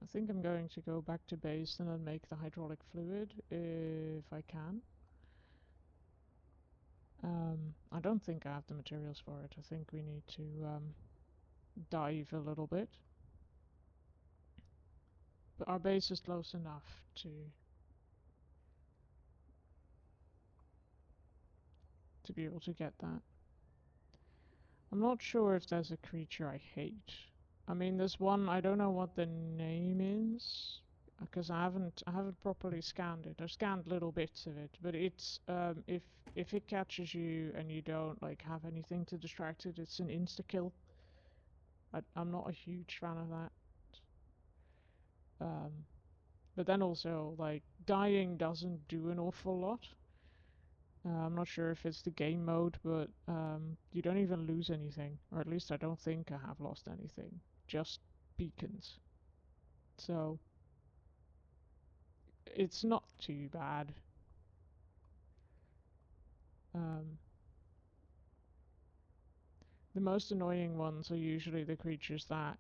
I think I'm going to go back to base and then make the hydraulic fluid, if I can. I don't think I have the materials for it. I think we need to dive a little bit. But our base is close enough to be able to get that. I'm not sure if there's a creature I hate. I mean, there's one, I don't know what the name is, because I haven't properly scanned it. I've scanned little bits of it, but it's if it catches you and you don't like have anything to distract it, it's an insta kill. I'm not a huge fan of that. But then also, like, dying doesn't do an awful lot. I'm not sure if it's the game mode, but you don't even lose anything, or at least I don't think I have lost anything. Just beacons. So it's not too bad. The most annoying ones are usually the creatures that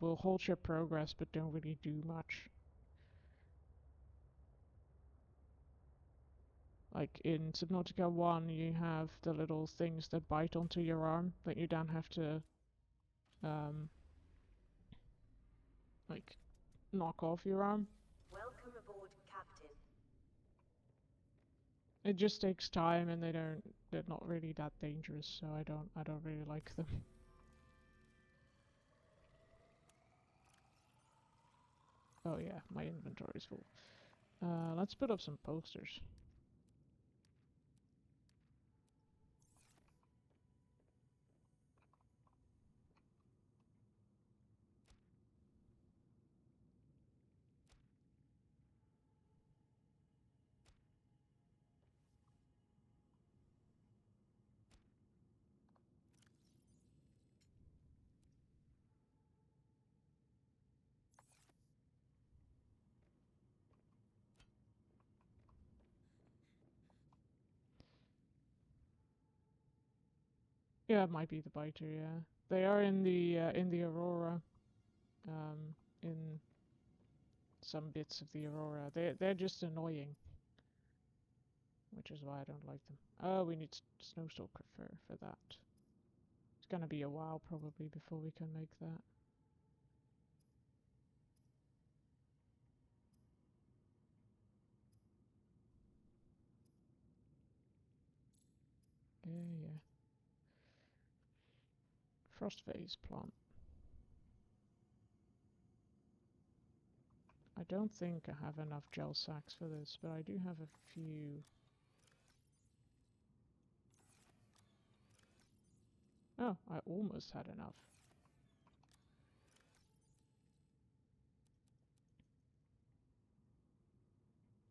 will halt your progress but don't really do much. Like in Subnautica 1, you have the little things that bite onto your arm that you then have to like knock off your arm. Welcome aboard, Captain. It just takes time, and they're not really that dangerous, so I don't really like them. Oh yeah, my inventory's full. Let's put up some posters. Yeah, it might be the biter, yeah. They are in the Aurora. In some bits of the Aurora. They're just annoying. Which is why I don't like them. Oh, we need Snowstalker fur for that. It's gonna be a while probably before we can make that. Yeah. Frost phase plant. I don't think I have enough gel sacks for this, but I do have a few. Oh, I almost had enough.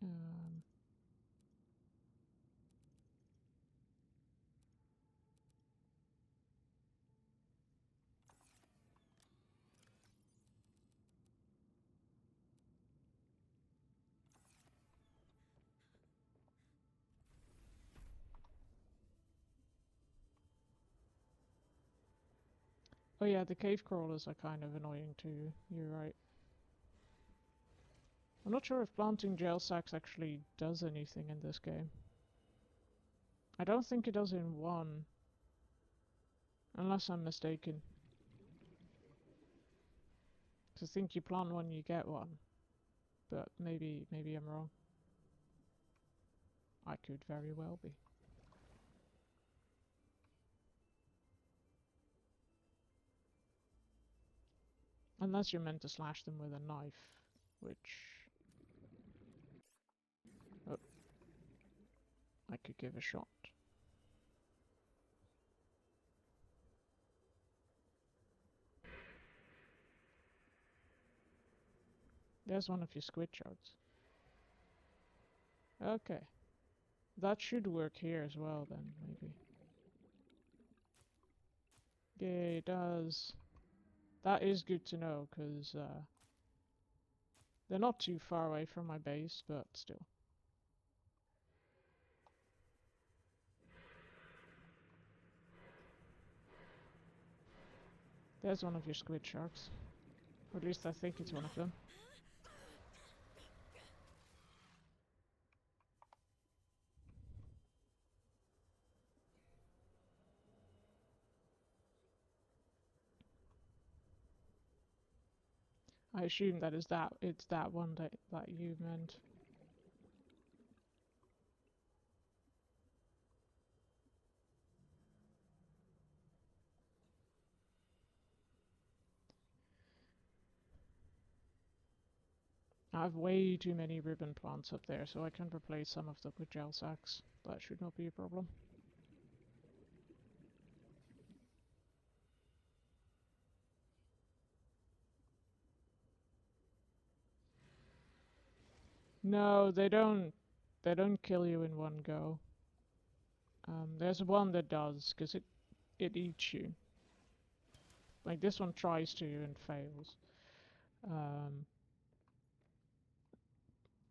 Um, Oh yeah, the cave crawlers are kind of annoying too. You're right. I'm not sure if planting gel sacks actually does anything in this game. I don't think it does in 1. Unless I'm mistaken. 'Cause I think you plant one, you get one. But maybe I'm wrong. I could very well be. Unless you're meant to slash them with a knife, which... Oh. I could give a shot. There's one of your squid shards. Okay. That should work here as well then, maybe. Yeah, it does. That is good to know, because they're not too far away from my base, but still. There's one of your squid sharks. Or at least I think it's one of them. I assume that is that it's that one that you meant. I have way too many ribbon plants up there, so I can replace some of them with gel sacks. That should not be a problem. No, they don't kill you in one go. There's one that does, because it eats you. Like this one tries to and fails.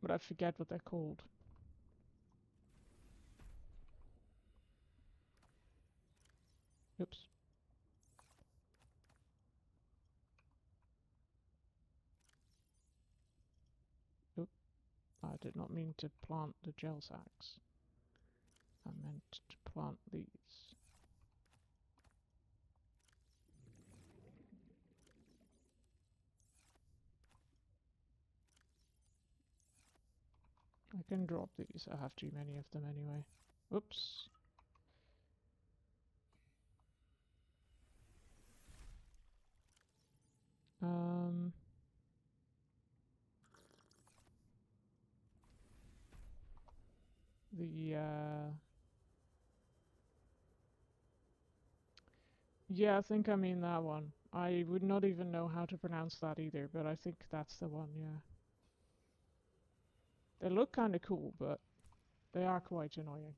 But I forget what they're called. Oops. Oop. I did not mean to plant the gel sacks. I meant to plant these. I can drop these. I have too many of them anyway. Whoops. Yeah, I think I mean that one. I would not even know how to pronounce that either, but I think that's the one, yeah. They look kinda cool, but they are quite annoying.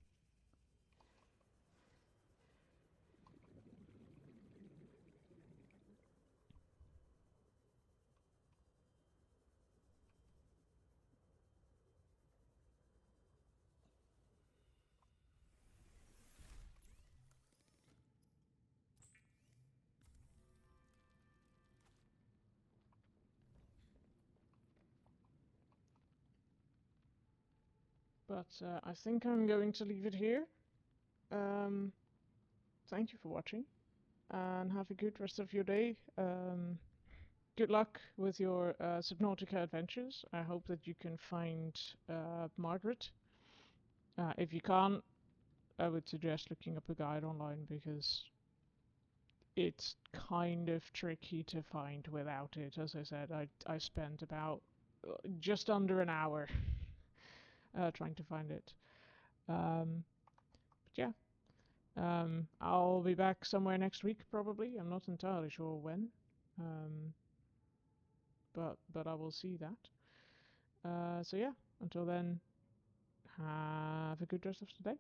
But I think I'm going to leave it here. Thank you for watching, and have a good rest of your day. Good luck with your Subnautica adventures. I hope that you can find Margaret. If you can't, I would suggest looking up a guide online, because it's kind of tricky to find without it. As I said, I spent about just under an hour trying to find it. But yeah. I'll be back somewhere next week, probably. I'm not entirely sure when. But I will see that. So yeah, until then, have a good rest of the day.